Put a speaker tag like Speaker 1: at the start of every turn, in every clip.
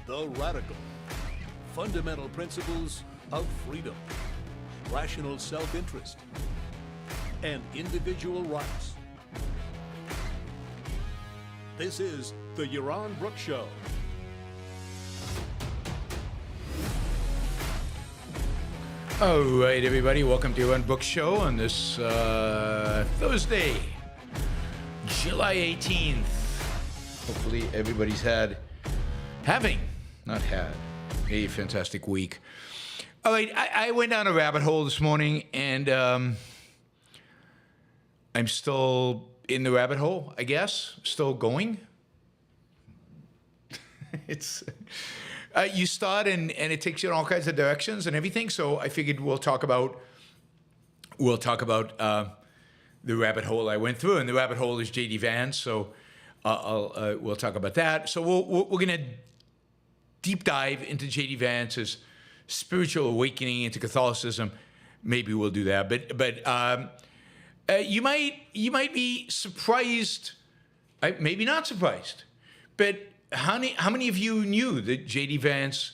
Speaker 1: The Radical. Fundamental principles of freedom, rational self-interest, and individual rights. This is the Yaron Brook Show.
Speaker 2: All right, everybody, welcome to Yaron Brook Show on this Thursday, July 18th. Hopefully everybody's not had a fantastic week. All right, I went down a rabbit hole this morning, and I'm still in the rabbit hole, I guess, still going. It's... you start and it takes you in all kinds of directions and everything. So I figured we'll talk about the rabbit hole I went through, and the rabbit hole is J.D. Vance. So we'll talk about that. So we're gonna deep dive into J.D. Vance's spiritual awakening into Catholicism. Maybe we'll do that. But you might be surprised, maybe not surprised, but. How many of you knew that J.D. Vance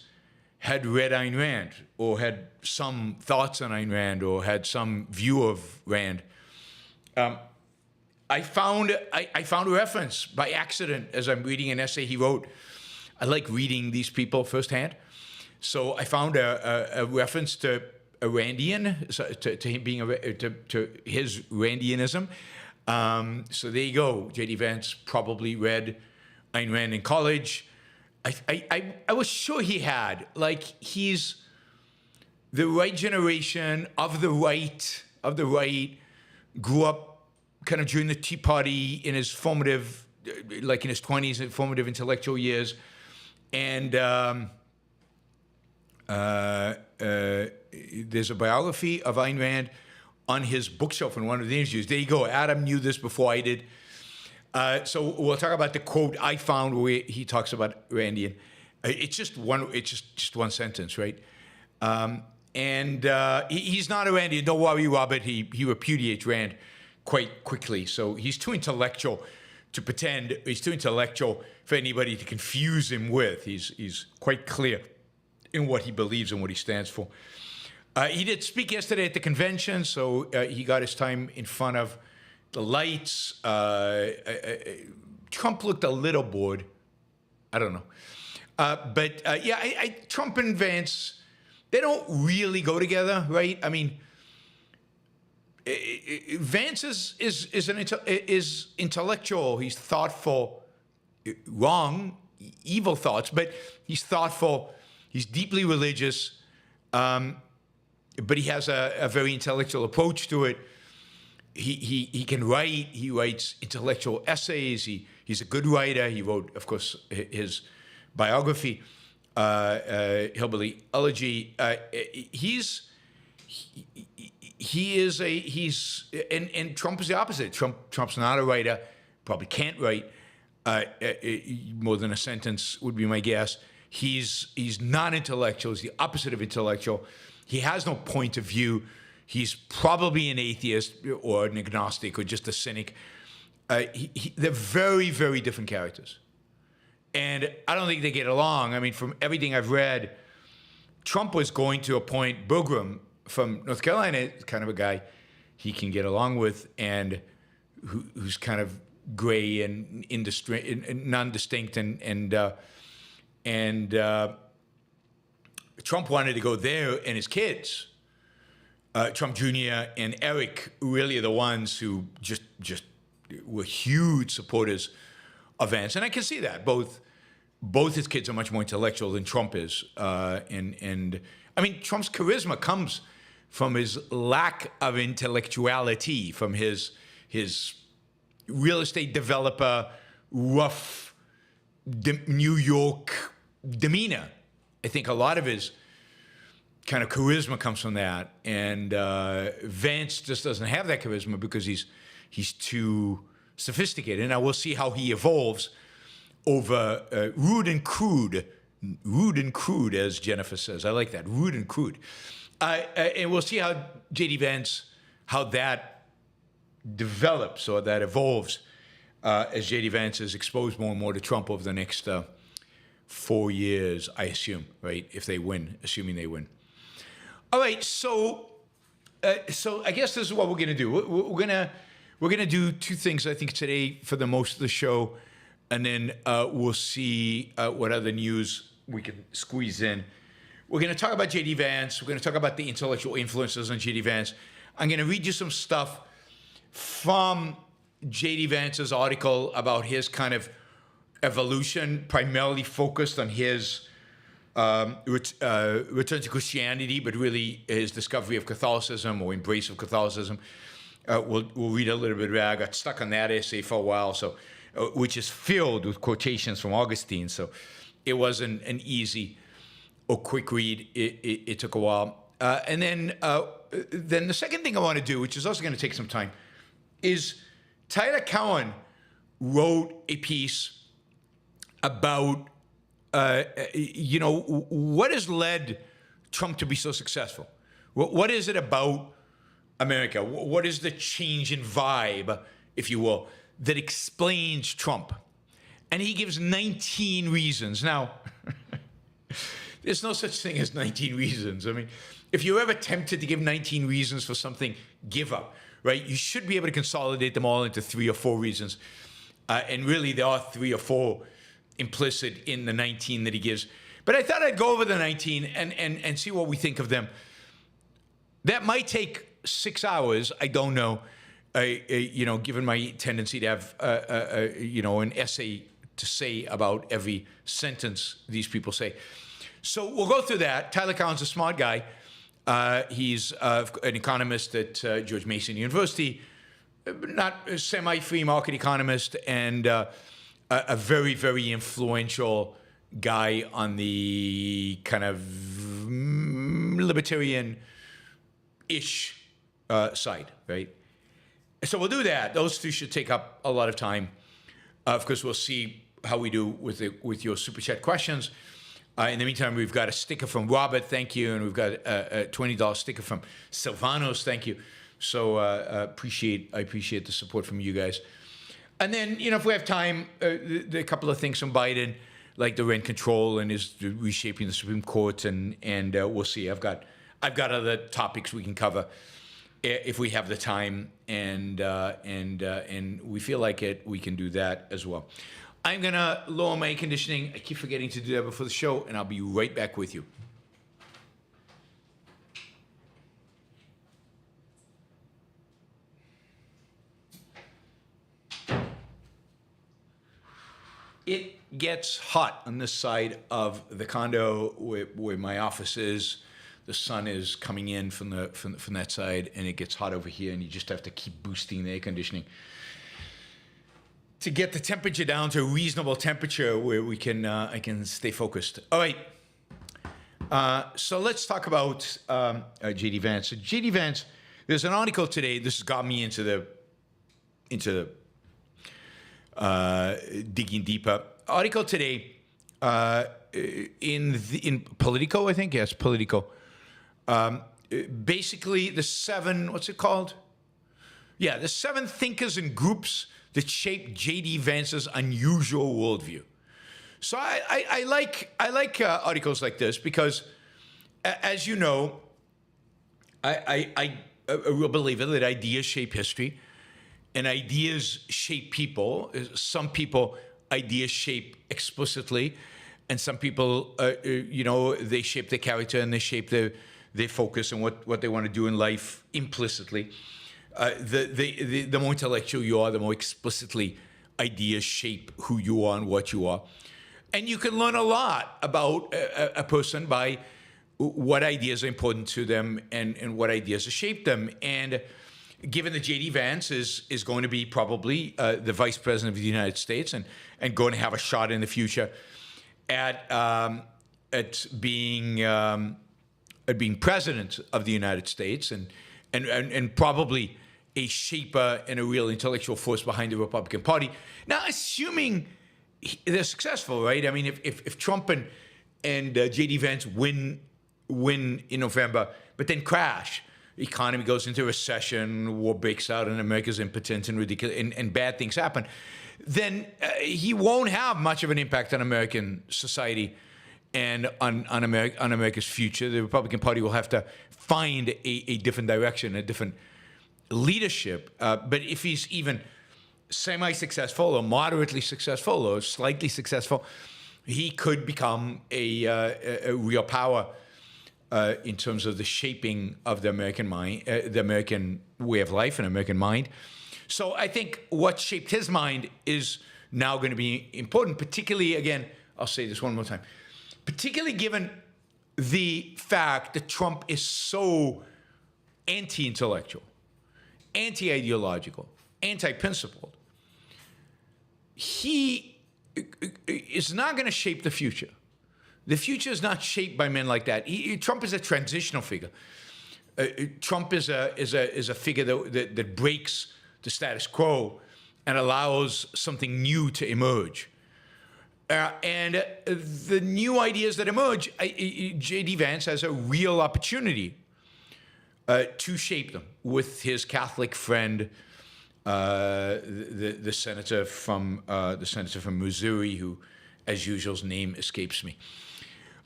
Speaker 2: had read Ayn Rand, or had some thoughts on Ayn Rand, or had some view of Rand? I found a reference by accident as I'm reading an essay he wrote. I like reading these people firsthand, so I found a reference to a Randian, to him being to his Randianism. So there you go. J.D. Vance probably read Ayn Rand in college. I was sure he had. Like, he's the right generation of the right, grew up kind of during the Tea Party in his formative, like in his 20s, formative intellectual years. And there's a biography of Ayn Rand on his bookshelf in one of the interviews. There you go. Adam knew this before I did. So we'll talk about the quote I found where he talks about Randian. It's just one sentence, right? He's not a Randian. Don't worry, Robert. He repudiates Rand quite quickly. So he's too intellectual to pretend. He's too intellectual for anybody to confuse him with. He's quite clear in what he believes and what he stands for. He did speak yesterday at the convention, so he got his time in front of the lights. Trump looked a little bored. I don't know. Trump and Vance, they don't really go together, right? I mean, Vance is intellectual. He's thoughtful, wrong, evil thoughts, but he's thoughtful. He's deeply religious, but he has a very intellectual approach to it. He can write. He writes intellectual essays. He's a good writer. He wrote, of course, his biography, Hillbilly Elegy. And Trump is the opposite. Trump's not a writer. Probably can't write more than a sentence would be my guess. He's not intellectual. He's the opposite of intellectual. He has no point of view. He's probably an atheist or an agnostic or just a cynic. They're very, very different characters. And I don't think they get along. I mean, from everything I've read, Trump was going to appoint Burgum from North Carolina, kind of a guy he can get along with, and who's kind of gray and non-distinct. And Trump wanted to go there, and his kids, Trump Jr. and Eric, really are the ones who just were huge supporters of Vance, and I can see that both his kids are much more intellectual than Trump is, and I mean, Trump's charisma comes from his lack of intellectuality, from his real estate developer, rough New York demeanor. I think a lot of his kind of charisma comes from that, and Vance just doesn't have that charisma because he's too sophisticated. And I will see how he evolves over rude and crude, as Jennifer says. I like that, rude and crude. And we'll see how J.D. Vance, how that develops or that evolves as J.D. Vance is exposed more and more to Trump over the next 4 years, I assume, right? If they win, assuming they win. All right, so I guess this is what we're gonna do. We're gonna do two things, I think, today for the most of the show, and then we'll see what other news we can squeeze in. We're gonna talk about J.D. Vance. We're gonna talk about the intellectual influences on J.D. Vance. I'm gonna read you some stuff from J.D. Vance's article about his kind of evolution, primarily focused on his return to Christianity, but really his discovery of Catholicism or embrace of Catholicism. We'll read a little bit of that. I got stuck on that essay for a while, so which is filled with quotations from Augustine. So it wasn't an easy or quick read. It took a while. And then the second thing I want to do, which is also going to take some time, is Tyler Cowen wrote a piece about, what has led Trump to be so successful? What is it about America? What is the change in vibe, if you will, that explains Trump? And he gives 19 reasons. Now, there's no such thing as 19 reasons. I mean, if you're ever tempted to give 19 reasons for something, give up, right? You should be able to consolidate them all into 3 or 4 reasons. And really, there are 3 or 4 implicit in the 19 that he gives. But I thought I'd go over the 19 and see what we think of them. That might take 6 hours. I don't know. Given my tendency to have, an essay to say about every sentence these people say. So we'll go through that. Tyler Cowen's a smart guy. He's an economist at George Mason University, not a semi-free market economist, and a very, very influential guy on the kind of libertarian-ish side, right? So we'll do that. Those two should take up a lot of time. Of course, we'll see how we do with your Super Chat questions. In the meantime, we've got a sticker from Robert, thank you, and we've got a $20 sticker from Silvanos, thank you. So I appreciate the support from you guys. And then, if we have time, a couple of things from Biden, like the rent control and his reshaping the Supreme Court, and we'll see. I've got other topics we can cover if we have the time, and we feel like it, we can do that as well. I'm gonna lower my air conditioning. I keep forgetting to do that before the show, and I'll be right back with you. It gets hot on this side of the condo where my office is. The sun is coming in from that side, and it gets hot over here, and you just have to keep boosting the air conditioning to get the temperature down to a reasonable temperature where we can I can stay focused. All right. So let's talk about J.D. Vance. So J.D. Vance, there's an article today. This has got me into digging deeper. Article today in Politico, I think. Yes, Politico. Basically, the 7, what's it called? Yeah, the 7 thinkers and groups that shaped J.D. Vance's unusual worldview. So I like articles like this because, as you know, I'm a real believer that ideas shape history, and ideas shape people. Some people, ideas shape explicitly, and some people, they shape their character and they shape their focus and what they want to do in life implicitly. The more intellectual you are, the more explicitly ideas shape who you are and what you are. And you can learn a lot about a person by what ideas are important to them and what ideas have shaped them. And given that J.D. Vance is going to be probably the vice president of the United States and going to have a shot in the future at being president of the United States and probably a shaper and a real intellectual force behind the Republican Party. Now, assuming they're successful, right? I mean, if Trump and J.D. Vance win in November, but then crash, economy goes into recession, war breaks out, and America's impotent and ridiculous, and bad things happen, then he won't have much of an impact on American society and on America's future. The Republican Party will have to find a different direction, a different leadership. But if he's even semi-successful or moderately successful or slightly successful, he could become a real power in terms of the shaping of the American mind, the American way of life and American mind. So I think what shaped his mind is now going to be important, particularly, again, I'll say this one more time, particularly given the fact that Trump is so anti-intellectual, anti-ideological, anti-principled. He is not going to shape the future. The future is not shaped by men like that. Trump is a transitional figure. Trump is a figure that breaks the status quo and allows something new to emerge. And the new ideas that emerge, J.D. Vance has a real opportunity to shape them with his Catholic friend, the senator from Missouri, who, as usual, his name escapes me.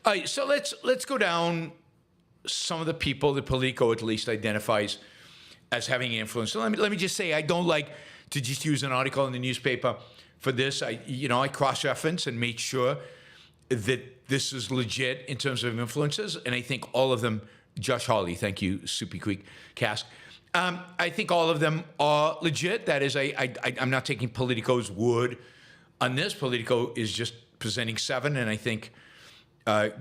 Speaker 2: All right, so let's go down some of the people that Politico at least identifies as having influence. So let me just say, I don't like to just use an article in the newspaper for this. I cross-reference and made sure that this is legit in terms of influences, and I think all of them. Josh Hawley, thank you, Soupy Creek Cask. I think all of them are legit. That is, I'm not taking Politico's word on this. Politico is just presenting 7, and I think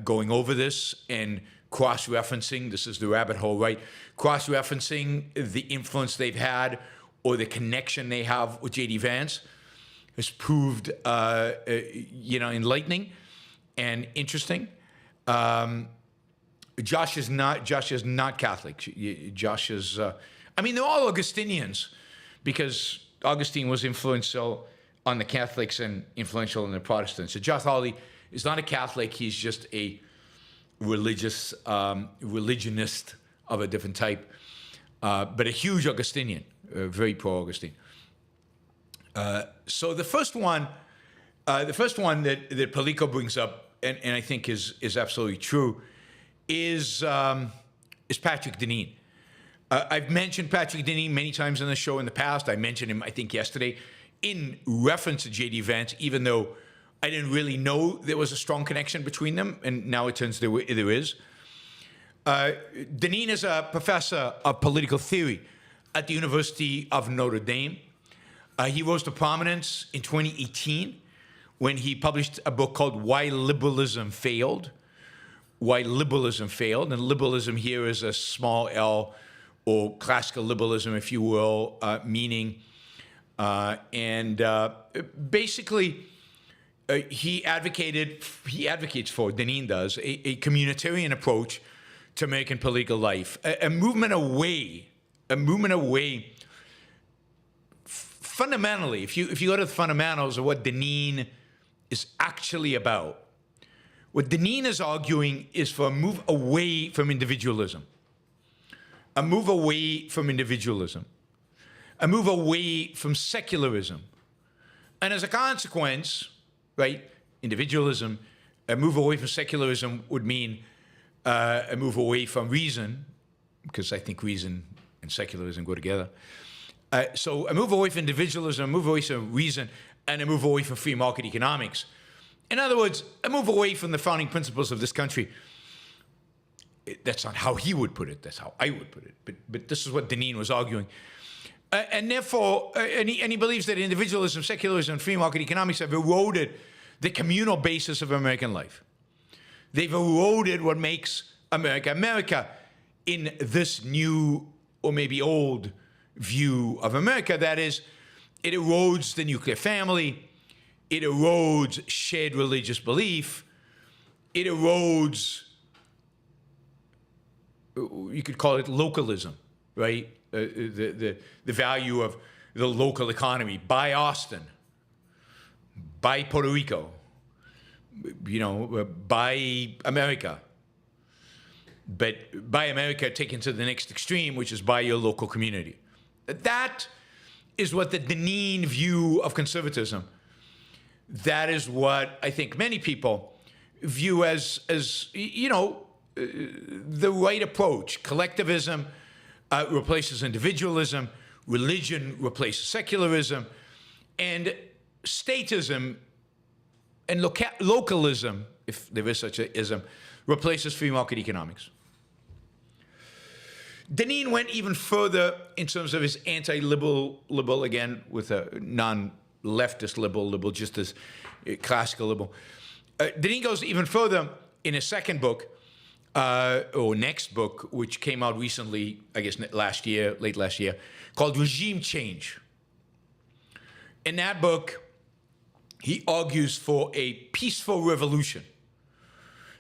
Speaker 2: going over this and cross-referencing, this is the rabbit hole, right? Cross-referencing the influence they've had or the connection they have with J.D. Vance has proved, enlightening and interesting. Josh is not Catholic. Josh is, they're all Augustinians because Augustine was influential on the Catholics and influential on the Protestants. So Josh Hawley is not a Catholic. He's just a religionist of a different type, but a huge Augustinian, very pro-Augustine. So the first one that Politico brings up, and I think is absolutely true, is Patrick Denine. I've mentioned Patrick Denine many times on the show in the past. I mentioned him, I think, yesterday in reference to J.D. Vance, even though I didn't really know there was a strong connection between them, and now it turns there is. Denine is a professor of political theory at the University of Notre Dame. He rose to prominence in 2018 when he published a book called Why Liberalism Failed. Why Liberalism Failed. And liberalism here is a small L, or classical liberalism, if you will, meaning. Basically, he advocates for, Denine does, a communitarian approach to American political life, a movement away. Fundamentally, if you go to the fundamentals of what Denine is actually about, what Denine is arguing is for a move away from individualism, a move away from secularism. And as a consequence, right, individualism, a move away from secularism would mean a move away from reason, because I think reason and secularism go together. So a move away from individualism, a move away from reason, and a move away from free market economics. In other words, a move away from the founding principles of this country. That's not how he would put it. That's how I would put it. But this is what Denine was arguing. And therefore, he believes that individualism, secularism, and free market economics have eroded the communal basis of American life. They've eroded what makes America America in this new or maybe old view of America. That is, it erodes the nuclear family. It erodes shared religious belief. It erodes, you could call it localism, right? The value of the local economy. Buy Austin. Buy Puerto Rico. Buy America. but buy America taken to the next extreme, which is buy your local community. That is what the Denine view of conservatism, that is what I think many people view as the right approach. Collectivism replaces individualism, religion replaces secularism, and statism and localism, if there is such a ism, replaces free market economics. Denine went even further in terms of his anti-liberal, again, with a non-leftist liberal, just as classical liberal. Denine goes even further in his second book, or next book, which came out recently, I guess late last year, called Regime Change. In that book, he argues for a peaceful revolution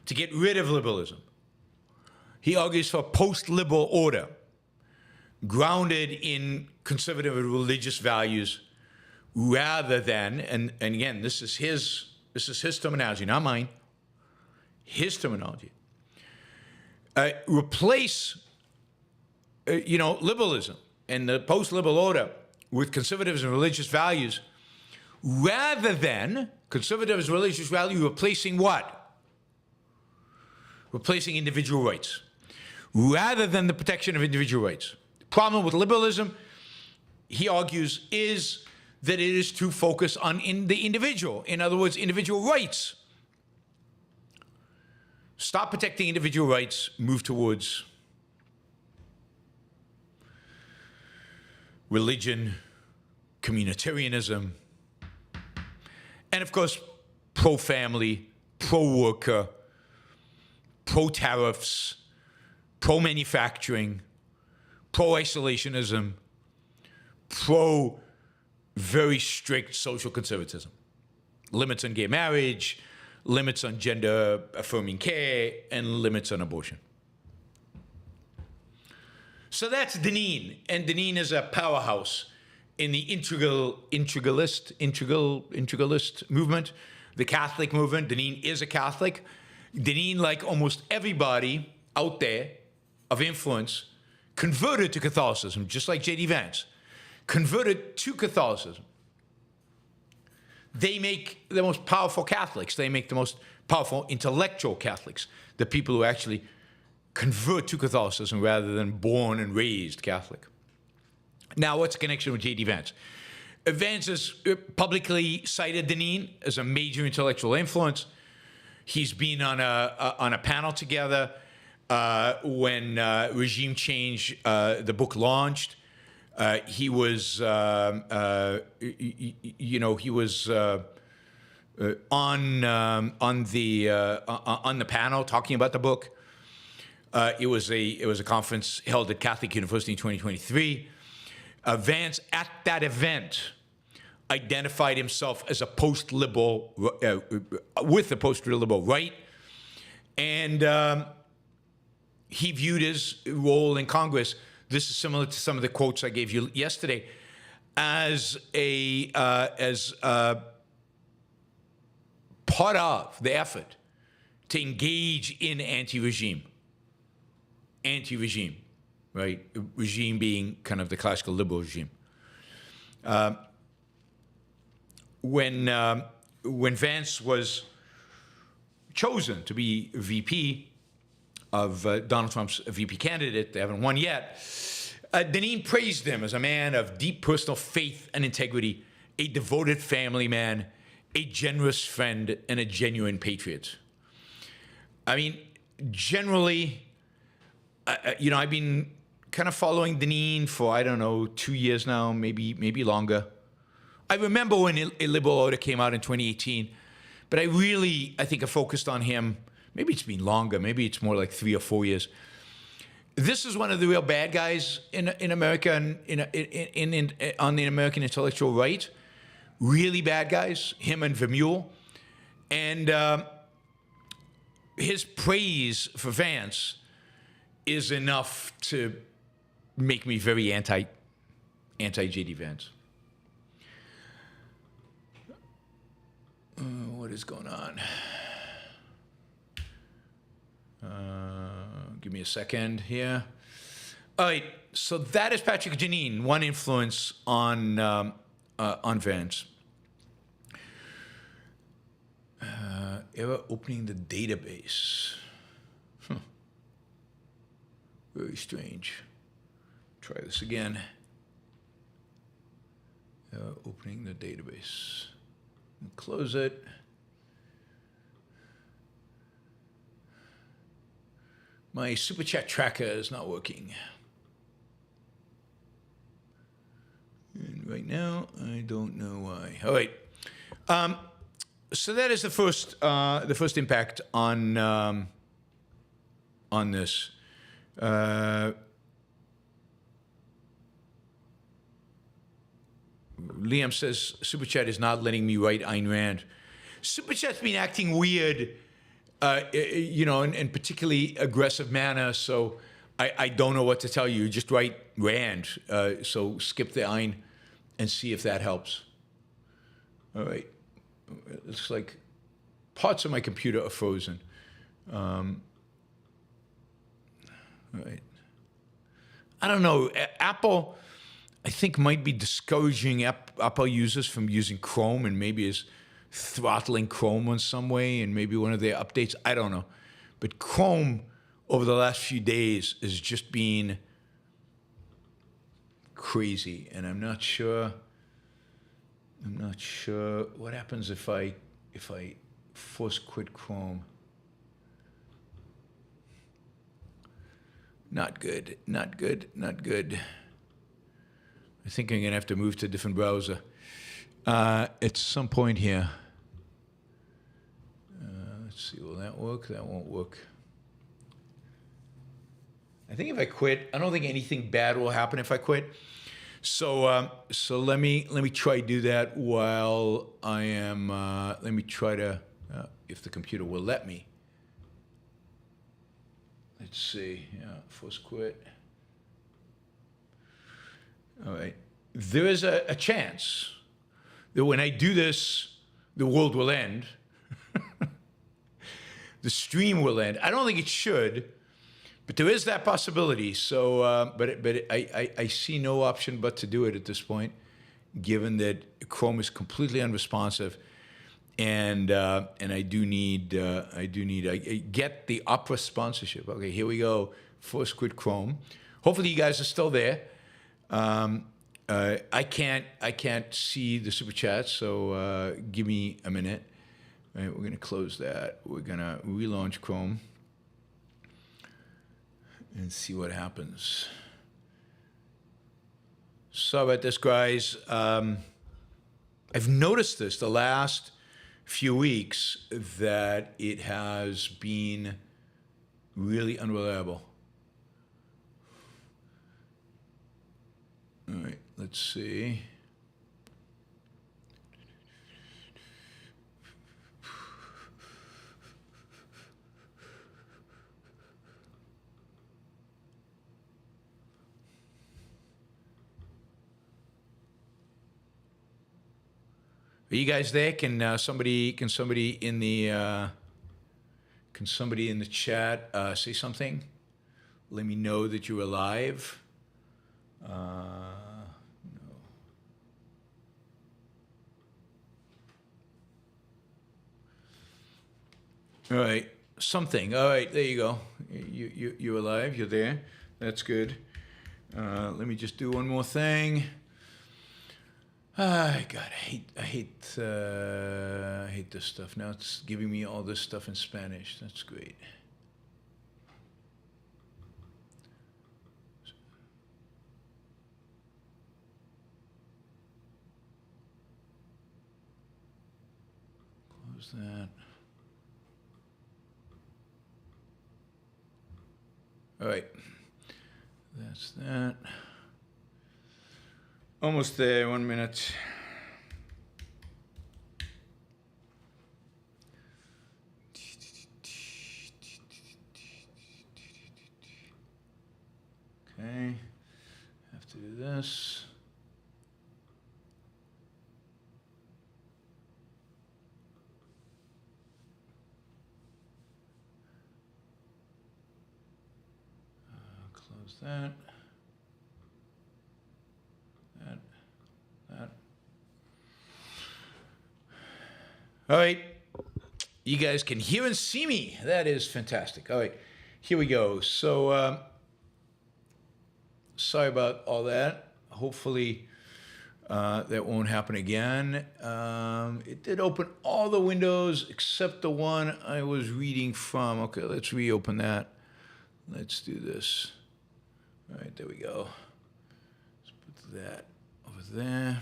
Speaker 2: to get rid of liberalism. He argues for a post-liberal order grounded in conservative and religious values rather than, and again, this is his terminology, not mine, his terminology. Replace, liberalism and the post-liberal order with conservatives and religious values rather than conservatives and religious values replacing what? Replacing individual rights rather than the protection of individual rights. The problem with liberalism, he argues, is that it is to focus on the individual. In other words, individual rights. Stop protecting individual rights, move towards religion, communitarianism, and of course, pro-family, pro-worker, pro-tariffs, pro-manufacturing, pro-isolationism, pro-very strict social conservatism. Limits on gay marriage, limits on gender-affirming care, and limits on abortion. So that's Denine, and Denine is a powerhouse in the integralist movement, the Catholic movement. Denine is a Catholic. Denine, like almost everybody out there of influence, converted to Catholicism, just like J.D. Vance, converted to Catholicism. They make the most powerful Catholics. They make the most powerful intellectual Catholics, the people who actually convert to Catholicism rather than born and raised Catholic. Now, what's the connection with J.D. Vance? Vance has publicly cited Denine as a major intellectual influence. He's been on a panel together when Regime Change, the book, launched. He was, on the panel talking about the book. It was a conference held at Catholic University in 2023. Vance, at that event, identified himself as a post-liberal, with the post-liberal right, and he viewed his role in Congress, this is similar to some of the quotes I gave you yesterday, as part of the effort to engage in anti-regime, right? Regime being kind of the classical liberal regime. When Vance was chosen to be VP of Donald Trump's VP candidate, they haven't won yet, Denine praised him as a man of deep personal faith and integrity, a devoted family man, a generous friend, and a genuine patriot. I mean, generally, I've been kind of following Denine for, 2 years now, maybe longer. I remember when Illiberal Order came out in 2018, but I think I focused on him. Maybe it's been longer. Maybe it's more like 3 or 4 years. This is one of the real bad guys in America and on the American intellectual right. Really bad guys, him and Vermeulen. And his praise for Vance is enough to make me very anti-J.D. Vance. What is going on? give me a second here. All right, so that is Patrick Denine, one influence on Vance. Error opening the database. Very strange. Try this again. Opening the database. And close it. My super chat tracker is not working. And right now, I don't know why. All right. So that is the first impact on this. Liam says Super Chat is not letting me write Ayn Rand. Super Chat's been acting weird, in particularly aggressive manner. So I don't know what to tell you. Just write Rand. So skip the Ayn and see if that helps. All right. It looks like parts of my computer are frozen. All right. I don't know. Apple, I think, might be discouraging Apple users from using Chrome, and maybe is throttling Chrome in some way, and maybe one of their updates. I don't know. But Chrome, over the last few days, has just been crazy, and I'm not sure what happens if I force quit Chrome. Not good. I think I'm gonna have to move to a different browser at some point here. Let's see, will that work? That won't work. I think if I quit, I don't think anything bad will happen if I quit. So let me try to do that while I am. Let me try to, if the computer will let me. Let's see. Yeah, force quit. All right. There is a chance that when I do this, the world will end. The stream will end. I don't think it should, but there is that possibility. So, but I see no option but to do it at this point, given that Chrome is completely unresponsive, and I get the Opera sponsorship. Okay, here we go. Force quit Chrome. Hopefully, you guys are still there. I can't see the super chat, so give me a minute. All right, we're going to close that. We're going to relaunch Chrome and see what happens. Sorry about this, guys. I've noticed this the last few weeks, that it has been really unreliable. All right, let's see. Are you guys there? Can somebody in the chat say something? Let me know that you're alive. No. All right, something. All right, there you go. You're alive. You're there. That's good. Let me just do one more thing. God, I hate this stuff. Now it's giving me all this stuff in Spanish. That's great. Close that. All right, that's that. Almost there, 1 minute. Okay, have to do this. that. That. All right. You guys can hear and see me. That is fantastic. All right. Here we go. So, sorry about all that. Hopefully, that won't happen again. It did open all the windows except the one I was reading from. Okay, let's reopen that. Let's do this. All right, there we go. Let's put that over there.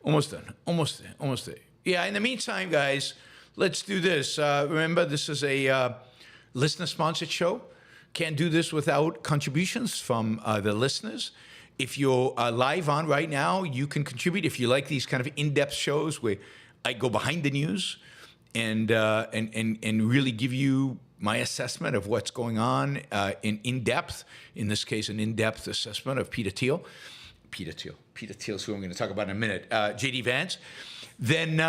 Speaker 2: Almost done. Almost there. Almost there. Yeah, in the meantime, guys, let's do this. Remember, this is a listener-sponsored show. Can't do this without contributions from the listeners. If you're live on right now, you can contribute. If you like these kind of in-depth shows where I go behind the news and really give you my assessment of what's going on in depth. In this case, an in-depth assessment of Peter Thiel. Peter Thiel is who I'm going to talk about in a minute. J.D. Vance. Then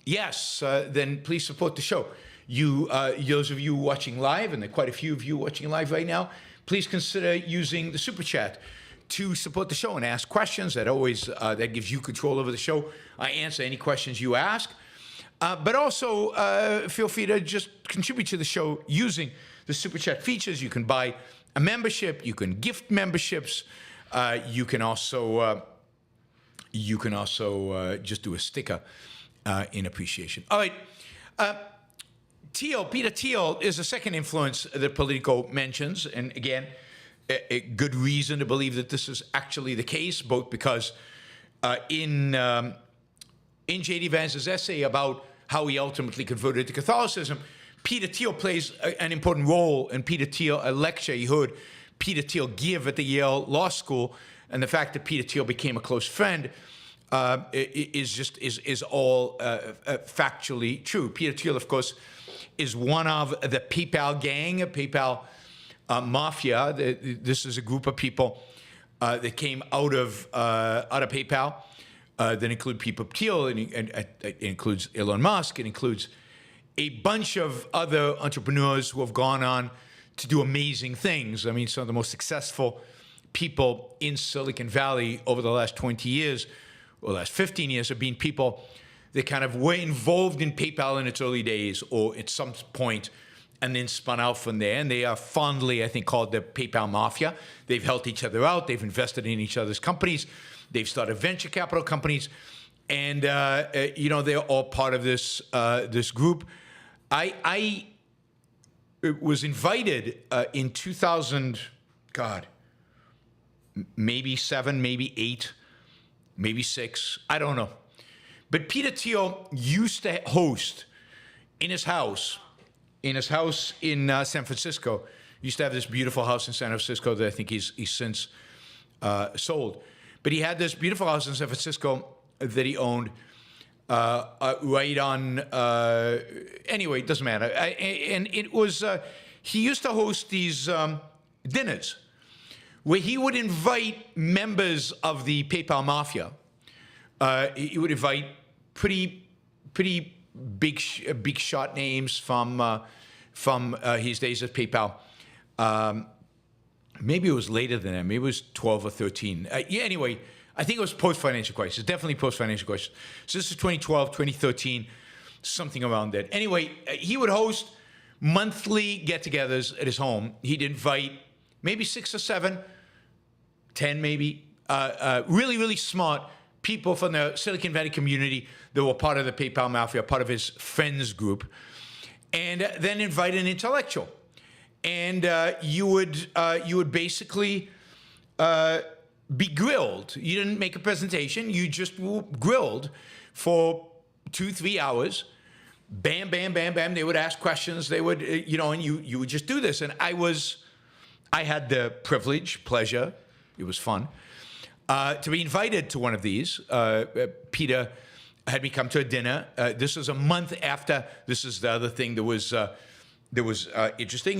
Speaker 2: yes, then please support the show. You, those of you watching live, and there are quite a few of you watching live right now, please consider using the super chat to support the show and ask questions. That always that gives you control over the show. I answer any questions you ask, but also feel free to just contribute to the show using the super chat features. You can buy a membership. You can gift memberships. You can also just do a sticker in appreciation. All right. Peter Thiel is the second influence that Politico mentions. And again, a good reason to believe that this is actually the case, both because in J.D. Vance's essay about how he ultimately converted to Catholicism, Peter Thiel plays an important role. And Peter Thiel, a lecture he heard Peter Thiel give at the Yale Law School, and the fact that Peter Thiel became a close friend is all factually true. Peter Thiel, of course, is one of the PayPal gang, PayPal mafia. This is a group of people that came out of PayPal that include people Thiel, and it includes Elon Musk. It includes a bunch of other entrepreneurs who have gone on to do amazing things. I mean, some of the most successful people in Silicon Valley over the last 20 years, or last 15 years, have been people that kind of were involved in PayPal in its early days or at some point and then spun out from there. And they are fondly, I think, called the PayPal Mafia. They've helped each other out. They've invested in each other's companies. They've started venture capital companies. And, they're all part of this group. I was invited in 2000, maybe 7, maybe 8, maybe 6, I don't know. But Peter Thiel used to host in his house in San Francisco. He used to have this beautiful house in San Francisco that I think he's since sold. But he had this beautiful house in San Francisco that he owned right on, anyway, it doesn't matter. And it was, he used to host these dinners where he would invite members of the PayPal Mafia. He would invite pretty big shot names from his days at PayPal. Maybe it was later than that. Maybe it was 12 or 13. Anyway, I think it was post-financial crisis. Definitely post-financial crisis. So this is 2012, 2013, something around that. Anyway, he would host monthly get-togethers at his home. He'd invite maybe 6 or 7, 10 maybe, really, really smart people from the Silicon Valley community that were part of the PayPal Mafia, part of his friends group, and then invite an intellectual. And you would basically be grilled. You didn't make a presentation. You just were grilled for 2-3 hours. Bam, bam, bam, bam. They would ask questions. They would, and you would just do this. And I had the pleasure, it was fun, to be invited to one of these. Peter had me come to a dinner. This was a month after. This is the other thing that was interesting.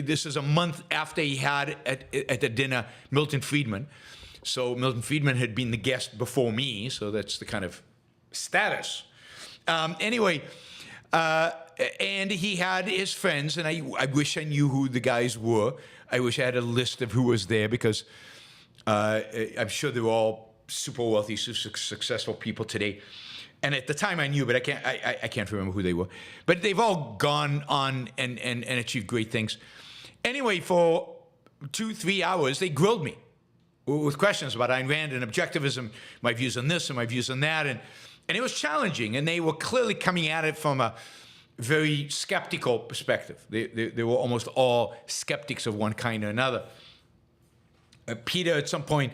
Speaker 2: This is a month after he had at the dinner Milton Friedman. So Milton Friedman had been the guest before me. So that's the kind of status. Anyway, And he had his friends, and I wish I knew who the guys were. I wish I had a list of who was there, because I'm sure they were all super wealthy, super successful people today. And at the time I knew, but I can't remember who they were. But they've all gone on and achieved great things. Anyway, for 2-3 hours, they grilled me with questions about Ayn Rand and objectivism, my views on this and my views on that. And it was challenging, and they were clearly coming at it from a very skeptical perspective. They were almost all skeptics of one kind or another. Peter, at some point,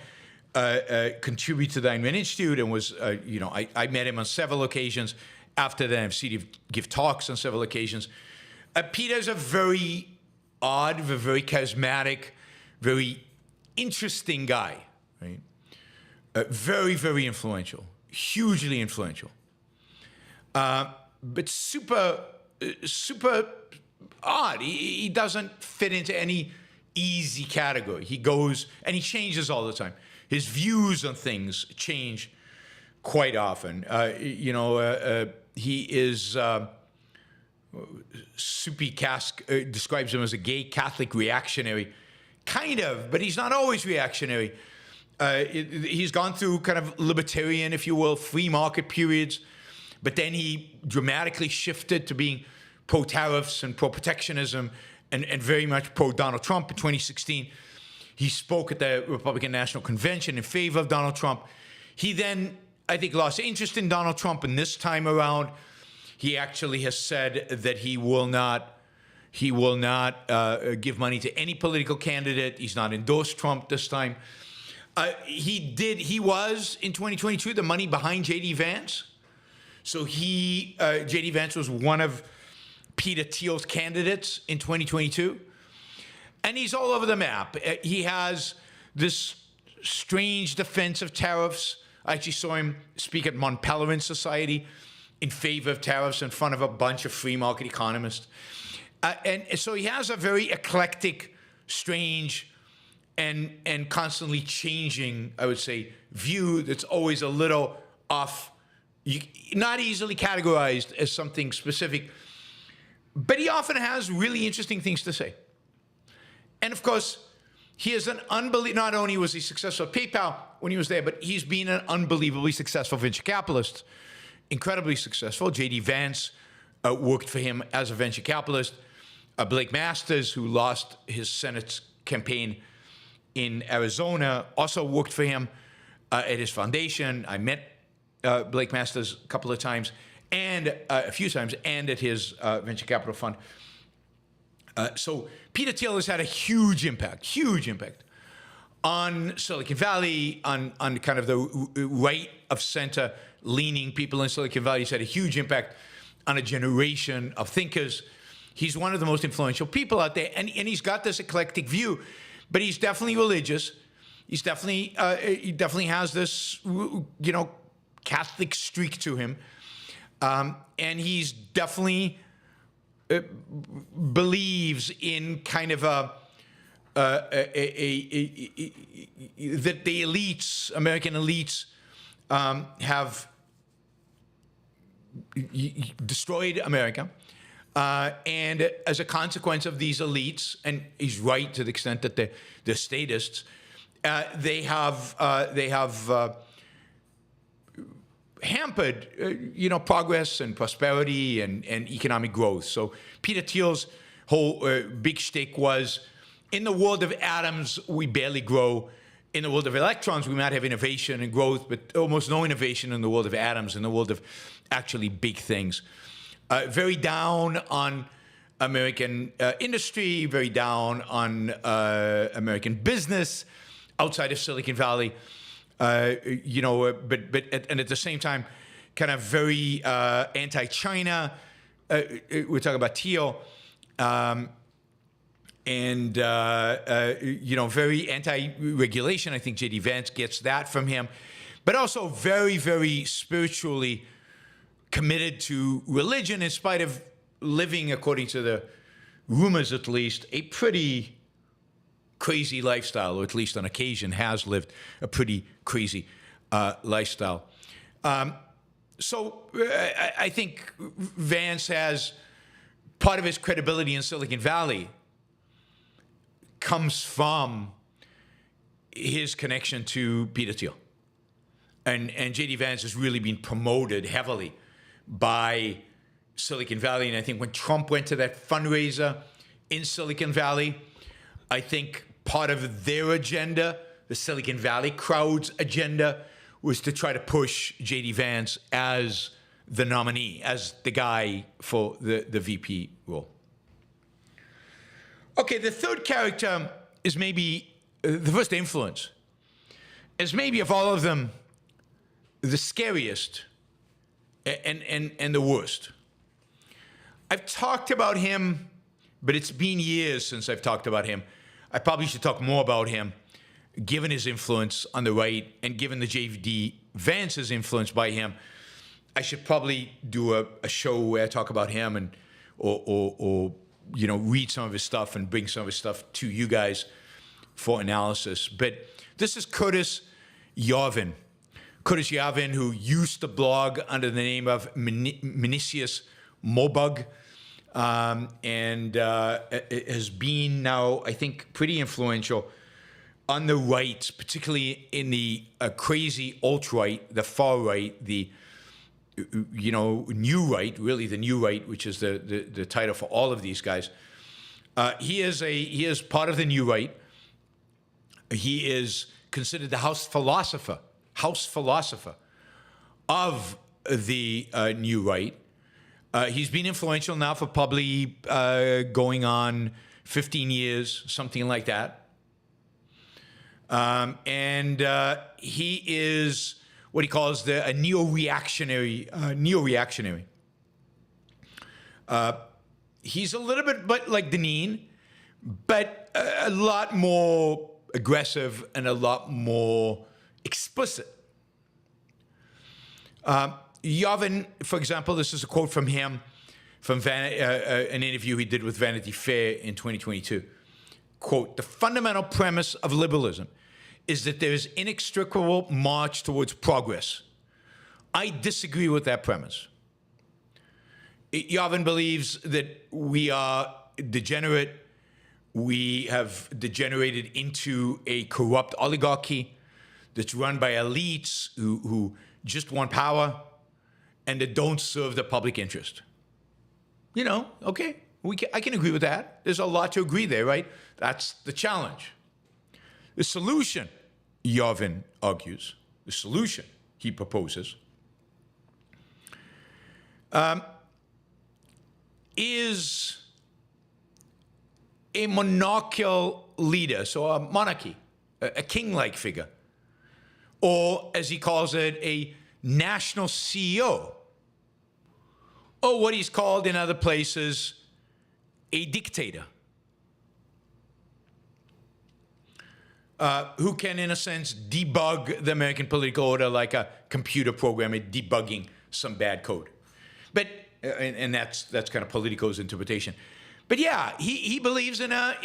Speaker 2: contributed to the Ayn Rand Institute and was, I met him on several occasions. After that, I've seen him give talks on several occasions. Peter's a very odd, very charismatic, very interesting guy, right? Very, very influential, hugely influential. But super odd. He doesn't fit into any easy category. He goes and he changes all the time. His views on things change quite often. He is Soupy Cask describes him as a gay Catholic reactionary, kind of, but he's not always reactionary. He's gone through kind of libertarian, if you will, free market periods. But then he dramatically shifted to being pro-tariffs and pro-protectionism and very much pro-Donald Trump in 2016. He spoke at the Republican National Convention in favor of Donald Trump. He then, I think, lost interest in Donald Trump, and this time around, he actually has said that he will not give money to any political candidate. He's not endorsed Trump this time. He was, in 2022, the money behind J.D. Vance. So J.D. Vance was one of Peter Thiel's candidates in 2022. And he's all over the map. He has this strange defense of tariffs. I actually saw him speak at Mont Pelerin Society in favor of tariffs in front of a bunch of free market economists. And so he has a very eclectic, strange, and constantly changing, I would say, view that's always a little off, not easily categorized as something specific, but he often has really interesting things to say. And of course, he is not only was he successful at PayPal when he was there, but he's been an unbelievably successful venture capitalist, incredibly successful. J.D. Vance worked for him as a venture capitalist. Blake Masters, who lost his Senate campaign in Arizona, also worked for him at his foundation. I met Blake Masters a couple of times, and a few times, and at his venture capital fund. So Peter Thiel has had a huge impact on Silicon Valley, on kind of the right of center leaning people in Silicon Valley. He's had a huge impact on a generation of thinkers. He's one of the most influential people out there, and he's got this eclectic view, but he's definitely religious. He definitely has this, Catholic streak to him, and he's definitely believes in kind of that the elites, American elites, have destroyed America. And as a consequence of these elites, and he's right to the extent that they're statists, they have hampered, progress and prosperity and economic growth. So Peter Thiel's whole big shtick was, in the world of atoms, we barely grow. In the world of electrons, we might have innovation and growth, but almost no innovation in the world of atoms, in the world of actually big things. Very down on American industry, very down on American business outside of Silicon Valley, but at the same time, kind of very anti-China. We're talking about Thiel, and very anti-regulation. I think J.D. Vance gets that from him, but also very, very spiritually committed to religion, in spite of living, according to the rumors at least, a pretty crazy lifestyle, or at least on occasion has lived a pretty crazy lifestyle. So I think Vance has part of his credibility in Silicon Valley comes from his connection to Peter Thiel. And J.D. Vance has really been promoted heavily by Silicon Valley. And I think when Trump went to that fundraiser in Silicon Valley, I think part of their agenda, the Silicon Valley crowd's agenda, was to try to push J.D. Vance as the nominee, as the guy for the VP role. Okay, the third character is maybe the first influence, is maybe of all of them the scariest and the worst. I've talked about him, but it's been years since I've talked about him. I probably should talk more about him, given his influence on the right and given the J.D. Vance's influence by him. I should probably do a show where I talk about him and or read some of his stuff and bring some of his stuff to you guys for analysis. But this is Curtis Yarvin. Curtis Yarvin, who used to blog under the name of Minicius Mobug, and has been now, I think, pretty influential on the right, particularly in the crazy alt-right, the far right, the new right, really the new right, which is the title for all of these guys. He is part of the new right. He is considered the house philosopher of the new right. He's been influential now for probably going on 15 years, something like that. And he is what he calls a neo-reactionary. He's a little bit like Denine, but a lot more aggressive and a lot more explicit. Yarvin, for example, this is a quote from him from an interview he did with Vanity Fair in 2022. Quote, "The fundamental premise of liberalism is that there is inextricable march towards progress. I disagree with that premise. Yarvin believes that we are degenerate. We have degenerated into a corrupt oligarchy that's run by elites who just want power and that don't serve the public interest." Okay, I can agree with that. There's a lot to agree there, right? That's the challenge. The solution, Yarvin argues, the solution he proposes, is a monarchical leader, so a monarchy, a king-like figure, or as he calls it, a national CEO, or what he's called in other places, a dictator, who can, in a sense, debug the American political order like a computer programmer debugging some bad code. But and that's kind of Politico's interpretation. But yeah, he believes in a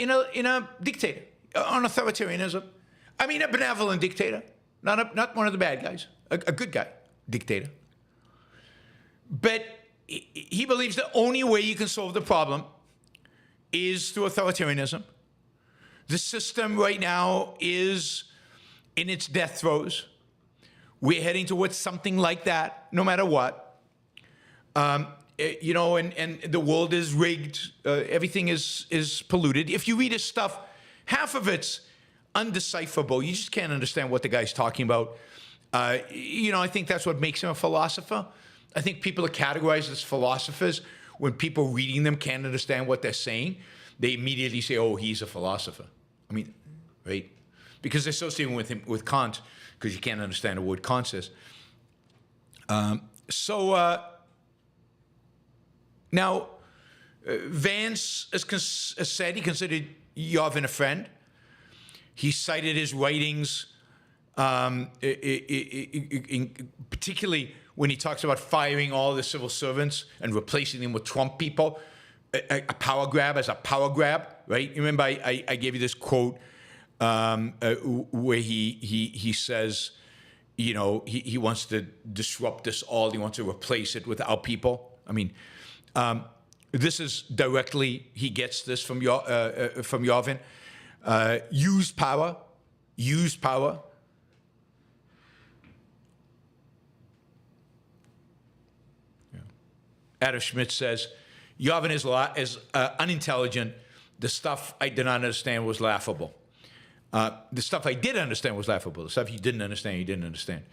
Speaker 2: dictator, on authoritarianism. I mean, a benevolent dictator, not one of the bad guys, a good guy, dictator. But he believes the only way you can solve the problem is through authoritarianism. The system right now is in its death throes. We're heading towards something like that, no matter what. And the world is rigged. Everything is polluted. If you read his stuff, half of it's undecipherable. You just can't understand what the guy's talking about. I think that's what makes him a philosopher. I think people are categorized as philosophers when people reading them can't understand what they're saying. They immediately say, "Oh, he's a philosopher." I mean, right? Because they're associating with him with Kant, because you can't understand the word Kant says. Now, Vance has said he considered Yarvin a friend. He cited his writings, particularly when he talks about firing all the civil servants and replacing them with Trump people, a power grab as a power grab, right? You remember I gave you this quote where he says, he wants to disrupt us all. He wants to replace it with our people. I mean, this is directly, he gets this from Yarvin. Use power. Yeah. Adam Schmidt says, Yarvin is unintelligent. The stuff I did not understand was laughable. The stuff I did understand was laughable. The stuff you didn't understand, you didn't understand.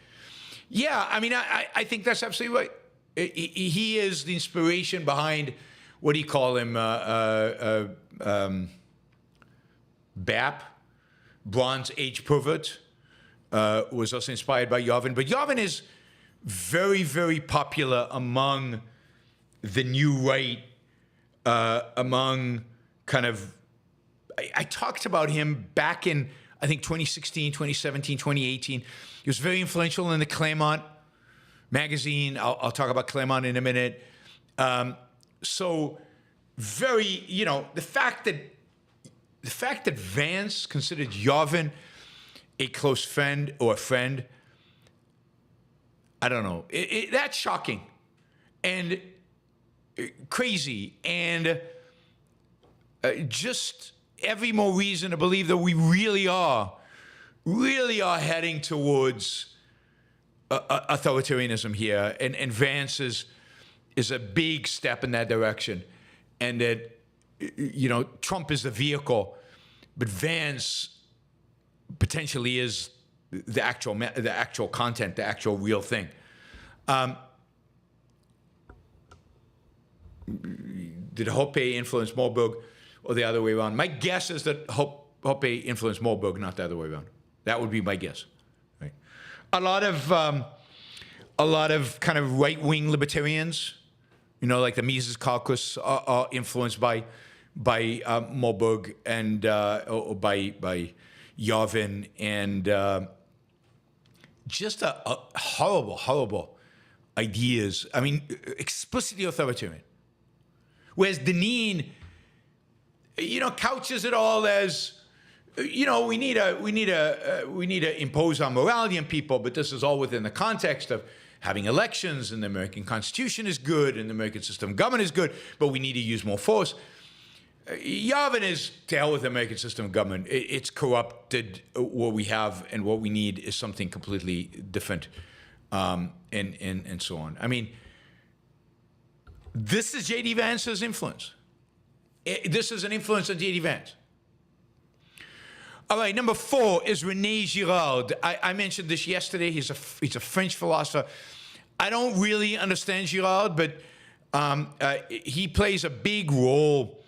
Speaker 2: Yeah, I mean, I think that's absolutely right. He is the inspiration behind, what do you call him, BAP, Bronze Age Pervert, was also inspired by Yarvin. But Yarvin is very, very popular among the new right, among kind of, I talked about him back in, I think, 2016, 2017, 2018. He was very influential in the Claremont magazine. I'll talk about Claremont in a minute. So very, the fact that Vance considered Yarvin a close friend or a friend, I don't know. That's shocking and crazy, and just every more reason to believe that we really are heading towards authoritarianism here, and Vance is a big step in that direction, and that Trump is the vehicle, but Vance potentially is the actual content, the actual real thing. Did Hoppe influence Marburg or the other way around? My guess is that Hoppe influenced Marburg, not the other way around. That would be my guess. Right? A lot of kind of right-wing libertarians, like the Mises Caucus, are influenced by Marburg and or by Yarvin, and just a horrible ideas. I mean, explicitly authoritarian. Whereas Denine, couches it all as, we need to impose our morality on people, but this is all within the context of having elections, and the American Constitution is good, and the American system of government is good, but we need to use more force. Yarvin is to hell with the American system of government. It's corrupted. What we have and what we need is something completely different, and so on. I mean, this is J.D. Vance's influence. This is an influence on J.D. Vance. All right, number 4 is René Girard. I mentioned this yesterday. He's a French philosopher. I don't really understand Girard, but he plays a big role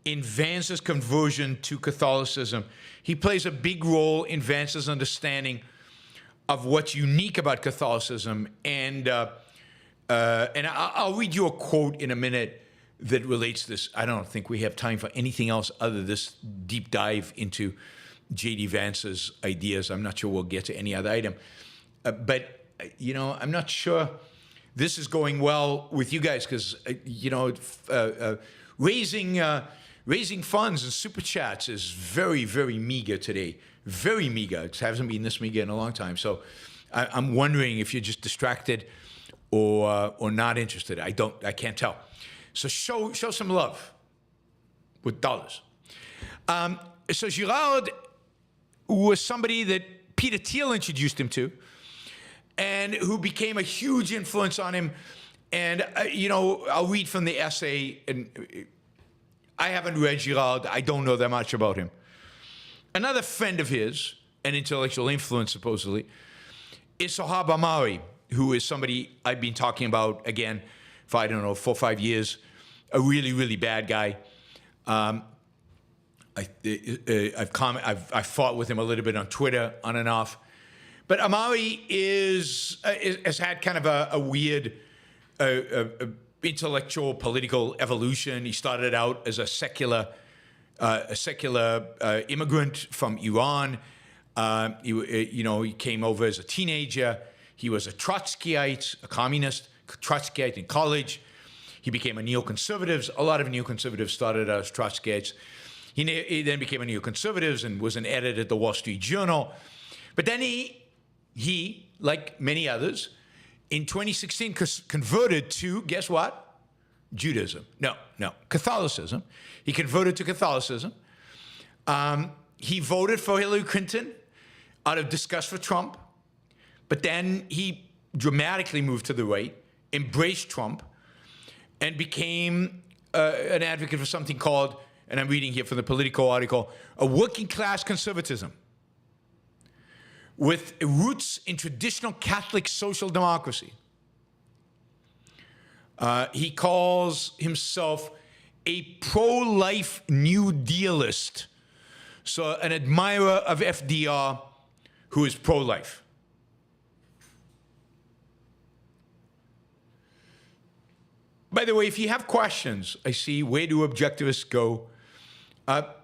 Speaker 2: in Vance's conversion to Catholicism. He plays a big role in Vance's understanding of what's unique about Catholicism. And I'll read you a quote in a minute that relates to this. I don't think we have time for anything else other than this deep dive into J.D. Vance's ideas. I'm not sure we'll get to any other item. But I'm not sure this is going well with you guys, because, raising funds and super chats is very, very meager today. Very meager. It hasn't been this meager in a long time. So I'm wondering if you're just distracted or not interested. I can't tell. So show some love with dollars. So Girard was somebody that Peter Thiel introduced him to, and who became a huge influence on him. And, I'll read from the essay, and I haven't read Girard. I don't know that much about him. Another friend of his, an intellectual influence supposedly, is Sohab Amari, who is somebody I've been talking about, again, for, 4 or 5 years, a really, really bad guy. I've fought with him a little bit on Twitter, on and off. But Amari has had kind of a weird intellectual, political evolution. He started out as a secular immigrant from Iran. He came over as a teenager. He was a Trotskyite, a communist, Trotskyite in college. He became a neoconservative. A lot of neoconservatives started out as Trotskyites. He then became a neoconservative and was an editor at the Wall Street Journal. But then he he, like many others, in 2016 converted to, guess what? Judaism. No, Catholicism. He converted to Catholicism. He voted for Hillary Clinton out of disgust for Trump, but then he dramatically moved to the right, embraced Trump, and became an advocate for something called, and I'm reading here from the Politico article, a working class conservatism with roots in traditional Catholic social democracy. He calls himself a pro-life New Dealist, so an admirer of FDR who is pro-life. By the way, if you have questions, I see, where do objectivists go?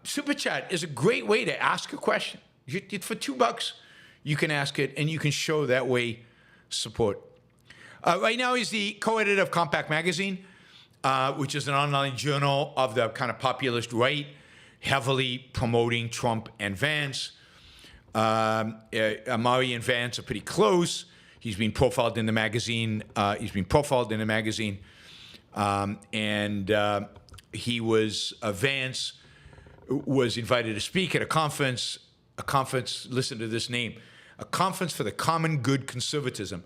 Speaker 2: Super Chat is a great way to ask a question. For $2, you can ask it, and you can show that way support. Right now, he's the co-editor of Compact Magazine, which is an online journal of the kind of populist right, heavily promoting Trump and Vance. Amari and Vance are pretty close. He's been profiled in the magazine. Vance was invited to speak at a conference, listen to this name, a conference for the common good conservatism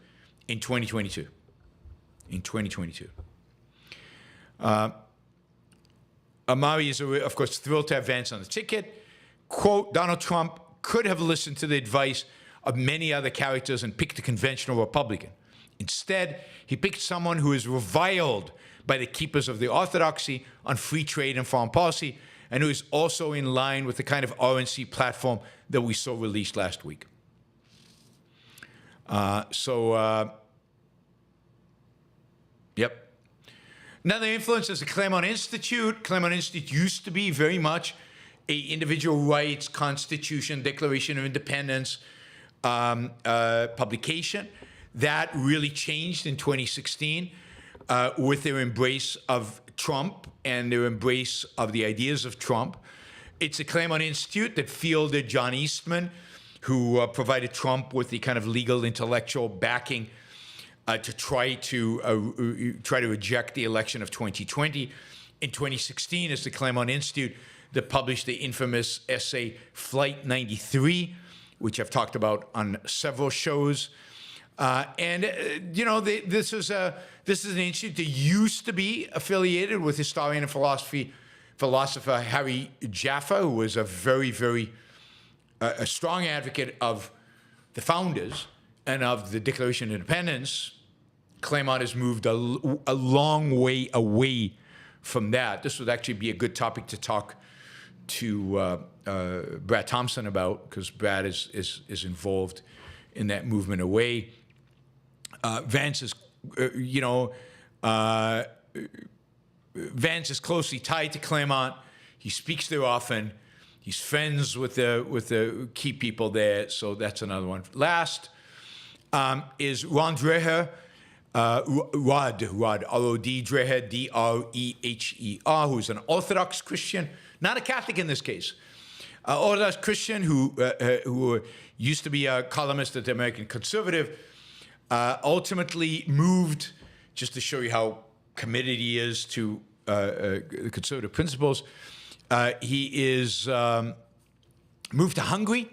Speaker 2: in 2022. Amari is, of course, thrilled to have Vance on the ticket. Quote, Donald Trump could have listened to the advice of many other characters and picked a conventional Republican. Instead, he picked someone who is reviled by the keepers of the orthodoxy on free trade and foreign policy, and who is also in line with the kind of RNC platform that we saw released last week. Yep. Another influence is the Claremont Institute. Claremont Institute used to be very much a individual rights, Constitution, Declaration of Independence publication. That really changed in 2016 with their embrace of Trump and their embrace of the ideas of Trump. It's the Claremont Institute that fielded John Eastman, who provided Trump with the kind of legal intellectual backing to try to reject the election of 2020. In 2016, it's the Claremont Institute that published the infamous essay Flight 93, which I've talked about on several shows. This is an institute that used to be affiliated with historian and philosopher Harry Jaffa, who was a very, very a strong advocate of the founders and of the Declaration of Independence. Claremont has moved a long way away from that. This would actually be a good topic to talk to Brad Thompson about, because Brad is involved in that movement away. Vance is, Vance is closely tied to Claremont. He speaks there often. He's friends with the key people there, so that's another one. Last is Ron Dreher, Rod, R-O-D, Dreher, D-R-E-H-E-R, who's an Orthodox Christian, not a Catholic in this case. Orthodox Christian who used to be a columnist at the American Conservative, ultimately moved, just to show you how committed he is to conservative principles. He is moved to Hungary,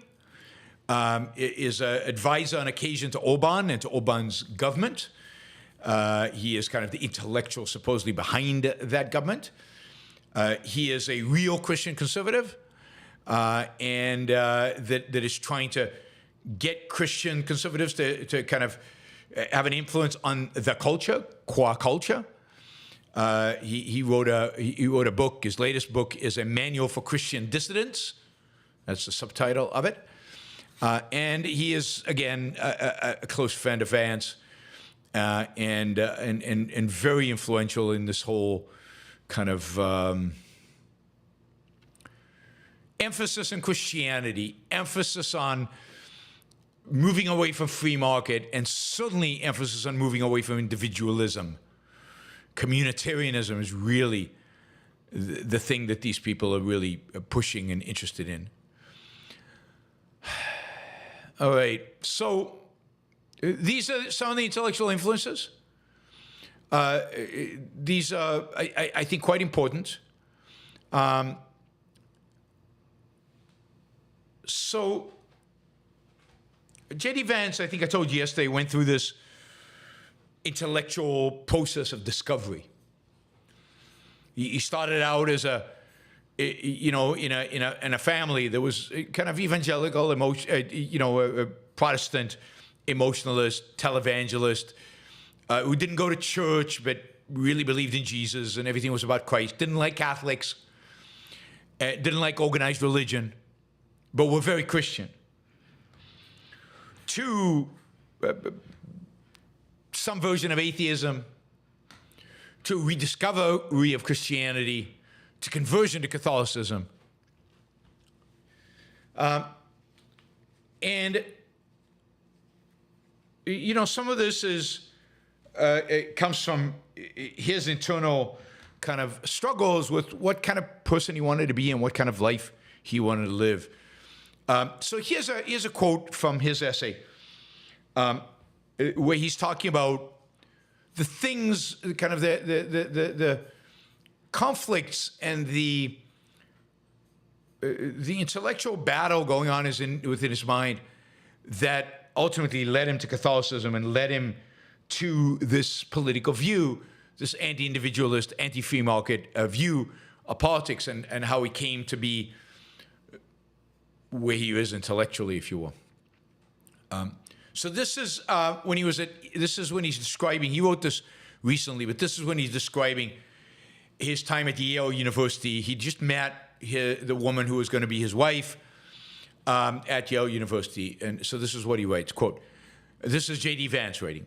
Speaker 2: is an advisor on occasion to Orban and to Orban's government. He is kind of the intellectual supposedly behind that government. He is a real Christian conservative, and that is trying to get Christian conservatives to kind of have an influence on the culture, qua culture. He wrote a book. His latest book is A Manual for Christian Dissidents. That's the subtitle of it. And he is, again, a close friend of Vance, and very influential in this whole kind of emphasis on Christianity, emphasis on moving away from free market, and certainly emphasis on moving away from individualism. Communitarianism is really the thing that these people are really pushing and interested in. All right, so These are some of the intellectual influences. These are, I think, quite important. So, J.D. Vance, I think I told you yesterday, went through this intellectual process of discovery. He started out as a, in a family that was kind of evangelical, a Protestant emotionalist, televangelist, who didn't go to church but really believed in Jesus and everything was about Christ. Didn't like Catholics, didn't like organized religion, but were very Christian. To some version of atheism, to rediscovery of Christianity, to conversion to Catholicism. And, some of this it comes from his internal kind of struggles with what kind of person he wanted to be and what kind of life he wanted to live. So here's a quote from his essay where he's talking about the things, kind of the conflicts and the intellectual battle going on within his mind that ultimately led him to Catholicism and led him to this political view, this anti-individualist, anti-free market view of politics and how he came to be where he is intellectually, if you will. So this is when he's describing, he wrote this recently, but this is when he's describing his time at Yale University. He just met the woman who was going to be his wife at Yale University. And so this is what he writes, quote, this is J.D. Vance writing.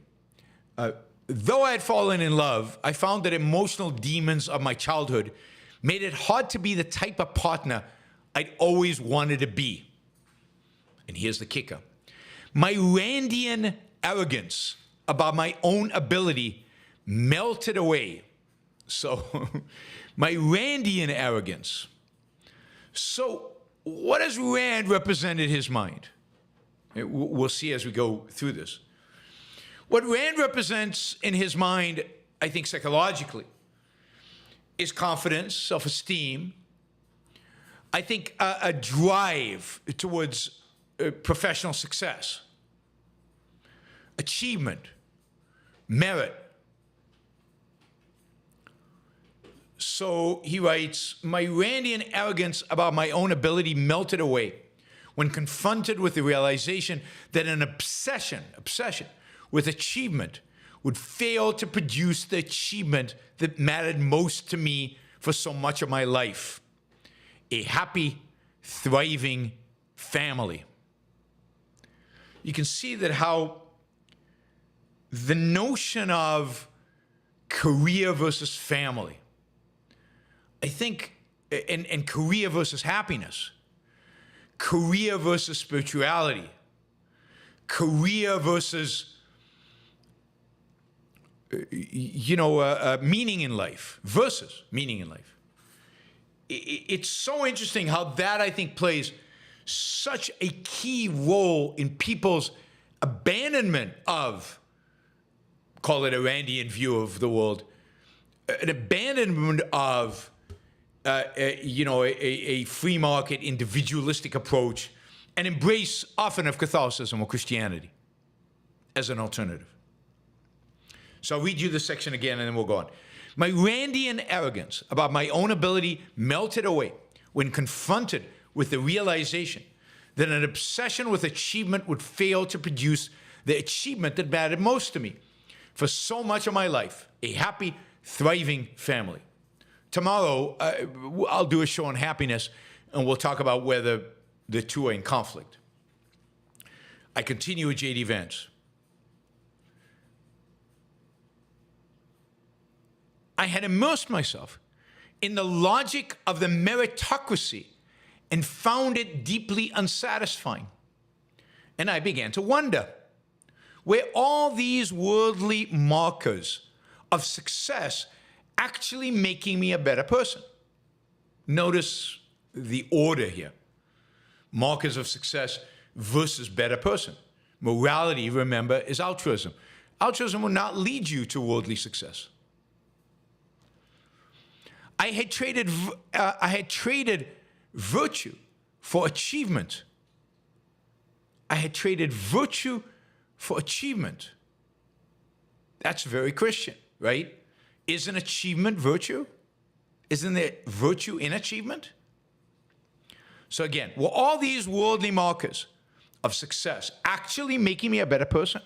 Speaker 2: Though I had fallen in love, I found that emotional demons of my childhood made it hard to be the type of partner I'd always wanted to be. And here's the kicker. My Randian arrogance about my own ability melted away. So, my Randian arrogance. So, what does Rand represent in his mind? We'll see as we go through this. What Rand represents in his mind, I think psychologically, is confidence, self-esteem. I think a drive towards professional success, achievement, merit. So he writes, my Randian arrogance about my own ability melted away when confronted with the realization that an obsession with achievement would fail to produce the achievement that mattered most to me for so much of my life. A happy, thriving family. You can see that how the notion of career versus family, I think, and career versus happiness, career versus spirituality, career versus, meaning in life, versus meaning in life. It's so interesting how that, I think, plays such a key role in people's abandonment of, call it a Randian view of the world, an abandonment of, a free market, individualistic approach, and embrace often of Catholicism or Christianity as an alternative. So I'll read you this section again and then we'll go on. My Randian arrogance about my own ability melted away when confronted with the realization that an obsession with achievement would fail to produce the achievement that mattered most to me for so much of my life, a happy, thriving family. Tomorrow, I'll do a show on happiness, and we'll talk about whether the two are in conflict. I continue with J.D. Vance. I had immersed myself in the logic of the meritocracy and found it deeply unsatisfying. And I began to wonder, were all these worldly markers of success actually making me a better person? Notice the order here. Markers of success versus better person. Morality, remember, is altruism. Altruism will not lead you to worldly success. I had traded virtue for achievement. I had traded virtue for achievement. That's very Christian, right? Isn't achievement virtue? Isn't there virtue in achievement? So again, were all these worldly markers of success actually making me a better person?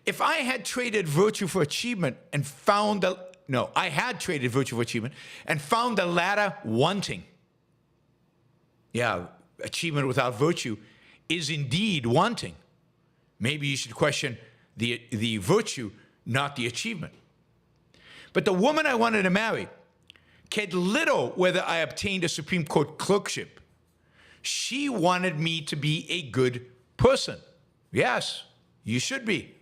Speaker 2: If I had traded virtue for achievement and found I had traded virtue for achievement and found the latter wanting. Yeah, achievement without virtue is indeed wanting. Maybe you should question the virtue, not the achievement. But the woman I wanted to marry cared little whether I obtained a Supreme Court clerkship. She wanted me to be a good person. Yes, you should be.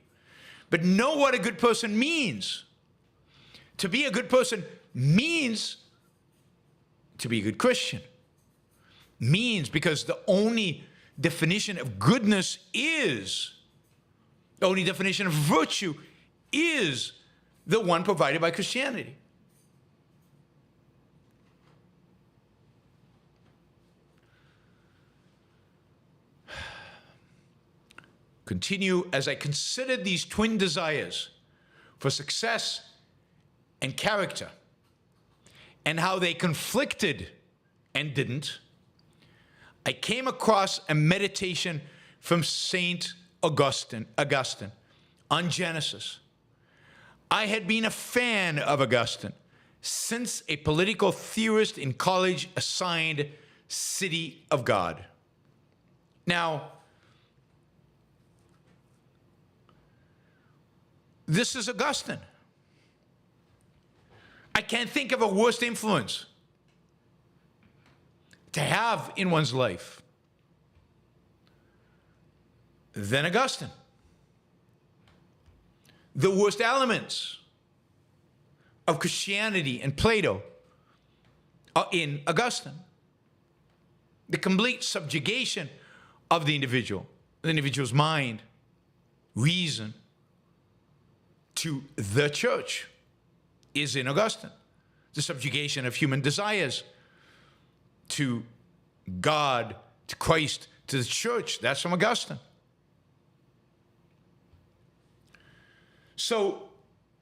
Speaker 2: But know what a good person means. To be a good person means to be a good Christian. Means because the only definition of goodness is, the only definition of virtue is the one provided by Christianity. Continue, as I considered these twin desires for success and character, and how they conflicted and didn't, I came across a meditation from Saint Augustine on Genesis. I had been a fan of Augustine since a political theorist in college assigned City of God. Now, this is Augustine. I can't think of a worse influence to have in one's life than Augustine. The worst elements of Christianity and Plato are in Augustine. The complete subjugation of the individual's mind, reason, to the church is in Augustine. The subjugation of human desires to God, to Christ, to the church, that's from Augustine. So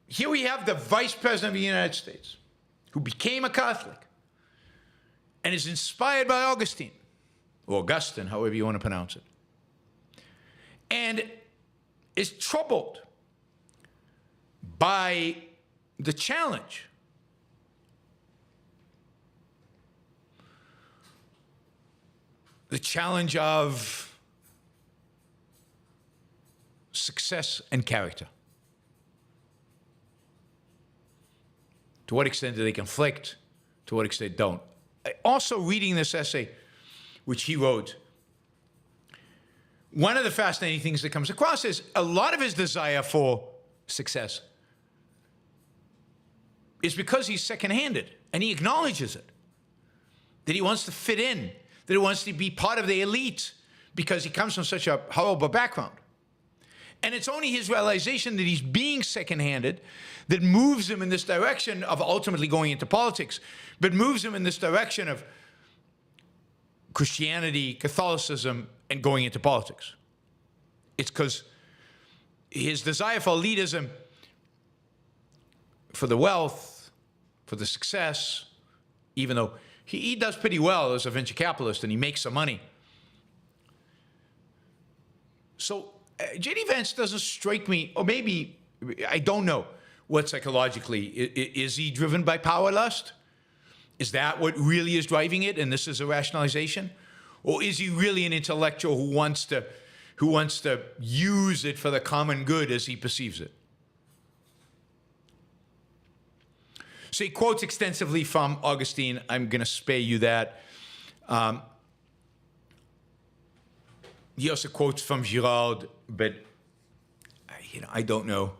Speaker 2: here we have the Vice President of the United States who became a Catholic and is inspired by Augustine, or Augustine, however you want to pronounce it, and is troubled by the challenge of success and character. To what extent do they conflict? To what extent don't? Also, reading this essay, which he wrote, one of the fascinating things that comes across is a lot of his desire for success is because he's second-handed, and he acknowledges it, that he wants to fit in, that he wants to be part of the elite because he comes from such a horrible background. And it's only his realization that he's being second-handed that moves him in this direction of ultimately going into politics, but moves him in this direction of Christianity, Catholicism, and going into politics. It's because his desire for elitism, for the wealth, for the success, even though he does pretty well as a venture capitalist and he makes some money. So J.D. Vance doesn't strike me, or maybe, I don't know what psychologically, is he driven by power lust? Is that what really is driving it, and this is a rationalization? Or is he really an intellectual who wants to use it for the common good as he perceives it? So he quotes extensively from Augustine. I'm going to spare you that. He also quotes from Girard, but I don't know.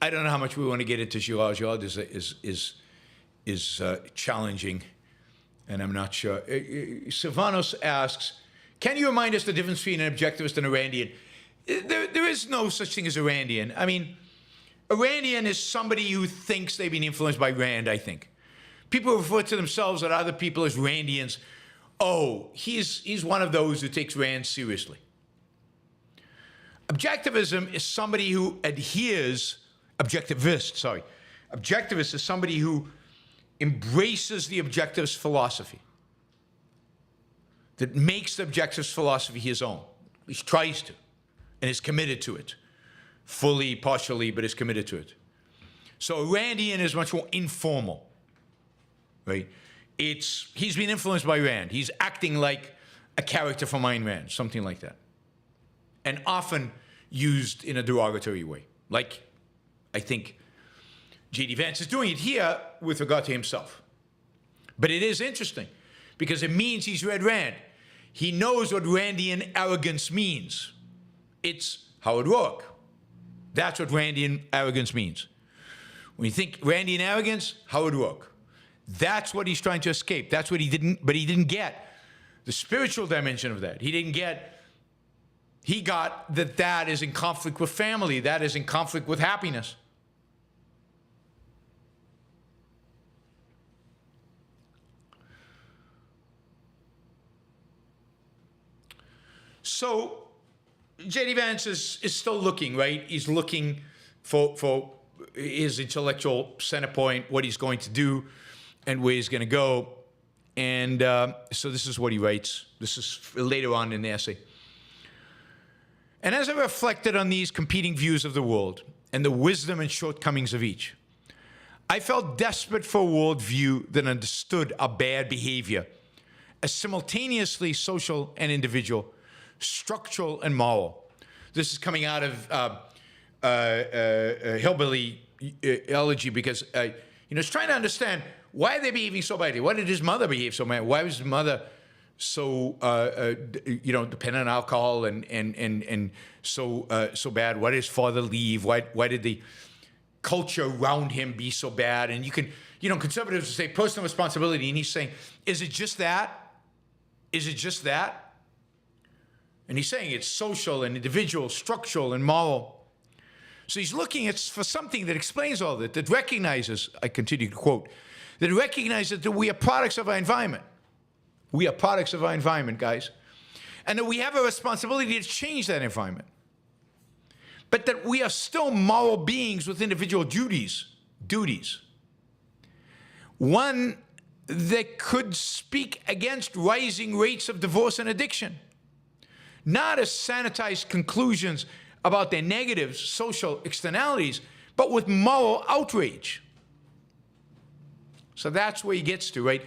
Speaker 2: I don't know how much we want to get into Girard. Girard is challenging, and I'm not sure. Silvanos asks, can you remind us the difference between an objectivist and a Randian? There is no such thing as a Randian. I mean, a Randian is somebody who thinks they've been influenced by Rand, I think. People refer to themselves and other people as Randians. Oh, he's one of those who takes Rand seriously. Objectivism is somebody who adheres, Objectivist is somebody who embraces the objectivist philosophy, that makes the objectivist philosophy his own. At least tries to, and is committed to it. Fully, partially, but is committed to it. So a Randian is much more informal, right? He's been influenced by Rand. He's acting like a character from Ayn Rand, something like that. And often used in a derogatory way. Like, I think J.D. Vance is doing it here with regard to himself. But it is interesting, because it means he's read Rand. He knows what Randian arrogance means. It's Howard Rourke. That's what Randian arrogance means. When you think Randian arrogance, Howard Rourke. That's what he's trying to escape. That's what he didn't get the spiritual dimension of that. He got that is in conflict with family. That is in conflict with happiness. So J.D. Vance is still looking, right? He's looking for his intellectual center point, what he's going to do, and where he's going to go. And so this is what he writes. This is later on in the essay. And as I reflected on these competing views of the world and the wisdom and shortcomings of each, I felt desperate for a worldview that understood our bad behavior as simultaneously social and individual, structural and moral. This is coming out of Hillbilly Elegy, because it's trying to understand why are they behaving so badly. Why did his mother behave so bad? Why was his mother so dependent on alcohol and so bad? Why did his father leave? Why did the culture around him be so bad? And you can, conservatives say personal responsibility, and he's saying, is it just that? Is it just that? And he's saying it's social and individual, structural and moral. So he's looking for something that explains all that recognizes, I continue to quote, that recognizes that we are products of our environment. We are products of our environment, guys. And that we have a responsibility to change that environment. But that we are still moral beings with individual duties. One that could speak against rising rates of divorce and addiction. Not as sanitized conclusions about their negatives, social externalities, but with moral outrage. So that's where he gets to, right?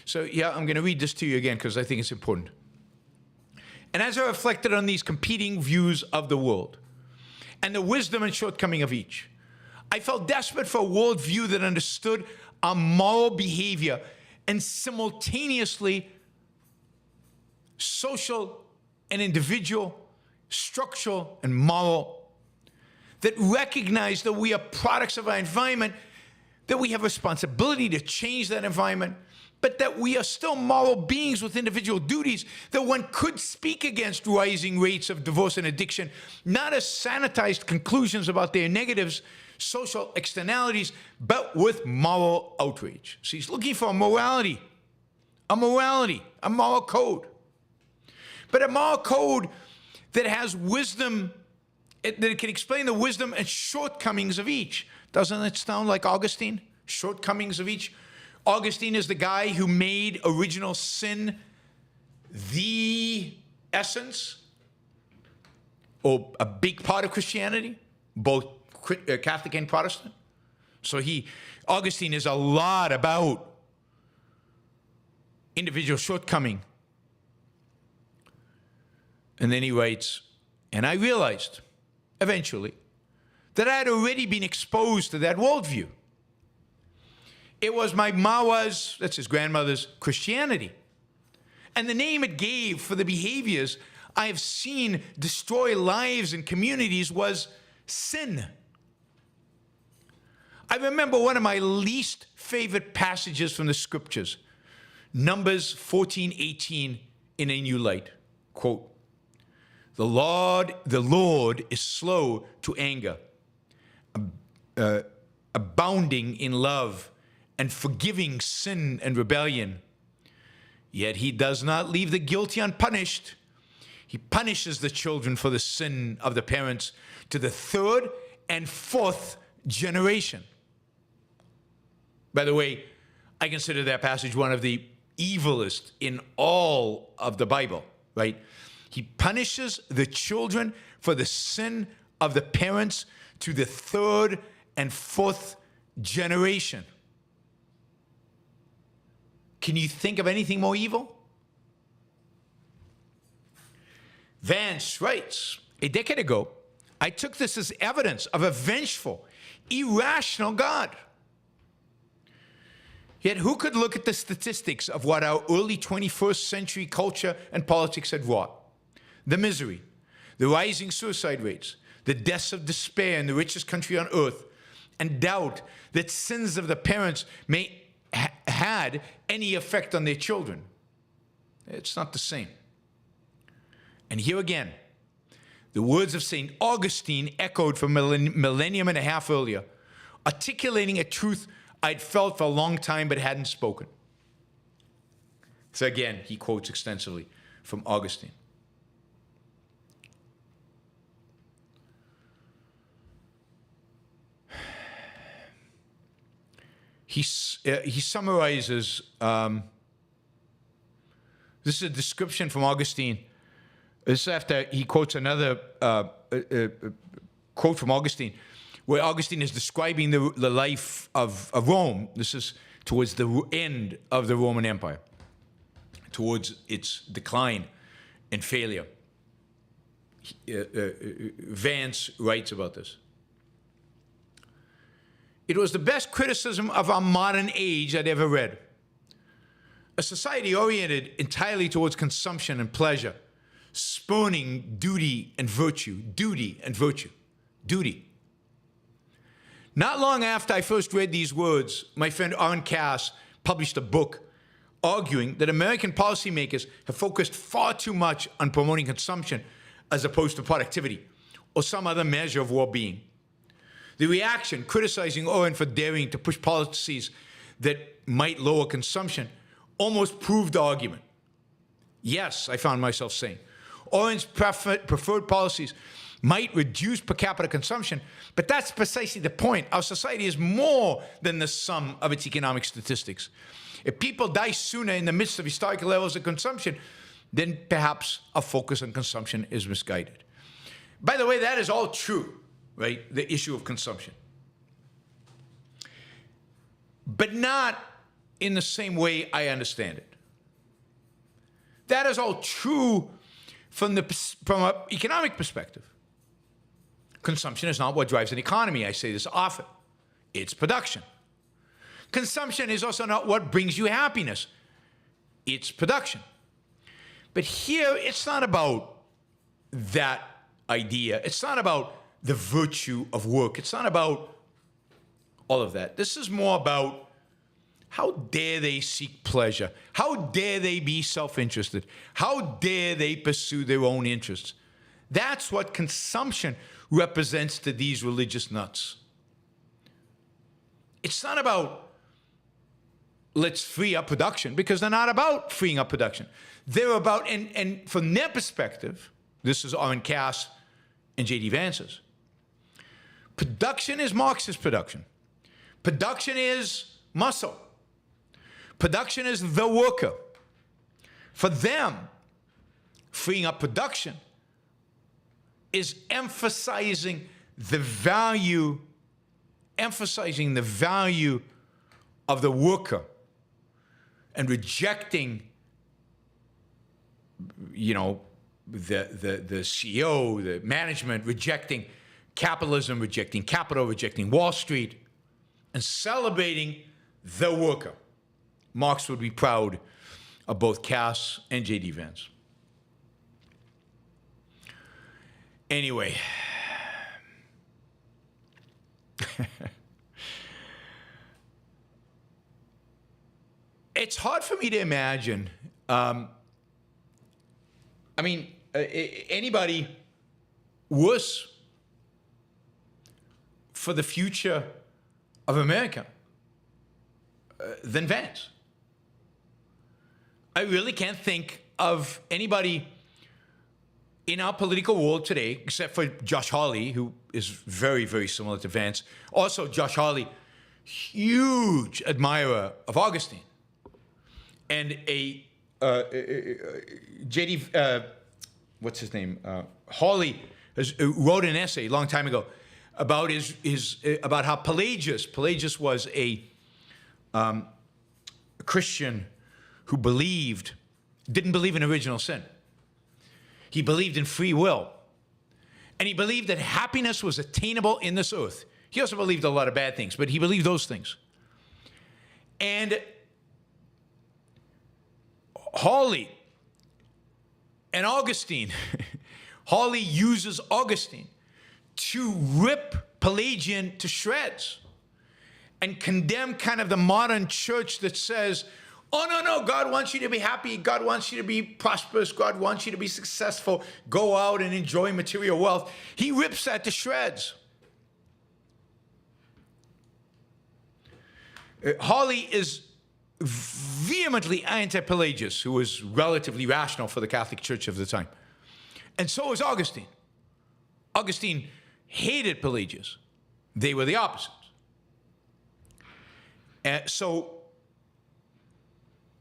Speaker 2: So yeah, I'm going to read this to you again because I think it's important. And as I reflected on these competing views of the world and the wisdom and shortcoming of each, I felt desperate for a worldview that understood our moral behavior and simultaneously social and individual, structural and moral, that recognize that we are products of our environment, that we have responsibility to change that environment, but that we are still moral beings with individual duties, that one could speak against rising rates of divorce and addiction, not as sanitized conclusions about their negatives, social externalities, but with moral outrage. So he's looking for a moral code. But a moral code that has wisdom, that it can explain the wisdom and shortcomings of each. Doesn't it sound like Augustine? Shortcomings of each. Augustine is the guy who made original sin the essence, or a big part of Christianity, both Catholic and Protestant. So Augustine is a lot about individual shortcoming. And then he writes, and I realized eventually that I had already been exposed to that worldview. It was my Mawa's, that's his grandmother's, Christianity. And the name it gave for the behaviors I have seen destroy lives and communities was sin. I remember one of my least favorite passages from the scriptures, Numbers 14:18 in a new light. Quote, The Lord is slow to anger, abounding in love, and forgiving sin and rebellion. Yet he does not leave the guilty unpunished. He punishes the children for the sin of the parents to the third and fourth generation. By the way, I consider that passage one of the evilest in all of the Bible, right? He punishes the children for the sin of the parents to the third and fourth generation. Can you think of anything more evil? Vance writes, a decade ago, I took this as evidence of a vengeful, irrational God. Yet who could look at the statistics of what our early 21st century culture and politics had wrought? The misery, the rising suicide rates, the deaths of despair in the richest country on earth, and doubt that sins of the parents may had any effect on their children. It's not the same. And here again, the words of St. Augustine echoed from a millennium and a half earlier, articulating a truth I'd felt for a long time but hadn't spoken. So again, he quotes extensively from Augustine. He summarizes, this is a description from Augustine. This is after he quotes another quote from Augustine, where Augustine is describing the life of Rome. This is towards the end of the Roman Empire, towards its decline and failure. Vance writes about this. It was the best criticism of our modern age I'd ever read. A society oriented entirely towards consumption and pleasure, spurning duty and virtue, duty and virtue, duty. Not long after I first read these words, my friend Aaron Cass published a book arguing that American policymakers have focused far too much on promoting consumption as opposed to productivity or some other measure of well-being. The reaction criticizing Oren for daring to push policies that might lower consumption almost proved the argument. Yes, I found myself saying, Oren's preferred policies might reduce per capita consumption, but that's precisely the point. Our society is more than the sum of its economic statistics. If people die sooner in the midst of historical levels of consumption, then perhaps a focus on consumption is misguided. By the way, that is all true. Right, the issue of consumption. But not in the same way I understand it. That is all true from an economic perspective. Consumption is not what drives an economy. I say this often. It's production. Consumption is also not what brings you happiness. It's production. But here, it's not about that idea. It's not about the virtue of work. It's not about all of that. This is more about how dare they seek pleasure? How dare they be self-interested? How dare they pursue their own interests? That's what consumption represents to these religious nuts. It's not about let's free up production, because they're not about freeing up production. They're about, and from their perspective, this is Aaron Cass and J.D. Vance's, production is Marxist production. Production is muscle. Production is the worker. For them, freeing up production is emphasizing the value of the worker and rejecting, the CEO, the management, rejecting capitalism, rejecting capital, rejecting Wall Street, and celebrating the worker. Marx would be proud of both Cass and J.D. Vance. Anyway, it's hard for me to imagine. anybody worse for the future of America than Vance. I really can't think of anybody in our political world today, except for Josh Hawley, who is very, very similar to Vance. Also, Josh Hawley, huge admirer of Augustine. And JD, what's his name? Hawley wrote an essay a long time ago about about how Pelagius was a Christian who didn't believe in original sin. He believed in free will. And he believed that happiness was attainable in this earth. He also believed a lot of bad things, but he believed those things. And Hawley and Augustine, Hawley uses Augustine to rip Pelagian to shreds and condemn kind of the modern church that says, oh, no, God wants you to be happy. God wants you to be prosperous. God wants you to be successful. Go out and enjoy material wealth. He rips that to shreds. Hawley is vehemently anti-Pelagius, who was relatively rational for the Catholic Church of the time. And so is Augustine. Augustine hated Pelagius. They were the opposites.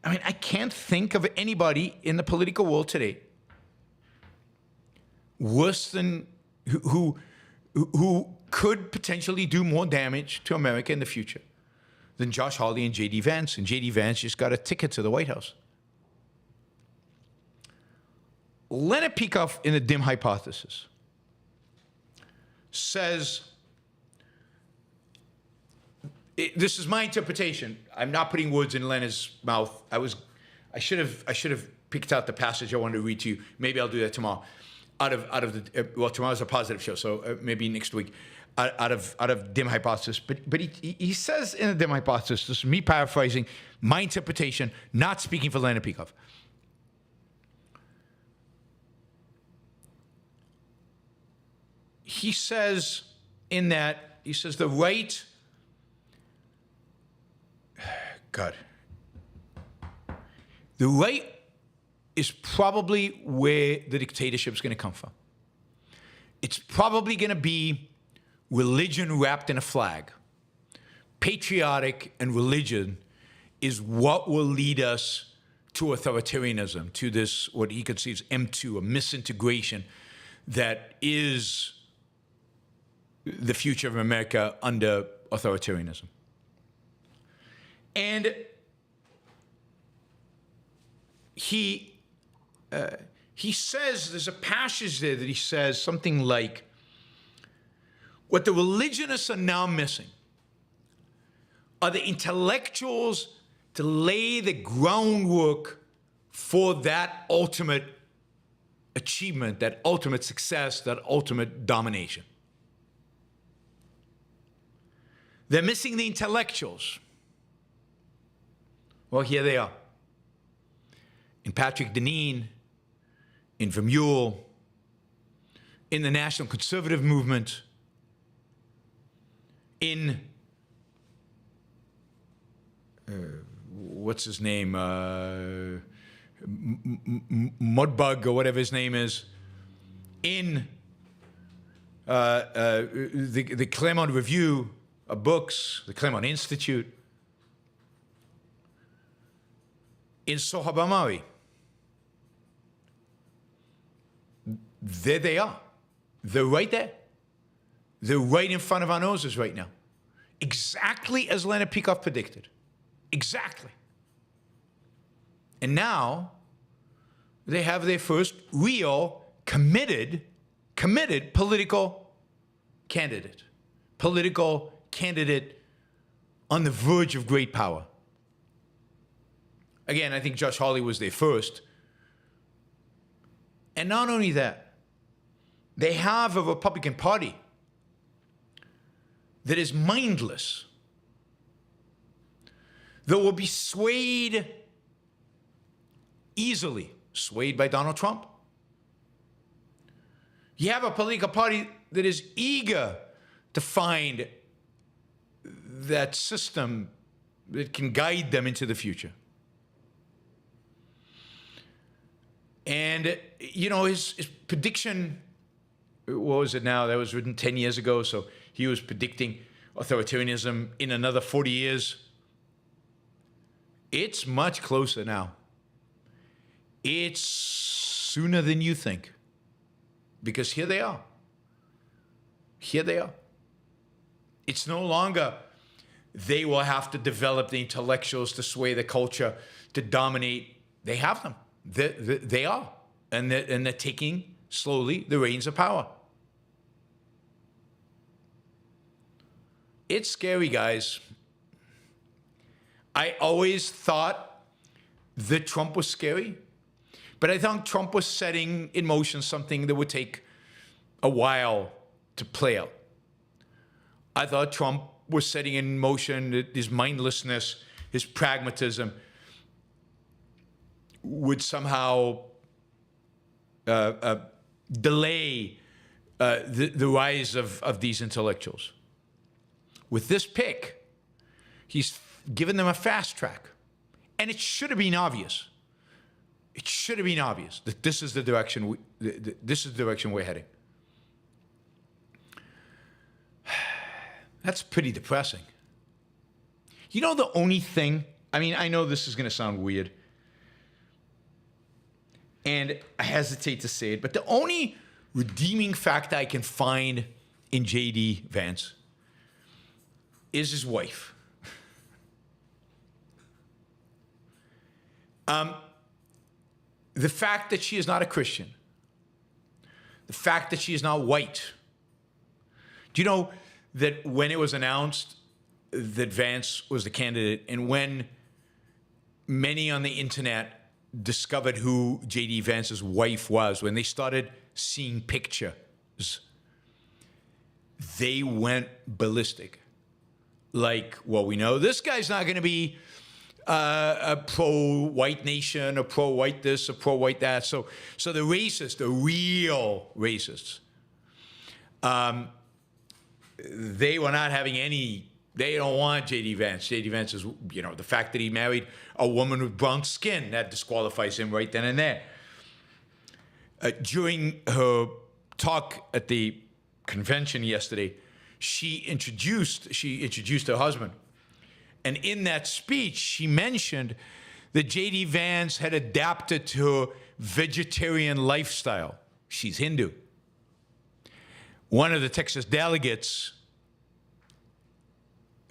Speaker 2: I can't think of anybody in the political world today worse than who could potentially do more damage to America in the future than Josh Hawley and J.D. Vance. And J.D. Vance just got a ticket to the White House. Leonard Peikoff in the dim hypothesis says, this is my interpretation. I'm not putting words in Leonard's mouth. I should have picked out the passage I wanted to read to you. Maybe I'll do that tomorrow. Tomorrow's a positive show, so maybe next week. Out of dim hypothesis, but he says in the dim hypothesis, this is me paraphrasing my interpretation, not speaking for Leonard Peikoff. He says the right, the right is probably where the dictatorship is going to come from. It's probably going to be religion wrapped in a flag. Patriotic and religion is what will lead us to authoritarianism, to this, what he conceives M2, a misintegration that is the future of America under authoritarianism. And he says, there's a passage there that he says something like, what the religionists are now missing are the intellectuals to lay the groundwork for that ultimate achievement, that ultimate success, that ultimate domination. They're missing the intellectuals. Well, here they are. In Patrick Denine, in Vermeulen, in the National Conservative Movement, in what's his name, Mudbug or whatever his name is, in the Claremont Review of Books, the Claremont Institute, in Sohrab. There they are. They're right there. They're right in front of our noses right now. Exactly as Leonard Peikoff predicted. Exactly. And now they have their first real committed political candidate. Political candidate on the verge of great power. Again, I think Josh Hawley was their first. And not only that, they have a Republican Party that is mindless, that will be swayed easily, swayed by Donald Trump, You have a political party that is eager to find that system that can guide them into the future. And, you know, his prediction, what was it now? That was written 10 years ago. So he was predicting authoritarianism in another 40 years. It's much closer now. It's sooner than you think. Because here they are. Here they are. It's no longer they will have to develop the intellectuals to sway the culture, to dominate. They have them. They are. And they're taking slowly the reins of power. It's scary, guys. I always thought that Trump was scary, but I thought Trump was setting in motion something that would take a while to play out. I thought Trump was setting in motion his mindlessness, his pragmatism would somehow delay the rise of these intellectuals. With this pick, he's given them a fast track. And it should have been obvious. It should have been obvious that this is the direction we're heading. That's pretty depressing. You know, the only thing, I mean, I know this is going to sound weird, and I hesitate to say it, but the only redeeming fact I can find in J.D. Vance is his wife. The fact that she is not a Christian, the fact that she is not white. Do you know that when it was announced that Vance was the candidate, and when many on the internet discovered who J.D. Vance's wife was, when they started seeing pictures, they went ballistic. Like, well, we know this guy's not going to be a pro-white nation, or pro-white this, or pro-white that. So the racists, the real racists, they were not having any. They don't want J.D. Vance. J.D. Vance is, you know, the fact that he married a woman with brown skin, that disqualifies him right then and there. During her talk at the convention yesterday, she introduced her husband. And in that speech, she mentioned that J.D. Vance had adapted to her vegetarian lifestyle. She's Hindu. One of the Texas delegates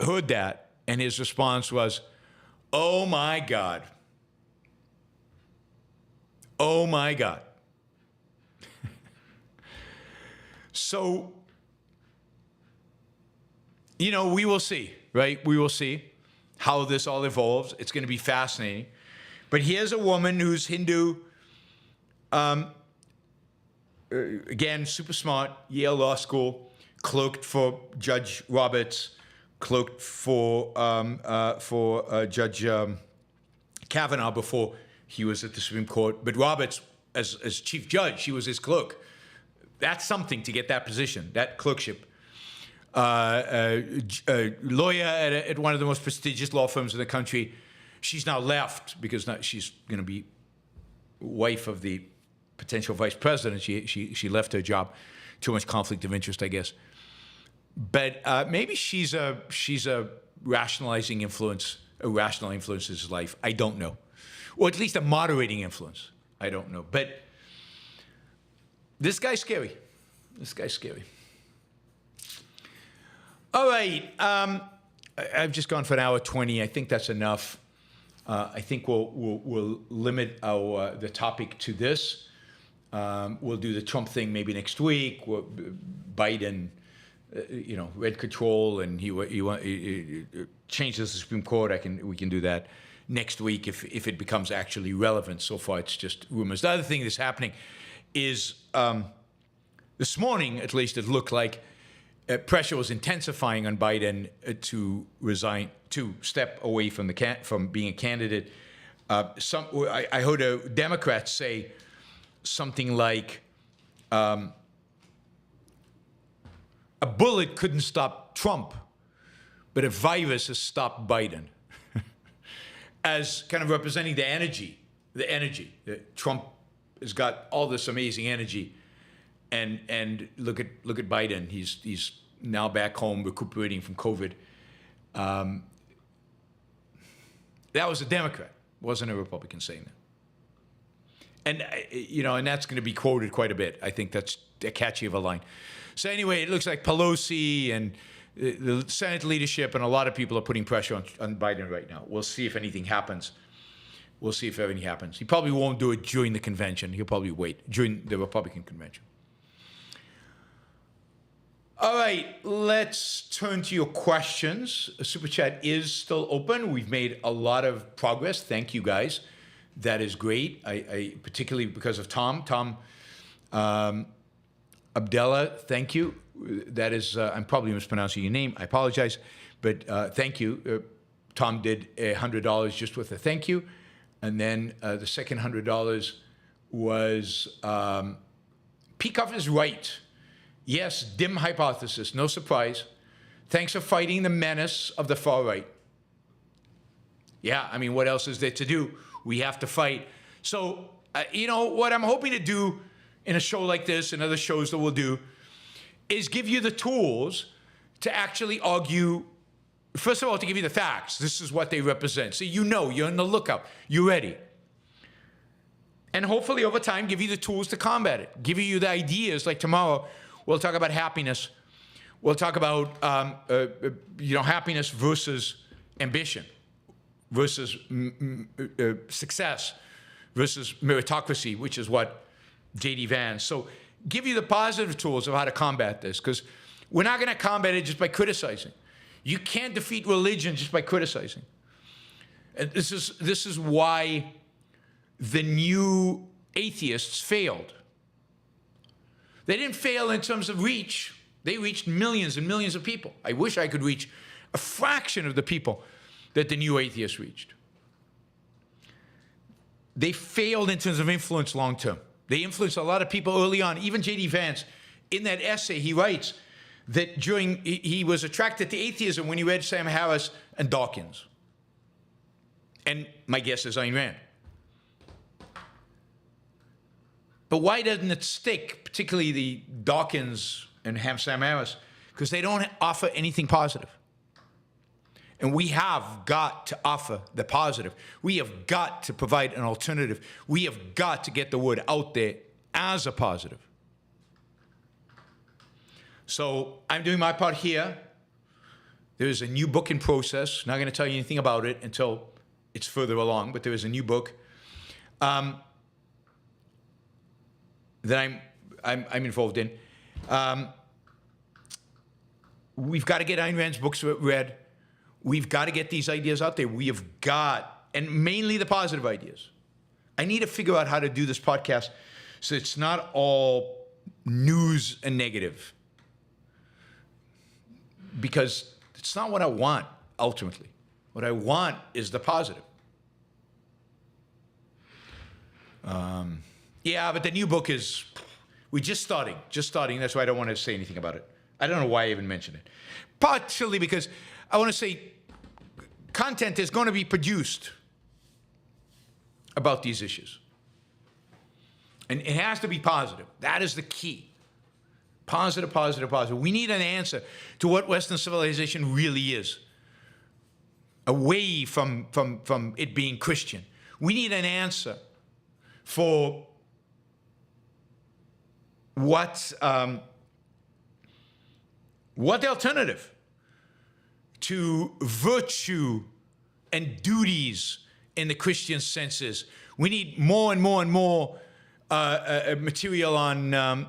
Speaker 2: heard that, and his response was, "Oh my God. Oh my God." So, you know, we will see, right? We will see how this all evolves. It's going to be fascinating. But here's a woman who's Hindu, again, super smart, Yale Law School, cloaked for Judge Roberts, cloaked for Judge Kavanaugh before he was at the Supreme Court. But Roberts, as chief judge, she was his clerk. That's something to get that position, that clerkship. Lawyer at one of the most prestigious law firms in the country. She's now left because now she's going to be wife of the potential vice president. She left her job. Too much conflict of interest, I guess. But maybe she's a rationalizing influence, a rational influence in his life. I don't know. Or at least a moderating influence. I don't know. But this guy's scary. This guy's scary. All right. I've just gone for an hour 20. I think that's enough. I think we'll limit the topic to this. We'll do the Trump thing maybe next week. Biden, red control, and he changes the Supreme Court. We can do that next week if it becomes actually relevant. So far, it's just rumors. The other thing that's happening is this morning, at least, it looked like pressure was intensifying on Biden to resign, to step away from being a candidate. I heard a Democrat say something like, a bullet couldn't stop Trump, but a virus has stopped Biden. As kind of representing the energy. Trump has got all this amazing energy, and look at Biden. He's now back home recuperating from COVID. That was a Democrat, wasn't a Republican saying that. And and that's going to be quoted quite a bit. I think that's a catchy of a line. So anyway, it looks like Pelosi and the Senate leadership and a lot of people are putting pressure on Biden right now. We'll see if anything happens. We'll see if anything happens. He probably won't do it during the convention. He'll probably wait during the Republican convention. All right, let's turn to your questions. Super Chat is still open. We've made a lot of progress. Thank you, guys. That is great. I particularly because of Tom. Abdullah, thank you. That is, I'm probably mispronouncing your name. I apologize, but thank you. Tom did $100 just with a thank you. And then the second $100 was, Peacock is right. Yes, dim hypothesis, no surprise. Thanks for fighting the menace of the far right. Yeah, I mean, what else is there to do? We have to fight. So, what I'm hoping to do in a show like this and other shows that we'll do is give you the tools to actually argue. First of all, to give you the facts. This is what they represent. So you're on the lookout. You're ready. And hopefully over time, give you the tools to combat it. Give you the ideas. Like tomorrow, we'll talk about happiness. We'll talk about happiness versus ambition, versus success, versus meritocracy, which is what J.D. Vance. So give you the positive tools of how to combat this, because we're not going to combat it just by criticizing. You can't defeat religion just by criticizing. And this is why the new atheists failed. They didn't fail in terms of reach. They reached millions and millions of people. I wish I could reach a fraction of the people that the new atheists reached. They failed in terms of influence long term. They influenced a lot of people early on. Even J.D. Vance, in that essay, he writes that he was attracted to atheism when he read Sam Harris and Dawkins. And my guess is Ayn Rand. But why doesn't it stick, particularly the Dawkins and Sam Harris? Because they don't offer anything positive. And we have got to offer the positive. We have got to provide an alternative. We have got to get the word out there as a positive. So I'm doing my part here. There's a new book in process. Not going to tell you anything about it until it's further along, but there is a new book that I'm involved in. We've got to get Ayn Rand's books read. We've got to get these ideas out there. We have got, and mainly the positive ideas. I need to figure out how to do this podcast so it's not all news and negative. Because it's not what I want, ultimately. What I want is the positive. Yeah, but the new book is, we're just starting. That's why I don't want to say anything about it. I don't know why I even mentioned it. Partially because I want to say content is going to be produced about these issues. And it has to be positive. That is the key. Positive, positive, positive. We need an answer to what Western civilization really is. Away from it being Christian. We need an answer for what the alternative to virtue and duties in the Christian sense is. We need more and more and more material on the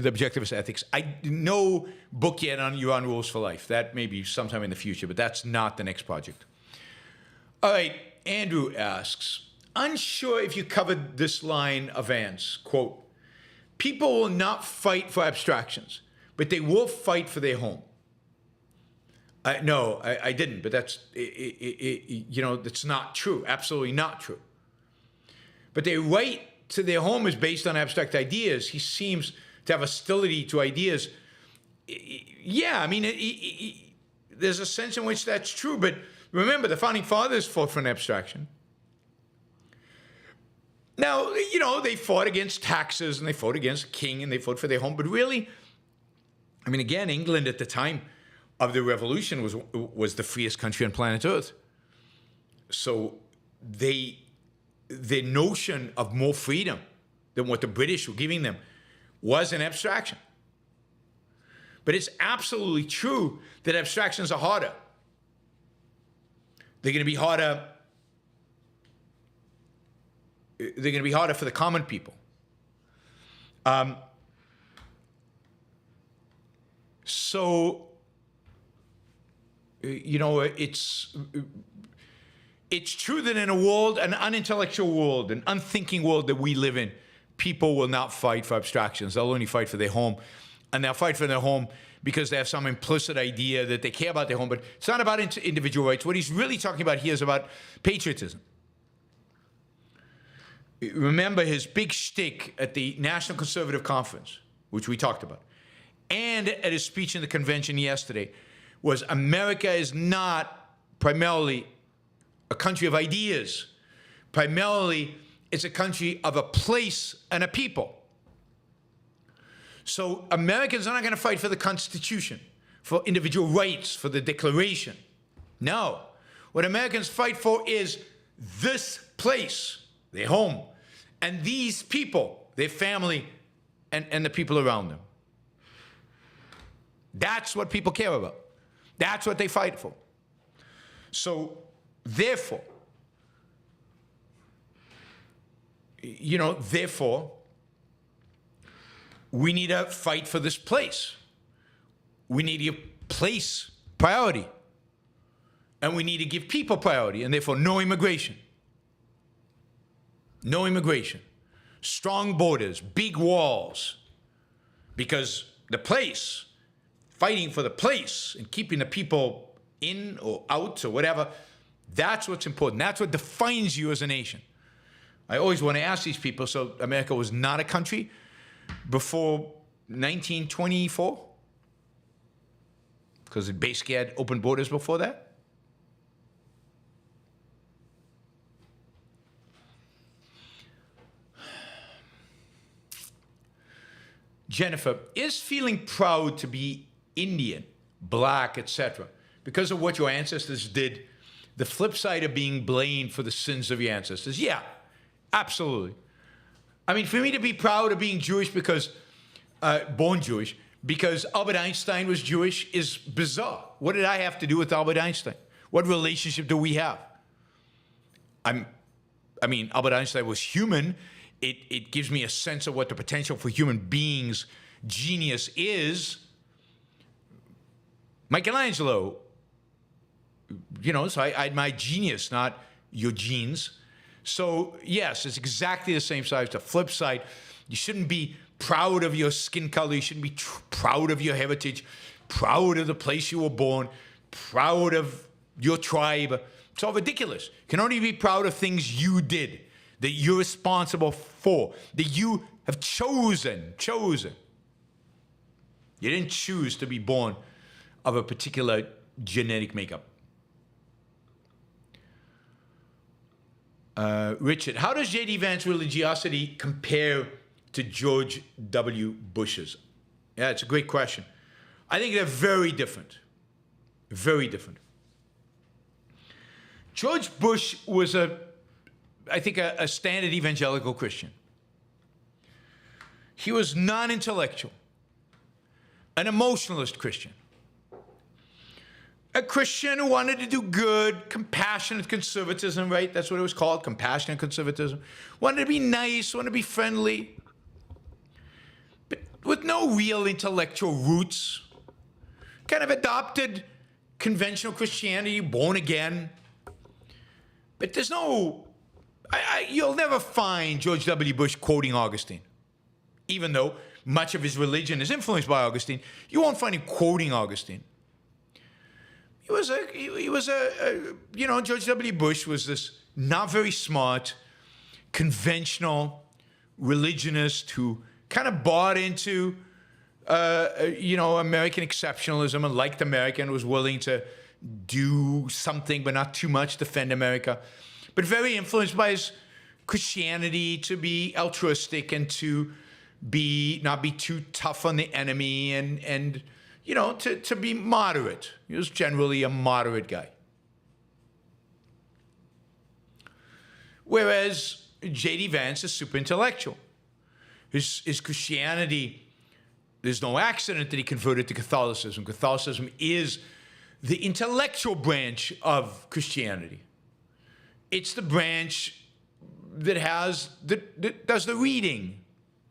Speaker 2: objectivist ethics. No book yet on Yaron Rules for Life. That may be sometime in the future, but that's not the next project. All right, Andrew asks, unsure if you covered this line of Vance, quote, people will not fight for abstractions, but they will fight for their home. No, I didn't, but that's not true. Absolutely not true. But their right to their home is based on abstract ideas. He seems to have hostility to ideas yeah, I mean, there's a sense in which that's true. But remember, the Founding Fathers fought for an abstraction. Now, you know, they fought against taxes, and they fought against a king, and they fought for their home. But really, I mean, again, England at the time of the Revolution was the freest country on planet Earth. So their notion of more freedom than what the British were giving them was an abstraction. But it's absolutely true that abstractions are harder. They're going to be harder. They're going to be harder for the common people. So, you know, it's true that in a world, an unintellectual world, an unthinking world that we live in, people will not fight for abstractions. They'll only fight for their home. And they'll fight for their home because they have some implicit idea that they care about their home. But it's not about individual rights. What he's really talking about here is about patriotism. Remember his big shtick at the National Conservative Conference, which we talked about, and at his speech in the convention yesterday, was America is not primarily a country of ideas. Primarily, it's a country of a place and a people. So Americans are not going to fight for the Constitution, for individual rights, for the Declaration. No. What Americans fight for is this place, their home, and these people, their family, and the people around them. That's what people care about. That's what they fight for. So, therefore, we need to fight for this place. We need to give place priority. And we need to give people priority, and therefore no immigration. No immigration. Strong borders, big walls. Because the place, fighting for the place and keeping the people in or out or whatever, that's what's important. That's what defines you as a nation. I always want to ask these people, so America was not a country before 1924? Because it basically had open borders before that? Jennifer, is feeling proud to be Indian, black, etc., because of what your ancestors did, the flip side of being blamed for the sins of your ancestors? Yeah, absolutely. I mean, for me to be proud of being Jewish because, born Jewish, because Albert Einstein was Jewish is bizarre. What did I have to do with Albert Einstein? What relationship do we have? I mean, Albert Einstein was human. It gives me a sense of what the potential for human beings' genius is. Michelangelo, you know, so I admire genius, not your genes. So, yes, it's exactly the same side. It's the flip side. You shouldn't be proud of your skin color. You shouldn't be proud of your heritage, proud of the place you were born, proud of your tribe. It's all ridiculous. You can only be proud of things you did, that you're responsible for, that you have chosen. You didn't choose to be born of a particular genetic makeup. Richard, how does J.D. Vance's religiosity compare to George W. Bush's? Yeah, it's a great question. I think they're very different. Very different. George Bush was I think a standard evangelical Christian. He was non-intellectual, an emotionalist Christian. A Christian who wanted to do good, compassionate conservatism, right? That's what it was called, compassionate conservatism. Wanted to be nice, wanted to be friendly, but with no real intellectual roots. Kind of adopted conventional Christianity, born again. But there's no, you'll never find George W. Bush quoting Augustine. Even though much of his religion is influenced by Augustine, you won't find him quoting Augustine. George W. Bush was this not very smart, conventional religionist who kind of bought into American exceptionalism and liked America and was willing to do something, but not too much, defend America. But very influenced by his Christianity, to be altruistic and to not be too tough on the enemy, and to be moderate. He was generally a moderate guy. Whereas J.D. Vance is super intellectual. His Christianity, there's no accident that he converted to Catholicism. Catholicism is the intellectual branch of Christianity. It's the branch that does the reading.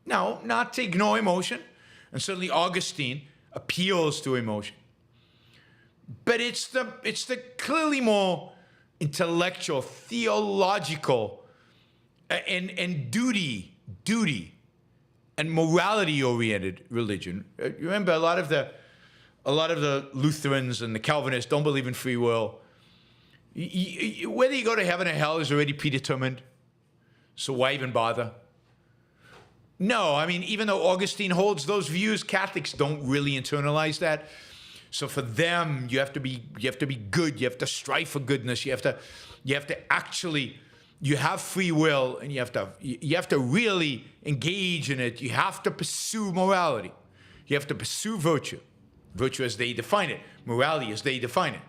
Speaker 2: Now, not to ignore emotion, and certainly Augustine appeals to emotion. But it's the clearly more intellectual, theological, and duty and morality-oriented religion. Remember, a lot of the Lutherans and the Calvinists don't believe in free will. Whether you go to heaven or hell is already predetermined. So why even bother? No, I mean, even though Augustine holds those views, Catholics don't really internalize that. So for them, you have to be good. You have to strive for goodness. You have to actually, you have free will, and you have to really engage in it. You have to pursue morality. You have to pursue virtue. Virtue as they define it. Morality as they define it.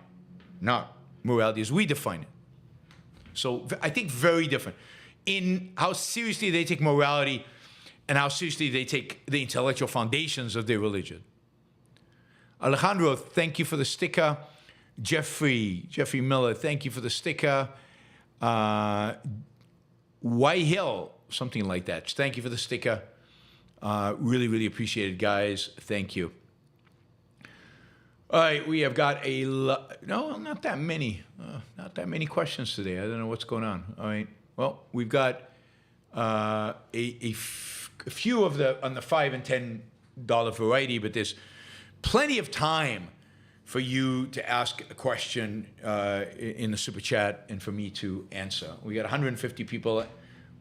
Speaker 2: Not morality as we define it. So I think very different in how seriously they take morality and how seriously they take the intellectual foundations of their religion. Alejandro, thank you for the sticker. Jeffrey Miller, thank you for the sticker. Y Hill, something like that. Thank you for the sticker. Really, really appreciate it, guys. Thank you. All right, we have got not that many questions today. I don't know what's going on. All right, well, we've got a few on the $5 and $10 variety, but there's plenty of time for you to ask a question in the super chat and for me to answer. We got 150 people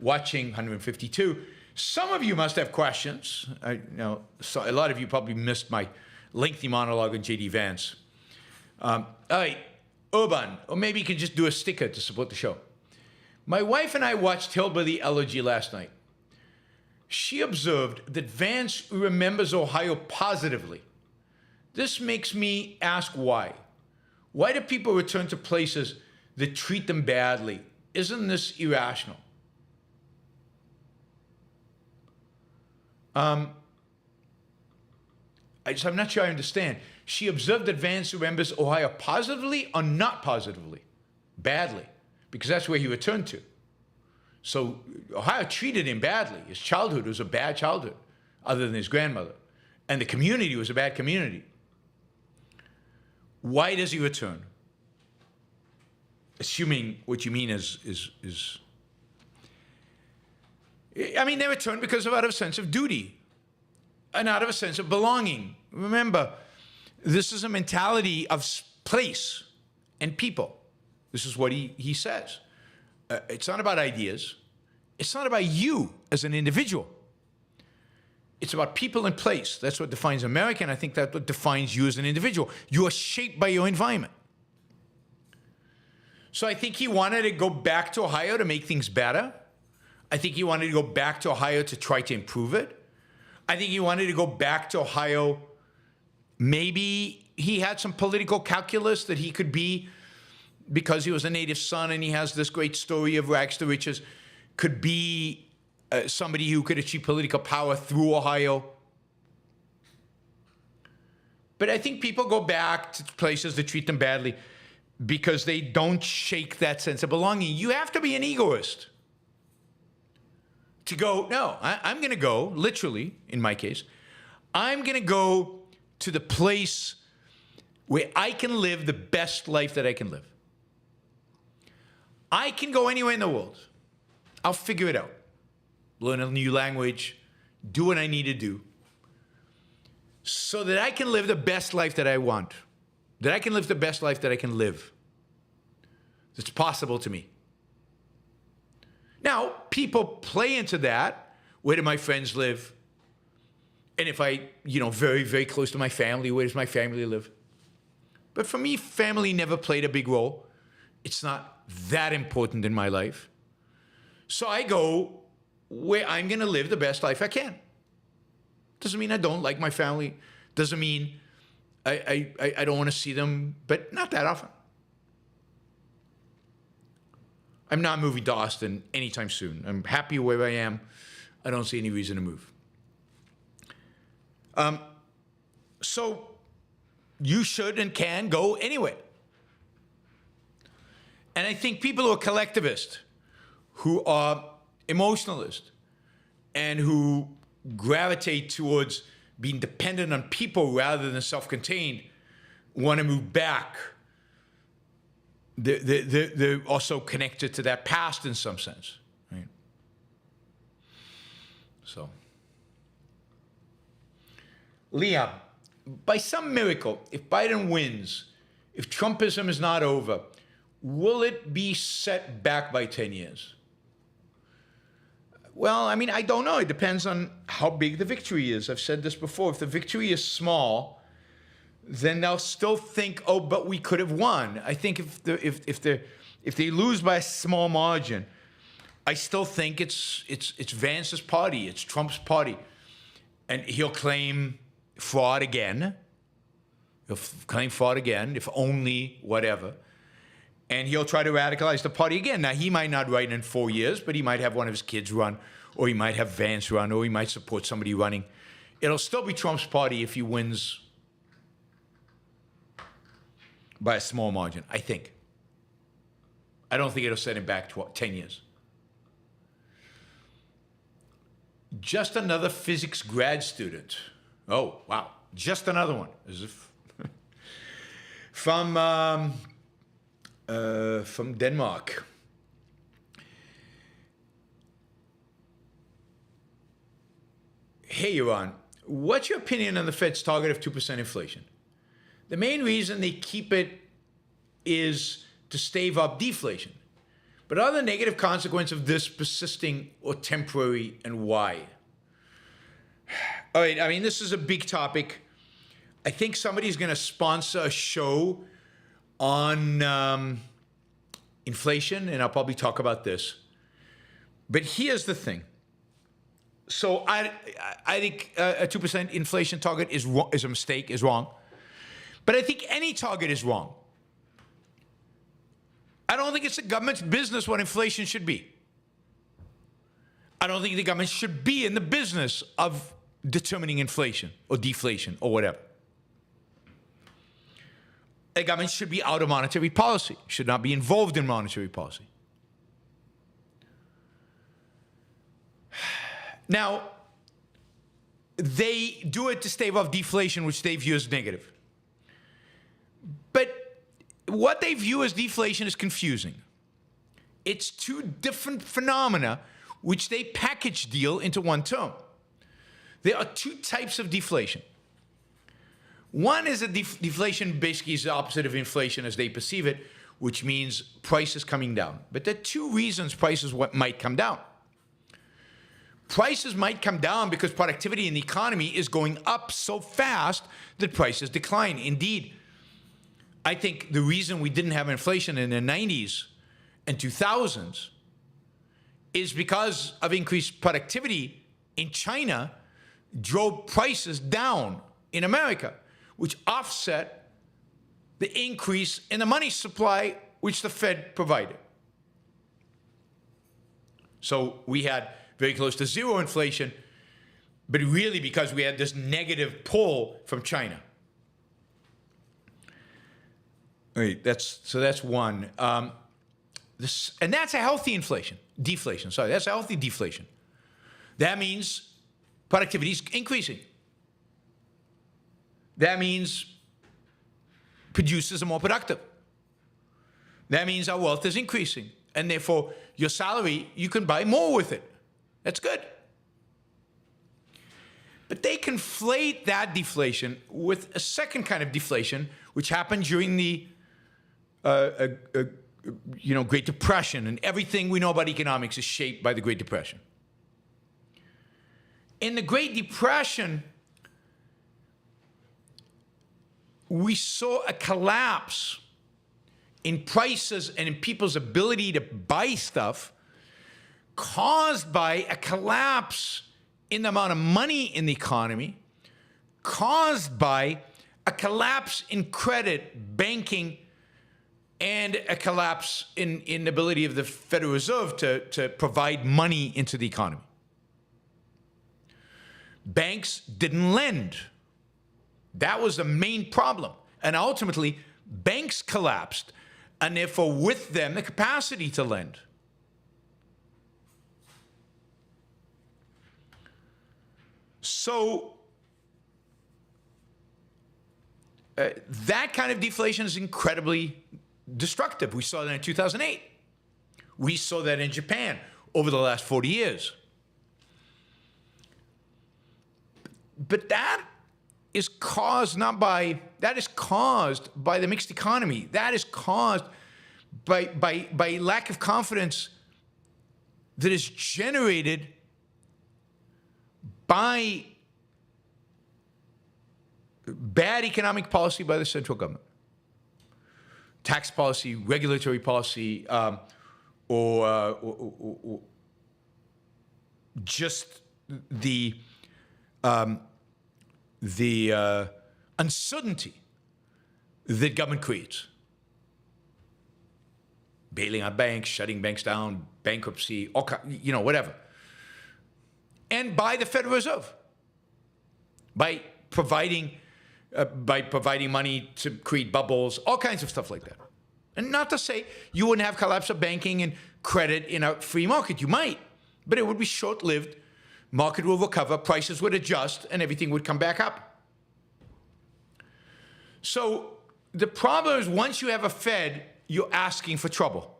Speaker 2: watching, 152. Some of you must have questions. So a lot of you probably missed my lengthy monologue on J.D. Vance. All right, Urban, or maybe you can just do a sticker to support the show. My wife and I watched Hillbilly Elegy last night. She observed that Vance remembers Ohio positively. This makes me ask why. Why do people return to places that treat them badly? Isn't this irrational? I'm not sure I understand. She observed that Vance remembers Ohio positively or not positively? Badly, because that's where he returned to. So Ohio treated him badly. His childhood was a bad childhood, other than his grandmother. And the community was a bad community. Why does he return? Assuming what you mean is I mean, they return because out of a sense of duty and out of a sense of belonging. Remember, this is a mentality of place and people. This is what he says. It's not about ideas. It's not about you as an individual. It's about people and place. That's what defines America, and I think that's what defines you as an individual. You are shaped by your environment. So I think he wanted to go back to Ohio to make things better. I think he wanted to go back to Ohio to try to improve it. I think he wanted to go back to Ohio. Maybe he had some political calculus that he could be, because he was a native son and he has this great story of rags to riches, could be somebody who could achieve political power through Ohio. But I think people go back to places that treat them badly because they don't shake that sense of belonging. You have to be an egoist to go, no, I'm going to go, literally, in my case, I'm going to go to the place where I can live the best life that I can live. I can go anywhere in the world. I'll figure it out. Learn a new language, do what I need to do, so that I can live the best life that I want, that I can live the best life that I can live. It's possible to me. Now, people play into that. Where do my friends live? And if I, very, very close to my family, where does my family live? But for me, family never played a big role. It's not that important in my life. So I go where I'm going to live the best life I can. Doesn't mean I don't like my family. Doesn't mean I don't want to see them, but not that often. I'm not moving to Austin anytime soon. I'm happy where I am. I don't see any reason to move. So you should and can go anywhere. And I think people who are collectivist, who are emotionalist, and who gravitate towards being dependent on people rather than self-contained, want to move back. They're also connected to that past in some sense, right? So, Liam, by some miracle, if Biden wins, if Trumpism is not over, will it be set back by 10 years? Well, I mean, I don't know. It depends on how big the victory is. I've said this before. If the victory is small, then they'll still think, oh, but we could have won. I think if they lose by a small margin, I still think it's Vance's party, it's Trump's party, and he'll claim fraud again. He'll claim fraud again, if only whatever. And he'll try to radicalize the party again. Now, he might not run in 4 years, but he might have one of his kids run, or he might have Vance run, or he might support somebody running. It'll still be Trump's party if he wins by a small margin, I think. I don't think it'll set him back 10 years. Just another physics grad student. Oh, wow. Just another one. As if from Denmark. Hey, Yaron, what's your opinion on the Fed's target of 2% inflation? The main reason they keep it is to stave off deflation. But are the negative consequences of this persisting or temporary, and why? All right, I mean, this is a big topic. I think somebody's going to sponsor a show on inflation, and I'll probably talk about this. But here's the thing. So I think a 2% inflation target is a mistake, is wrong. But I think any target is wrong. I don't think it's the government's business what inflation should be. I don't think the government should be in the business of determining inflation or deflation or whatever. The government should be out of monetary policy, should not be involved in monetary policy. Now, they do it to stave off deflation, which they view as negative. But what they view as deflation is confusing. It's two different phenomena which they package deal into one term. There are two types of deflation. One is a deflation basically is the opposite of inflation as they perceive it, which means prices coming down. But there are two reasons prices might come down. Prices might come down because productivity in the economy is going up so fast that prices decline. Indeed, I think the reason we didn't have inflation in the 90s and 2000s is because of increased productivity in China drove prices down in America, which offset the increase in the money supply which the Fed provided. So we had very close to zero inflation, but really because we had this negative pull from China. All right, that's one. And that's a healthy deflation. Sorry, that's a healthy deflation. That means productivity is increasing. That means producers are more productive. That means our wealth is increasing. And therefore, your salary, you can buy more with it. That's good. But they conflate that deflation with a second kind of deflation, which happened during the Great Depression, and everything we know about economics is shaped by the Great Depression. In the Great Depression, we saw a collapse in prices and in people's ability to buy stuff caused by a collapse in the amount of money in the economy, caused by a collapse in credit, banking, and a collapse in the ability of the Federal Reserve to provide money into the economy. Banks didn't lend. That was the main problem. And ultimately, banks collapsed, and therefore with them, the capacity to lend. So that kind of deflation is incredibly destructive. We saw that in 2008. We saw that in Japan over the last 40 years. But that is caused that is caused by the mixed economy. That is caused by lack of confidence that is generated by bad economic policy by the central government. Tax policy, regulatory policy, or just the uncertainty that government creates. Bailing out banks, shutting banks down, bankruptcy, whatever. And by the Federal Reserve, by providing money to create bubbles, all kinds of stuff like that. And not to say you wouldn't have collapse of banking and credit in a free market. You might, but it would be short-lived. Market will recover, prices would adjust, and everything would come back up. So the problem is once you have a Fed, you're asking for trouble.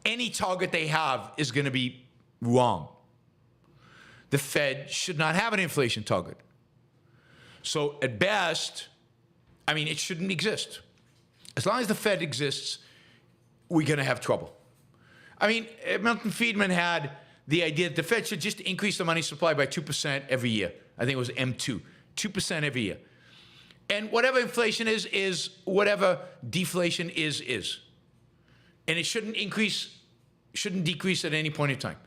Speaker 2: Any target they have is going to be wrong. The Fed should not have an inflation target. So at best, it shouldn't exist. As long as the Fed exists, we're going to have trouble. Milton Friedman had the idea that the Fed should just increase the money supply by 2% every year. I think it was M2, 2% every year. And whatever inflation is whatever deflation is. And it shouldn't decrease at any point in time.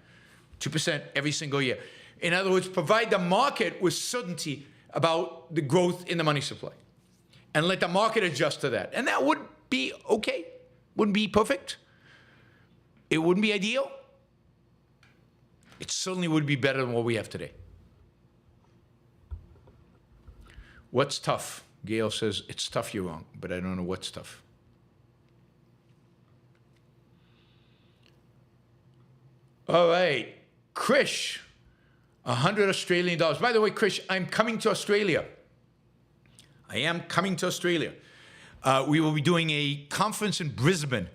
Speaker 2: 2% every single year. In other words, provide the market with certainty about the growth in the money supply. And let the market adjust to that. And that would be okay. Wouldn't be perfect. It wouldn't be ideal. It certainly would be better than what we have today. What's tough? Gail says, it's tough, you're wrong, but I don't know what's tough. All right, Krish, 100 Australian dollars. By the way, Krish, I'm coming to Australia. I am coming to Australia. We will be doing a conference in Brisbane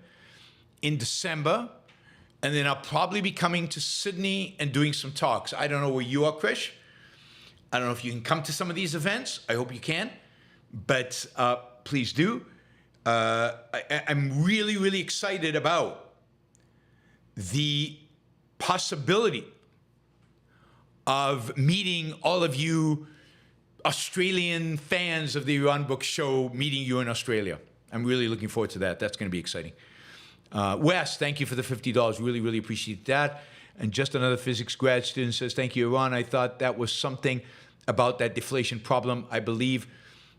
Speaker 2: in December, and then I'll probably be coming to Sydney and doing some talks. I don't know where you are, Krish. I don't know if you can come to some of these events. I hope you can, but please do. I'm really, really excited about the possibility of meeting all of you Australian fans of the Yaron Brook Show, meeting you in Australia. I'm really looking forward to that. That's going to be exciting. Wes, thank you for the $50. Really, really appreciate that. And just another physics grad student says, thank you, Yaron. I thought that was something about that deflation problem. I believe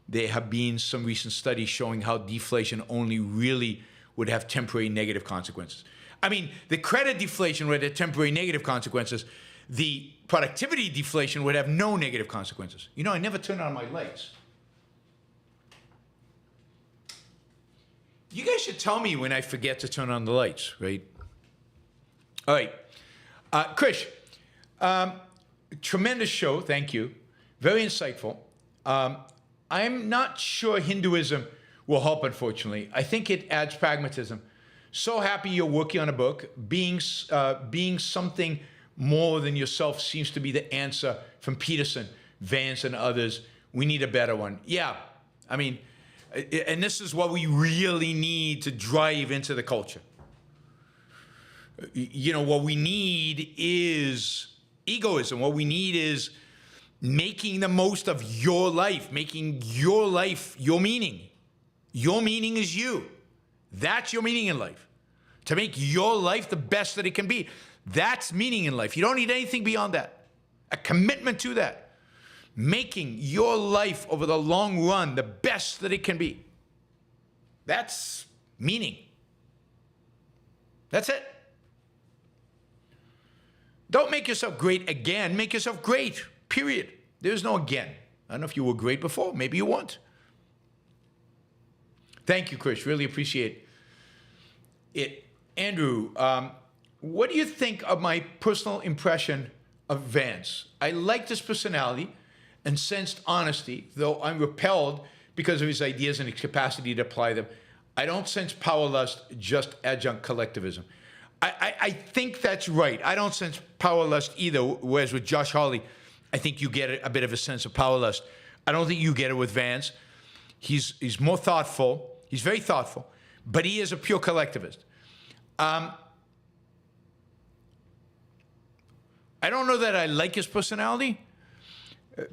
Speaker 2: there have been some recent studies showing how deflation only really would have temporary negative consequences. The credit deflation would have temporary negative consequences. The productivity deflation would have no negative consequences. I never turn on my lights. You guys should tell me when I forget to turn on the lights, right? All right. Krish, tremendous show. Thank you. Very insightful. I'm not sure Hinduism will help, unfortunately. I think it adds pragmatism. So happy you're working on a book. Being something more than yourself seems to be the answer from Peterson, Vance, and others. We need a better one. Yeah, and this is what we really need to drive into the culture. What we need is egoism. What we need is making the most of your life, making your life your meaning. Your meaning is you. That's your meaning in life. To make your life the best that it can be. That's meaning in life. You don't need anything beyond that. A commitment to that. Making your life over the long run the best that it can be. That's meaning. That's it. Don't make yourself great again. Make yourself great. Period. There's no again. I don't know if you were great before. Maybe you weren't. Thank you, Chris. Really appreciate it. Andrew, what do you think of my personal impression of Vance? I liked his personality and sensed honesty, though I'm repelled because of his ideas and his capacity to apply them. I don't sense power lust, just adjunct collectivism. I think that's right. I don't sense power lust either, whereas with Josh Hawley, I think you get a bit of a sense of power lust. I don't think you get it with Vance. He's more thoughtful. He's very thoughtful, but he is a pure collectivist. I don't know that I like his personality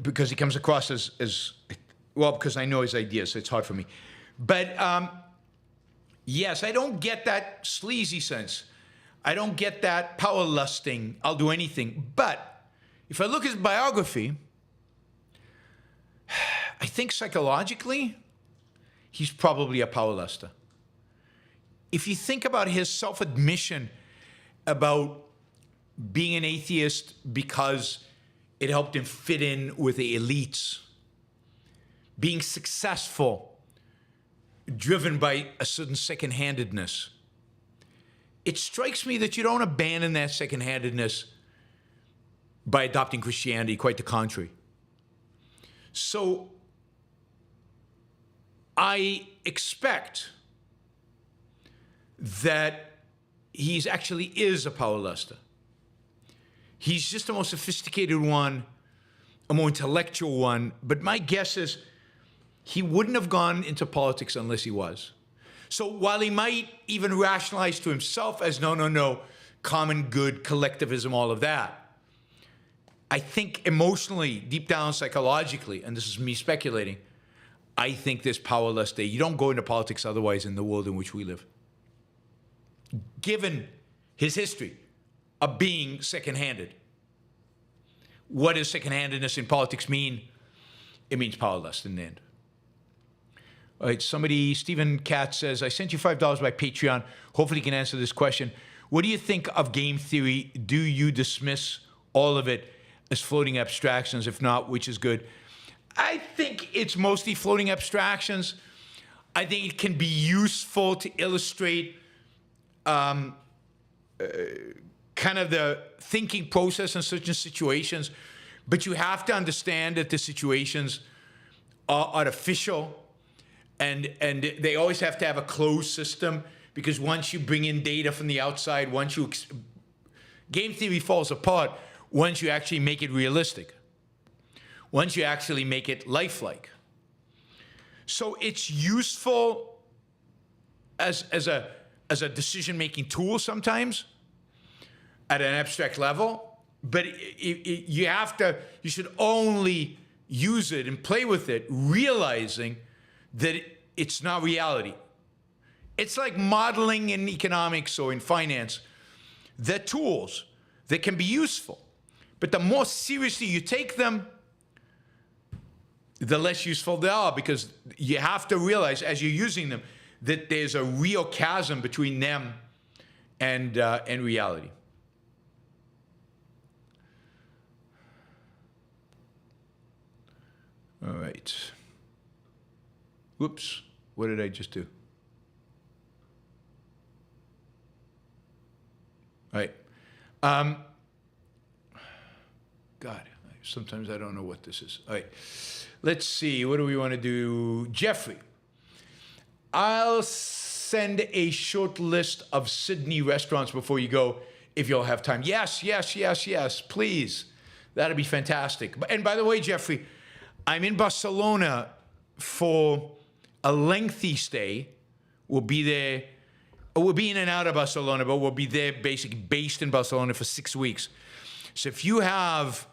Speaker 2: because he comes across as well, because I know his ideas, so it's hard for me. But yes, I don't get that sleazy sense. I don't get that power lusting, I'll do anything. But if I look at his biography, I think psychologically, he's probably a power luster. If you think about his self-admission about being an atheist because it helped him fit in with the elites, being successful, driven by a certain second-handedness, it strikes me that you don't abandon that second-handedness by adopting Christianity, quite the contrary. So I expect that he actually is a power luster. He's just a more sophisticated one, a more intellectual one, but my guess is he wouldn't have gone into politics unless he was. So while he might even rationalize to himself as no, common good, collectivism, all of that, I think emotionally, deep down psychologically, and this is me speculating, I think there's power lust there. You don't go into politics otherwise in the world in which we live. Given his history of being second-handed. What does second-handedness in politics mean? It means power lust in the end. All right, Stephen Katz says, I sent you $5 by Patreon. Hopefully you can answer this question. What do you think of game theory? Do you dismiss all of it as floating abstractions? If not, which is good? I think it's mostly floating abstractions. I think it can be useful to illustrate kind of the thinking process in certain situations, but you have to understand that the situations are artificial and they always have to have a closed system, because once you bring in data from the outside, game theory falls apart once you actually make it realistic, once you actually make it lifelike. So it's useful as a decision-making tool sometimes at an abstract level, but you should only use it and play with it, realizing that it's not reality. It's like modeling in economics or in finance. They're tools that can be useful, but the more seriously you take them, the less useful they are, because you have to realize as you're using them that there's a real chasm between them and reality. All right. Whoops. What did I just do? All right. God, sometimes I don't know what this is. All right. Let's see. What do we want to do? Jeffrey. I'll send a short list of Sydney restaurants before you go, if you'll have time. Yes, please. That'd be fantastic. And by the way, Jeffrey, I'm in Barcelona for a lengthy stay. We'll be there. We'll be in and out of Barcelona, but we'll be there basically based in Barcelona for 6 weeks. So if you have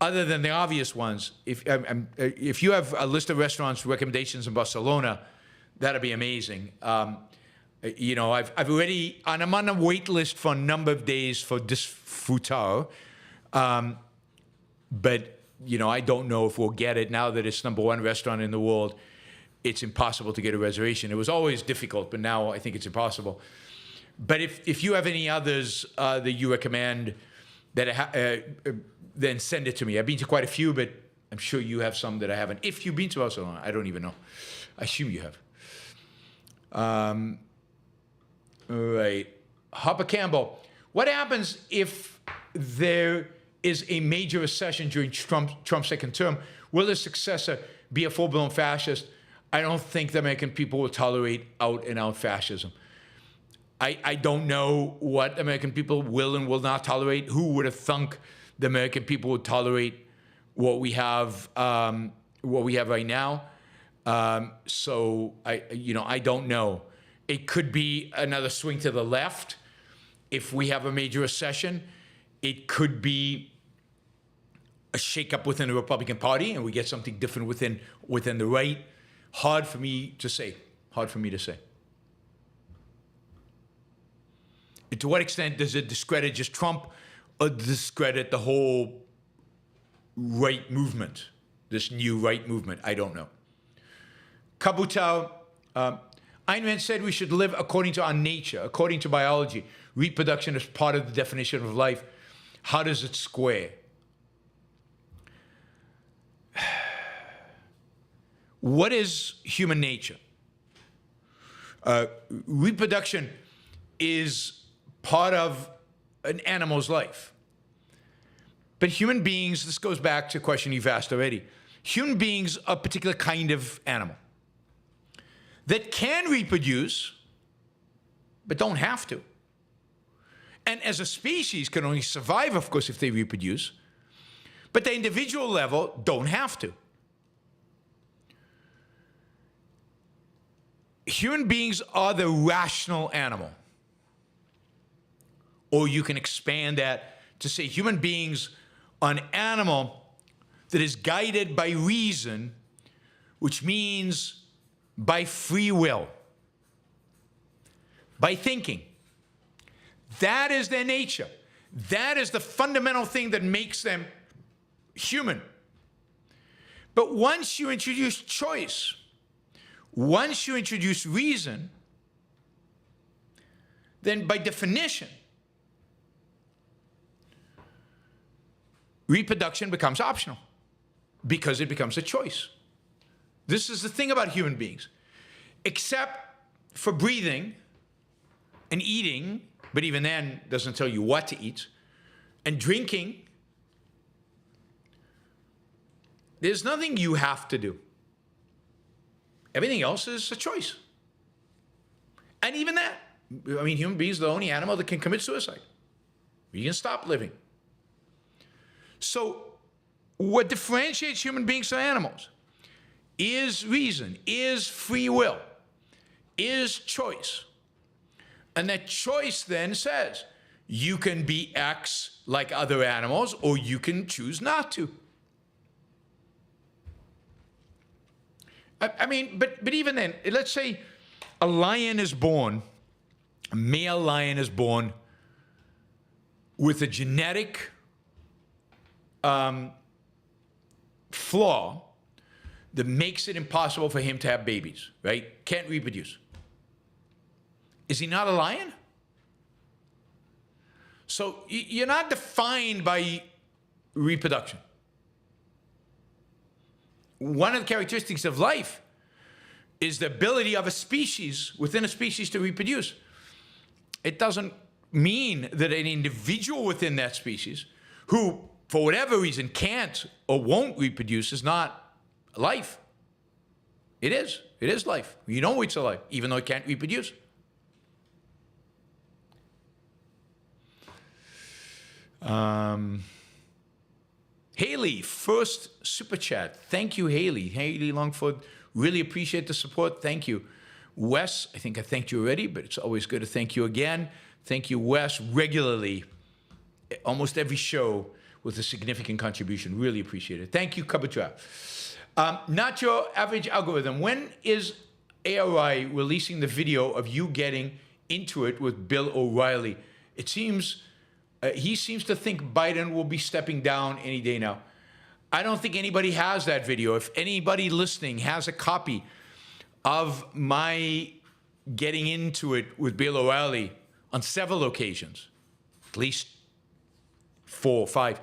Speaker 2: other than the obvious ones, if you have a list of restaurants recommendations in Barcelona, that'd be amazing. You know, I'm on a wait list for a number of days for Disfrutar, but you know, I don't know if we'll get it now that it's #1 restaurant in the world. It's impossible to get a reservation. It was always difficult, but now I think it's impossible. But if you have any others that you recommend, then send it to me. I've been to quite a few, but I'm sure you have some that I haven't. If you've been to Barcelona, I don't even know. I assume you have. All right. Hopper Campbell. What happens if there is a major recession during Trump's second term? Will his successor be a full-blown fascist? I don't think the American people will tolerate out-and-out fascism. I don't know what American people will and will not tolerate. Who would have thunk the American people would tolerate what we have right now? So I don't know. It could be another swing to the left if we have a major recession. It could be a shakeup within the Republican Party, and we get something different within the right. Hard for me to say. To what extent does it discredit just Trump or discredit the whole right movement, this new right movement? I don't know. Kabutau, Ayn Rand said we should live according to our nature, according to biology. Reproduction is part of the definition of life. How does it square? What is human nature? Reproduction is part of an animal's life. But human beings, this goes back to a question you've asked already. Human beings are a particular kind of animal that can reproduce, but don't have to. And as a species can only survive, of course, if they reproduce, but the individual level don't have to. Human beings are the rational animal. Or you can expand that to say human beings are an animal that is guided by reason, which means by free will, by thinking. That is their nature. That is the fundamental thing that makes them human. But once you introduce choice, once you introduce reason, then by definition, reproduction becomes optional because it becomes a choice. This is the thing about human beings. Except for breathing and eating, but even then doesn't tell you what to eat, and drinking, there's nothing you have to do. Everything else is a choice. And even that, I mean, human beings are the only animal that can commit suicide. You can stop living. So what differentiates human beings from animals is reason, is free will, is choice. And that choice then says, you can be X like other animals, or you can choose not to. I mean, but even then, let's say a lion is born, a male lion is born with a genetic flaw that makes it impossible for him to have babies, right? Can't reproduce. Is he not a lion? So you're not defined by reproduction. One of the characteristics of life is the ability of a species, within a species, to reproduce. It doesn't mean that an individual within that species who, for whatever reason, can't or won't reproduce is not life. It is. It is life. You know it's a life, even though it can't reproduce. Haley, first super chat. Thank you, Haley. Haley Longford, really appreciate the support. Thank you. Wes, I think I thanked you already, but it's always good to thank you again. Thank you, Wes, regularly. Almost every show, with a significant contribution. Really appreciate it. Thank you, Kabatra. Not your average algorithm. When is ARI releasing the video of you getting into it with Bill O'Reilly? It seems he seems to think Biden will be stepping down any day now. I don't think anybody has that video. If anybody listening has a copy of my getting into it with Bill O'Reilly on several occasions, at least 4 or 5.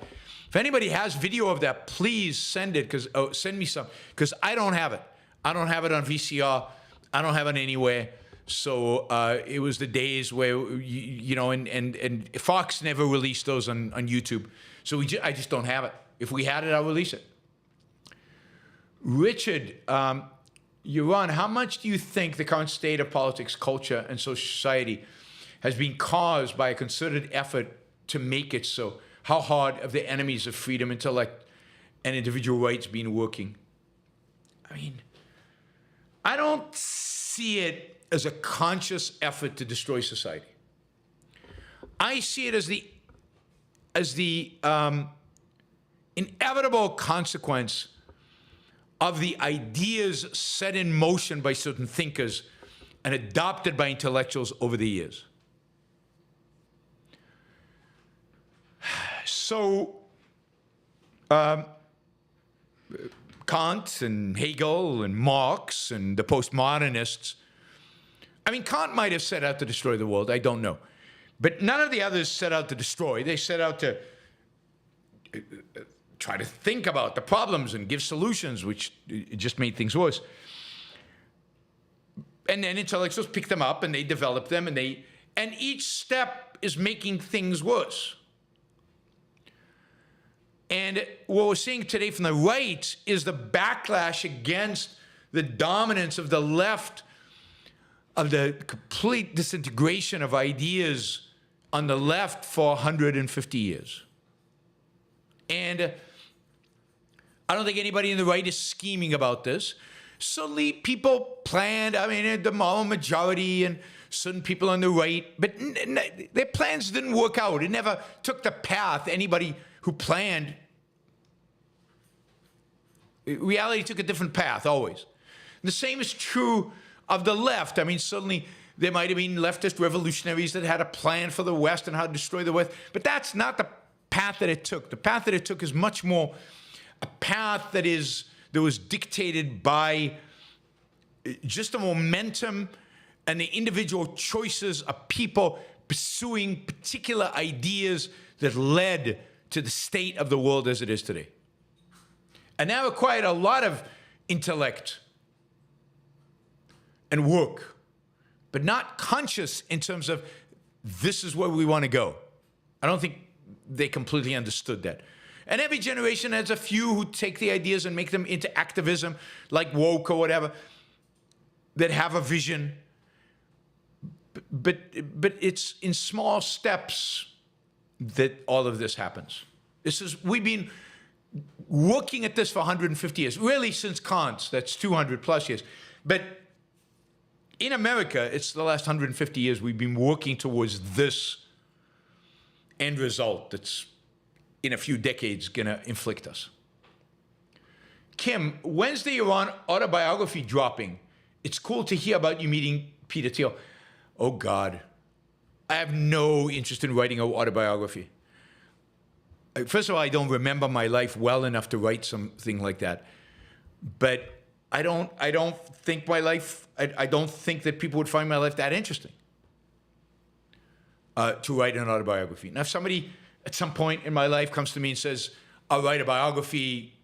Speaker 2: If anybody has video of that, please send it, send me some, because I don't have it. I don't have it on VCR. I don't have it anywhere. So it was the days where, and Fox never released those on YouTube. So I just don't have it. If we had it, I'll release it. Richard, Yaron, how much do you think the current state of politics, culture, and society has been caused by a concerted effort to make it so? How hard have the enemies of freedom, intellect, and individual rights been working? I mean, I don't see it as a conscious effort to destroy society. I see it as the inevitable consequence of the ideas set in motion by certain thinkers and adopted by intellectuals over the years. So, Kant and Hegel and Marx and the postmodernists, I mean, Kant might have set out to destroy the world, I don't know. But none of the others set out to destroy. They set out to try to think about the problems and give solutions, which just made things worse. And then intellectuals pick them up and they develop them, and each step is making things worse. And what we're seeing today from the right is the backlash against the dominance of the left, of the complete disintegration of ideas on the left for 150 years. And I don't think anybody in the right is scheming about this. Suddenly people planned, I mean, the moral majority and certain people on the right, but their plans didn't work out. It never took the path anybody who planned. Reality took a different path, always. The same is true of the left. I mean, suddenly there might have been leftist revolutionaries that had a plan for the West and how to destroy the West, but that's not the path that it took. The path that it took is much more a path that was dictated by just the momentum and the individual choices of people pursuing particular ideas that led to the state of the world as it is today. And that required a lot of intellect and work, but not conscious in terms of this is where we want to go. I don't think they completely understood that. And every generation has a few who take the ideas and make them into activism, like woke or whatever, that have a vision. But it's in small steps that all of this happens. We've been working at this for 150 years, really since Kant, that's 200 plus years. But in America, it's the last 150 years we've been working towards this end result that's in a few decades gonna inflict us. Kim, when's the Yaron autobiography dropping? It's cool to hear about you meeting Peter Thiel. Oh God, I have no interest in writing an autobiography. First of all, I don't remember my life well enough to write something like that. But I don't think my life, I don't think that people would find my life that interesting to write an autobiography. Now, if somebody at some point in my life comes to me and says, I'll write a biography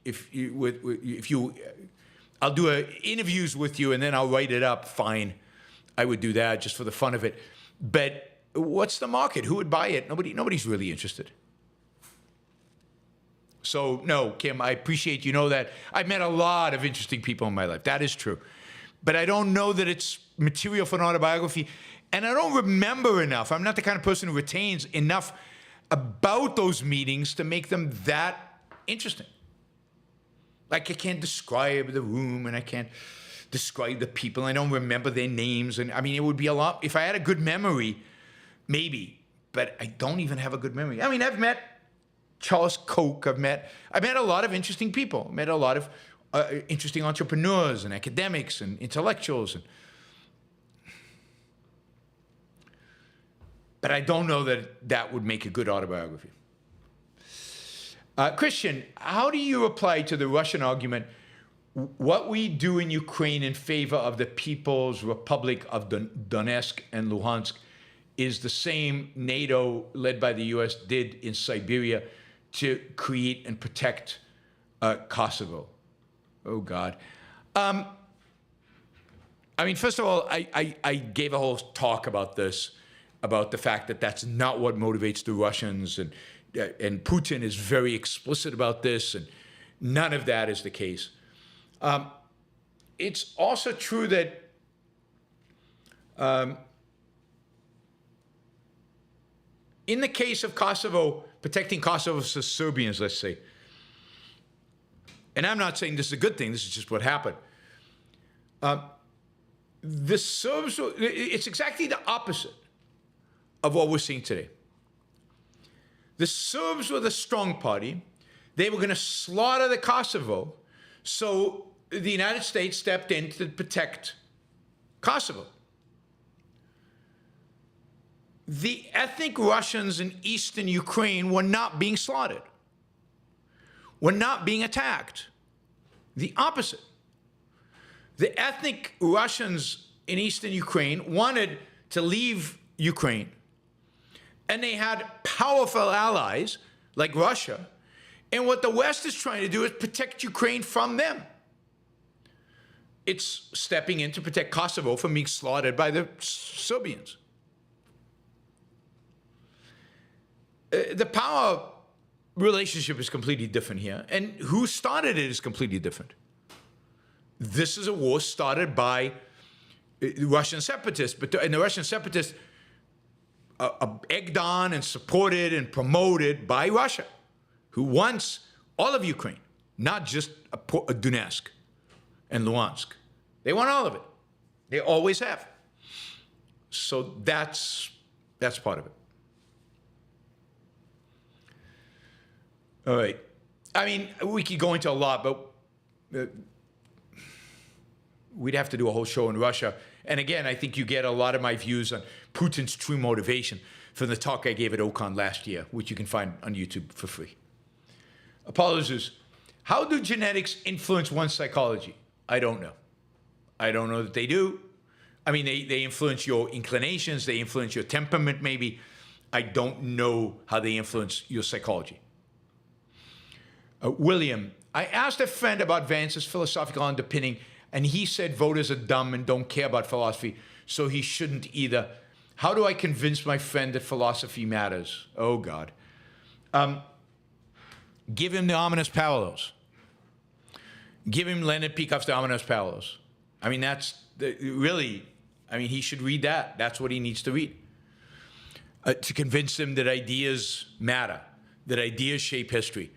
Speaker 2: I'll do interviews with you and then I'll write it up, fine. I would do that just for the fun of it. But what's the market? Who would buy it? Nobody's really interested. So no, Kim, I appreciate you know that. I've met a lot of interesting people in my life. That is true. But I don't know that it's material for an autobiography. And I don't remember enough. I'm not the kind of person who retains enough about those meetings to make them that interesting. Like I can't describe the room and I can't describe the people. I don't remember their names. And I mean, it would be a lot. If I had a good memory, maybe. But I don't even have a good memory. I mean, I've met Charles Koch. I've met a lot of interesting people. Met a lot of interesting entrepreneurs and academics and intellectuals. But I don't know that would make a good autobiography. Christian, how do you reply to the Russian argument, what we do in Ukraine in favor of the People's Republic of Donetsk and Luhansk is the same NATO, led by the US, did in Siberia to create and protect Kosovo? Oh, God. I mean, first of all, I gave a whole talk about this, about the fact that that's not what motivates the Russians, and Putin is very explicit about this, and none of that is the case. It's also true that in the case of Kosovo, protecting Kosovo's Serbians, let's say, and I'm not saying this is a good thing, this is just what happened. The Serbs, it's exactly the opposite of what we're seeing today. The Serbs were the strong party. They were going to slaughter the Kosovo, so the United States stepped in to protect Kosovo. The ethnic Russians in eastern Ukraine were not being slaughtered, were not being attacked. The opposite. The ethnic Russians in eastern Ukraine wanted to leave Ukraine, and they had powerful allies like Russia, and what the West is trying to do is protect Ukraine from them. It's stepping in to protect Kosovo from being slaughtered by the Serbians. The power relationship is completely different here, and who started it is completely different. This is a war started by Russian separatists, and the Russian separatists egged on and supported and promoted by Russia, who wants all of Ukraine, not just Donetsk and Luhansk. They want all of it. They always have. So that's part of it. All right. I mean, we could go into a lot, but we'd have to do a whole show on Russia. And again, I think you get a lot of my views on Putin's true motivation from the talk I gave at Ocon last year, which you can find on YouTube for free. Apologies. How do genetics influence one's psychology? I don't know. I don't know that they do. I mean, they influence your inclinations, they influence your temperament maybe. I don't know how they influence your psychology. William, I asked a friend about Vance's philosophical underpinning, and he said voters are dumb and don't care about philosophy, so he shouldn't either. How do I convince my friend that philosophy matters? Oh, God. Give him the ominous parallels. Give him Leonard Peikoff's The Ominous Parallels. I mean, he should read that. That's what he needs to read. To convince him that ideas matter, that ideas shape history.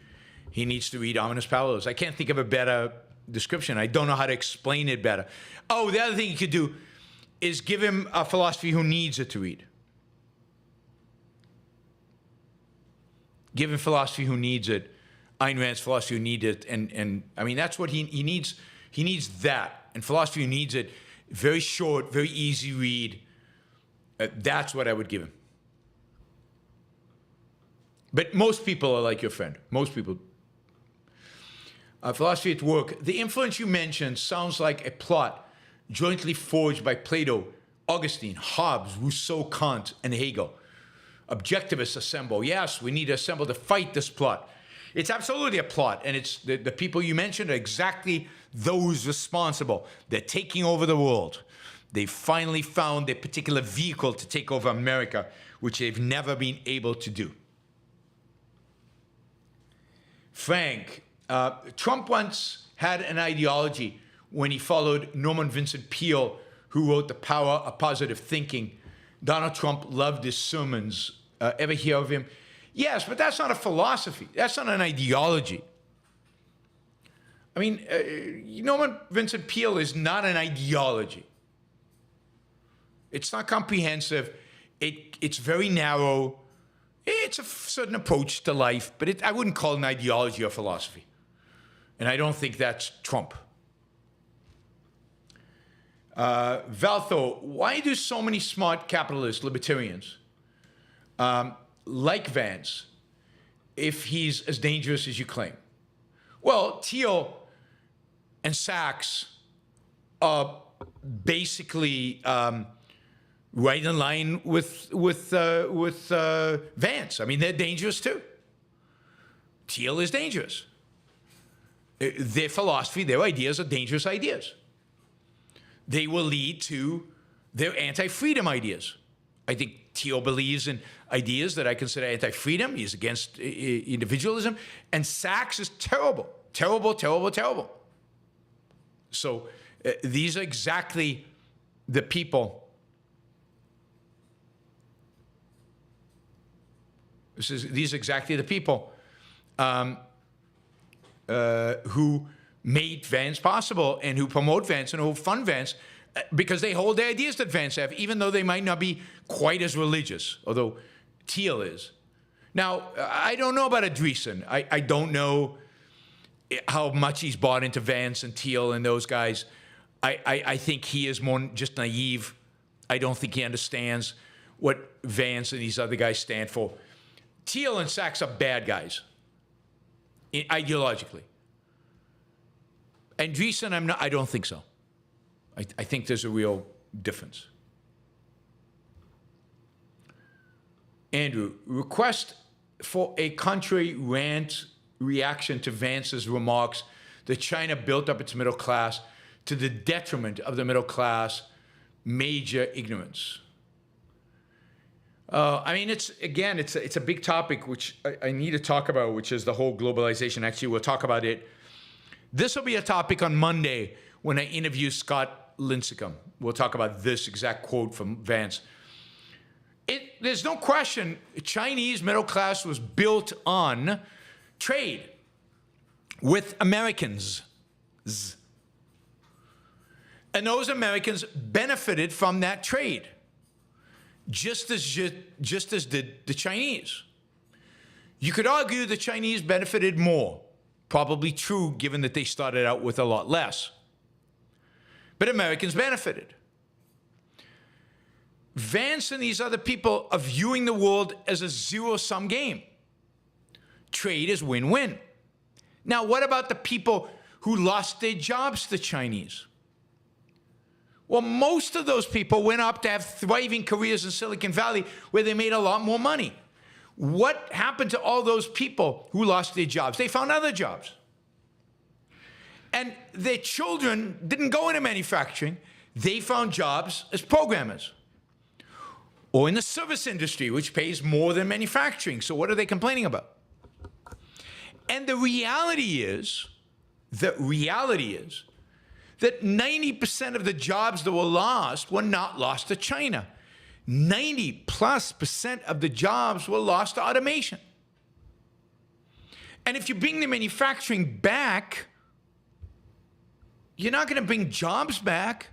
Speaker 2: He needs to read Ominous Parallels. I can't think of a better description. I don't know how to explain it better. Oh, the other thing you could do is give him a philosophy who needs it to read. Give him philosophy who needs it. Ayn Rand's philosophy who needs it. And I mean, that's what he needs. He needs that. And philosophy who needs it. Very short, very easy read. That's what I would give him. But most people are like your friend. Most people. Philosophy at Work. The influence you mentioned sounds like a plot jointly forged by Plato, Augustine, Hobbes, Rousseau, Kant, and Hegel. Objectivists assemble. Yes, we need to assemble to fight this plot. It's absolutely a plot, and it's the people you mentioned are exactly those responsible. They're taking over the world. They've finally found a particular vehicle to take over America, which they've never been able to do. Frank, Trump once had an ideology when he followed Norman Vincent Peale, who wrote The Power of Positive Thinking. Donald Trump loved his sermons. Ever hear of him? Yes, but that's not a philosophy. That's not an ideology. I mean, Norman Vincent Peale is not an ideology. It's not comprehensive. It's very narrow. It's a certain approach to life, but I wouldn't call it an ideology or philosophy. And I don't think that's Trump. Valtho, why do so many smart capitalist libertarians like Vance if he's as dangerous as you claim? Well, Thiel and Sachs are basically right in line with Vance. I mean, they're dangerous too. Thiel is dangerous. Their philosophy, their ideas are dangerous ideas. They will lead to their anti-freedom ideas. I think Thiel believes in ideas that I consider anti-freedom. He's against individualism. And Sachs is terrible, terrible, terrible, terrible. So these are exactly the people. These are exactly the people who made Vance possible and who promote Vance and who fund Vance because they hold the ideas that Vance have, even though they might not be quite as religious, although Thiel is. Now, I don't know about Andreessen. I don't know how much he's bought into Vance and Thiel and those guys. I think he is more just naive. I don't think he understands what Vance and these other guys stand for. Thiel and Sachs are bad guys, ideologically. Andreessen, I don't think so. I think there's a real difference. Andrew, request for a country rant reaction to Vance's remarks that China built up its middle class to the detriment of the middle class, major ignorance. I mean, it's a big topic which I need to talk about, which is the whole globalization. Actually, we'll talk about it. This will be a topic on Monday when I interview Scott Lincecum. We'll talk about this exact quote from Vance. There's no question Chinese middle class was built on trade with Americans. And those Americans benefited from that trade, just as did the Chinese. You could argue the Chinese benefited more. Probably true, given that they started out with a lot less. But Americans benefited. Vance and these other people are viewing the world as a zero-sum game. Trade is win-win. Now, what about the people who lost their jobs to the Chinese? Well, most of those people went up to have thriving careers in Silicon Valley where they made a lot more money. What happened to all those people who lost their jobs? They found other jobs. And their children didn't go into manufacturing. They found jobs as programmers or in the service industry, which pays more than manufacturing. So what are they complaining about? And the reality is that 90% of the jobs that were not lost to China. 90+% of the jobs were lost to automation. And if you bring the manufacturing back, you're not going to bring jobs back.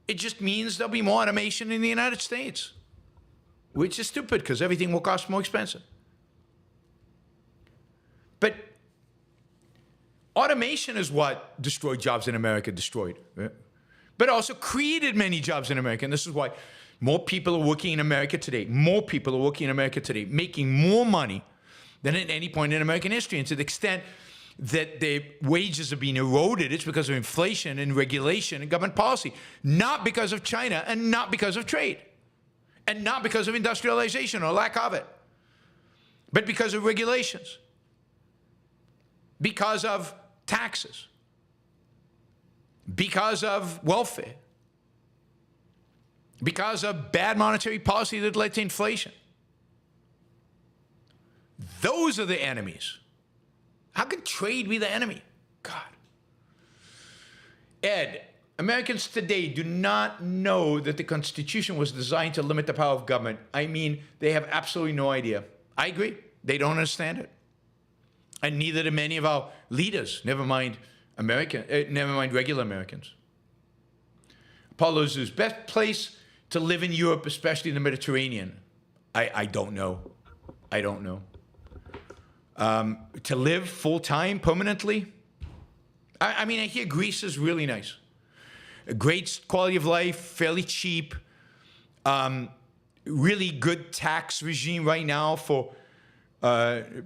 Speaker 2: It just means there'll be more automation in the United States, which is stupid because everything will cost more expensive. But automation is what destroyed jobs in America, but also created many jobs in America. And this is why more people are working in America today. More people are working in America today, making more money than at any point in American history. And to the extent that their wages are being eroded, it's because of inflation and regulation and government policy, not because of China and not because of trade and not because of industrialization or lack of it, but because of regulations, because of taxes, because of welfare, because of bad monetary policy that led to inflation. Those are the enemies. How can trade be the enemy? God. Ed, Americans today do not know that the Constitution was designed to limit the power of government. I mean, they have absolutely no idea. I agree. They don't understand it. And neither do many of our leaders, never mind regular Americans. Apollo Zeus, best place to live in Europe, especially in the Mediterranean? I don't know. I don't know. To live full-time, permanently? I mean, I hear Greece is really nice. A great quality of life, fairly cheap. Really good tax regime right now for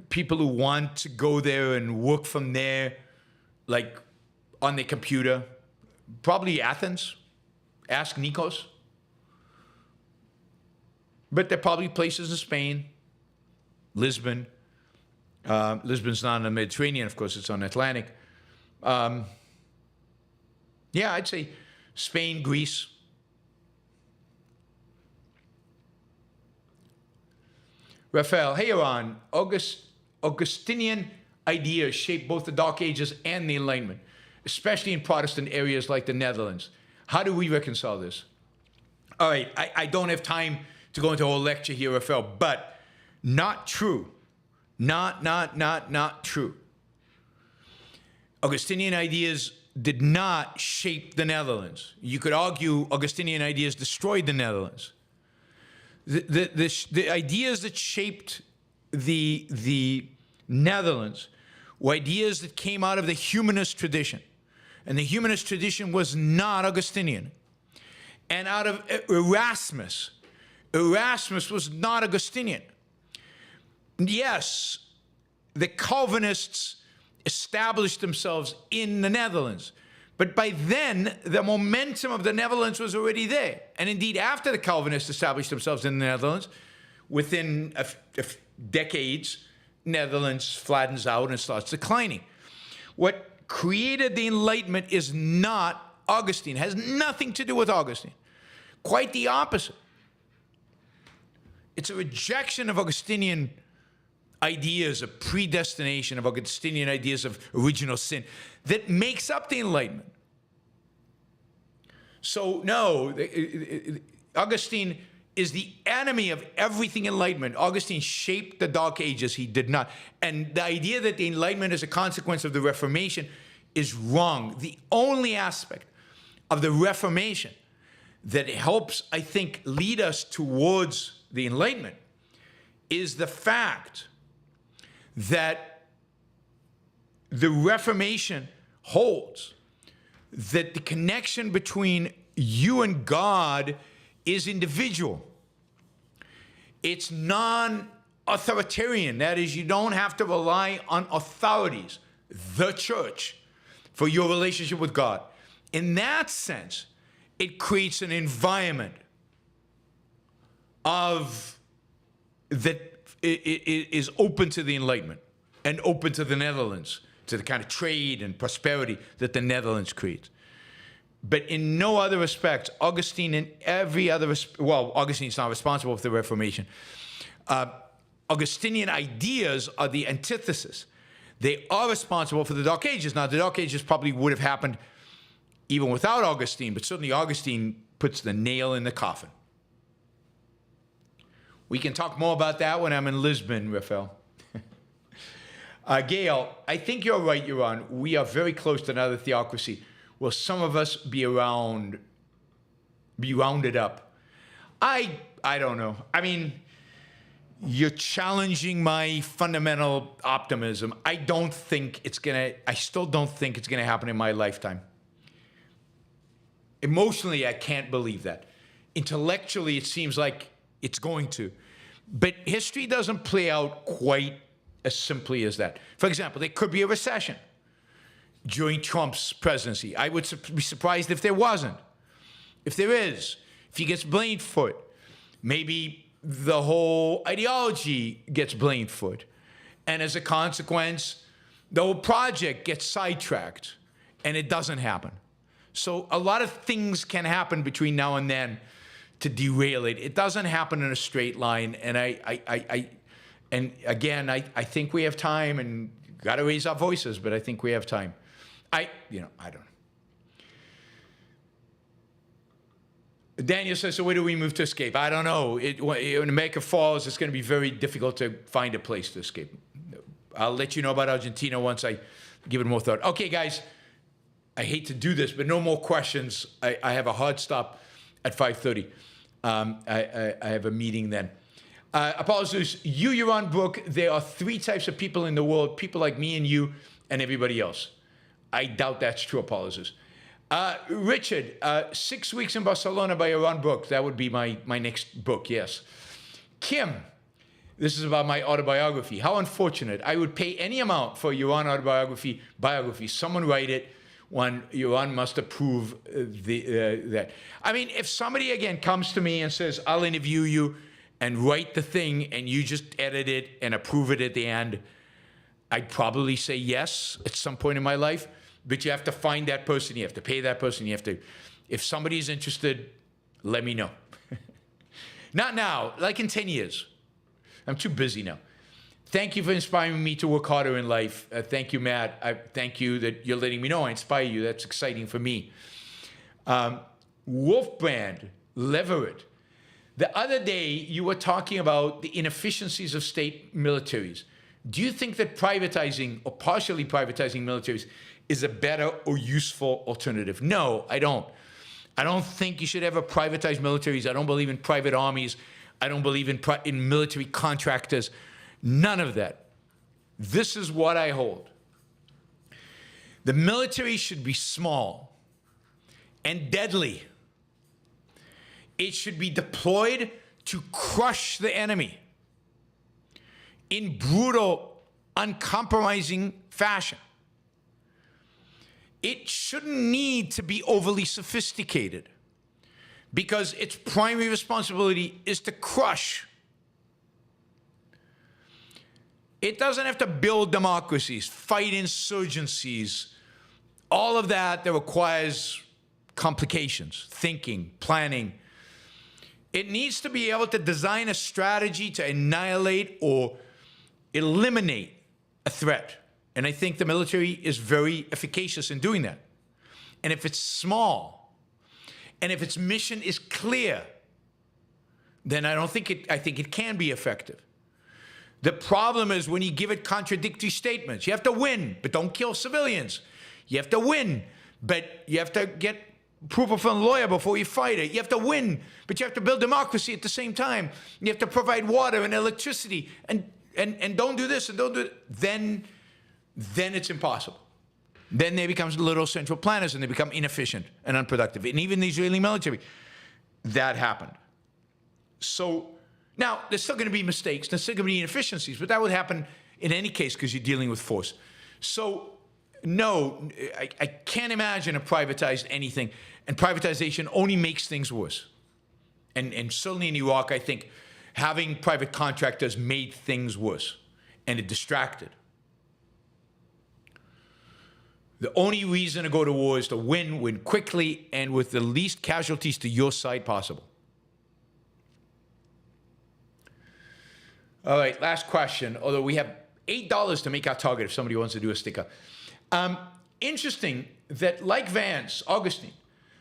Speaker 2: people who want to go there and work from there, like on their computer. Probably Athens. Ask Nikos. But there are probably places in Spain, Lisbon. Lisbon's not on the Mediterranean, of course, it's on the Atlantic. Yeah, I'd say Spain, Greece. Raphael, hey, Yaron. Augustinian ideas shape both the Dark Ages and the Enlightenment, especially in Protestant areas like the Netherlands. How do we reconcile this? All right, I don't have time to go into a whole lecture here, Raphael, but not true. Not true. Augustinian ideas did not shape the Netherlands. You could argue Augustinian ideas destroyed the Netherlands. The ideas that shaped the Netherlands were ideas that came out of the humanist tradition. And the humanist tradition was not Augustinian. And out of Erasmus. Erasmus was not Augustinian. Yes, the Calvinists established themselves in the Netherlands. But by then, the momentum of the Netherlands was already there. And indeed, after the Calvinists established themselves in the Netherlands, within decades, Netherlands flattens out and starts declining. What created the Enlightenment is not Augustine, has nothing to do with Augustine. Quite the opposite. It's a rejection of Augustinian ideas of predestination, of Augustinian ideas of original sin, that makes up the Enlightenment. So, no, Augustine is the enemy of everything Enlightenment. Augustine shaped the Dark Ages. He did not. And the idea that the Enlightenment is a consequence of the Reformation is wrong. The only aspect of the Reformation that helps, I think, lead us towards the Enlightenment is the fact that the Reformation holds that the connection between you and God is individual. It's non-authoritarian. That is, you don't have to rely on authorities, the church, for your relationship with God. In that sense, it creates an environment of that is open to the Enlightenment and open to the Netherlands, to the kind of trade and prosperity that the Netherlands creates. But in no other respect, Augustine in every other well, Augustine's not responsible for the Reformation. Augustinian ideas are the antithesis. They are responsible for the Dark Ages. Now, the Dark Ages probably would have happened even without Augustine, but certainly Augustine puts the nail in the coffin. We can talk more about that when I'm in Lisbon, Raphael. Gail, I think you're right, Yaron. We are very close to another theocracy. Will some of us be rounded up? I don't know. I mean, you're challenging my fundamental optimism. I still don't think it's gonna happen in my lifetime. Emotionally, I can't believe that. Intellectually, it seems like it's going to. But history doesn't play out quite as simply as that. For example, there could be a recession during Trump's presidency. I would be surprised if there wasn't. If there is, if he gets blamed for it, maybe the whole ideology gets blamed for it. And as a consequence, the whole project gets sidetracked, and it doesn't happen. So a lot of things can happen between now and then to derail it. It doesn't happen in a straight line. And I think we have time, and got to raise our voices, but I think we have time. I don't know. Daniel says, so where do we move to escape? I don't know. When America falls, it's going to be very difficult to find a place to escape. I'll let you know about Argentina once I give it more thought. Okay, guys, I hate to do this, but no more questions. I have a hard stop at 5:30. I have a meeting then. Apollos, you, Yaron Brook, there are 3 types of people in the world, people like me and you and everybody else. I doubt that's true, Apollos. Richard, 6 Weeks in Barcelona by Yaron Brook. That would be my next book, yes. Kim, this is about my autobiography. How unfortunate. I would pay any amount for Yaron biography. Someone write it. One, Yaron must approve that. I mean, if somebody, again, comes to me and says, I'll interview you and write the thing, and you just edit it and approve it at the end, I'd probably say yes at some point in my life. But you have to find that person. You have to pay that person. You have to, if somebody's interested, let me know. Not now, like in 10 years. I'm too busy now. Thank you for inspiring me to work harder in life. Thank you, Matt. Thank you that you're letting me know I inspire you. That's exciting for me. Wolfbrand, Leverett. The other day, you were talking about the inefficiencies of state militaries. Do you think that privatizing or partially privatizing militaries is a better or useful alternative? No, I don't. I don't think you should ever privatize militaries. I don't believe in private armies. I don't believe in military contractors. None of that. This is what I hold. The military should be small and deadly. It should be deployed to crush the enemy in brutal, uncompromising fashion. It shouldn't need to be overly sophisticated because its primary responsibility is to crush. It doesn't have to build democracies, fight insurgencies, all of that requires complications, thinking, planning. It needs to be able to design a strategy to annihilate or eliminate a threat. And I think the military is very efficacious in doing that. And if it's small, and if its mission is clear, then I think it can be effective. The problem is when you give it contradictory statements. You have to win, but don't kill civilians. You have to win, but you have to get approval from a lawyer before you fight it. You have to win, but you have to build democracy at the same time. You have to provide water and electricity, and don't do this and don't do it. Then it's impossible. Then they become little central planners and they become inefficient and unproductive. And even the Israeli military, that happened. So now there's still going to be mistakes, there's still going to be inefficiencies, but that would happen in any case because you're dealing with force. So no, I can't imagine a privatized anything, and privatization only makes things worse. And certainly in Iraq, I think having private contractors made things worse, and it distracted. The only reason to go to war is to win quickly, and with the least casualties to your side possible. All right, last question, although we have $8 to make our target if somebody wants to do a sticker. Interesting that, like Vance, Augustine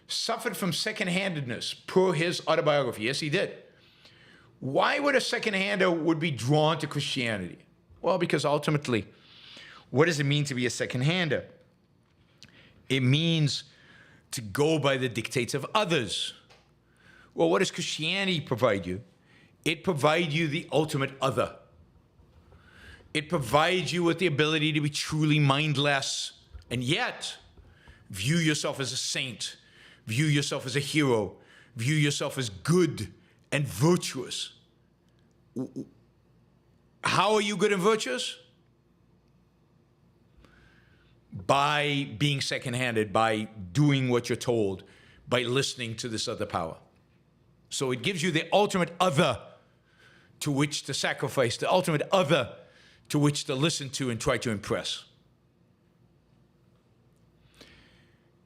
Speaker 2: suffered from second-handedness per his autobiography. Yes, he did. Why would a second-hander would be drawn to Christianity? Well, because ultimately, what does it mean to be a second-hander? It means to go by the dictates of others. Well, what does Christianity provide you? It provides you the ultimate other. It provides you with the ability to be truly mindless and yet view yourself as a saint, view yourself as a hero, view yourself as good and virtuous. How are you good and virtuous? By being second-handed, by doing what you're told, by listening to this other power. So it gives you the ultimate other to which to sacrifice, the ultimate other to which to listen to and try to impress.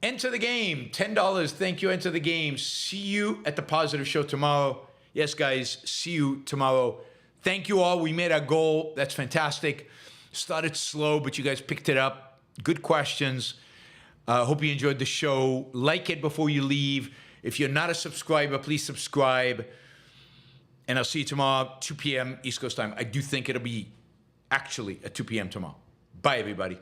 Speaker 2: Enter the game, $10. Thank you, enter the game. See you at the Positive Show tomorrow. Yes, guys, see you tomorrow. Thank you all. We made our goal. That's fantastic. Started slow, but you guys picked it up. Good questions. Hope you enjoyed the show. Like it before you leave. If you're not a subscriber, please subscribe. And I'll see you tomorrow, 2 p.m. East Coast time. I do think it'll be actually at 2 p.m. tomorrow. Bye, everybody.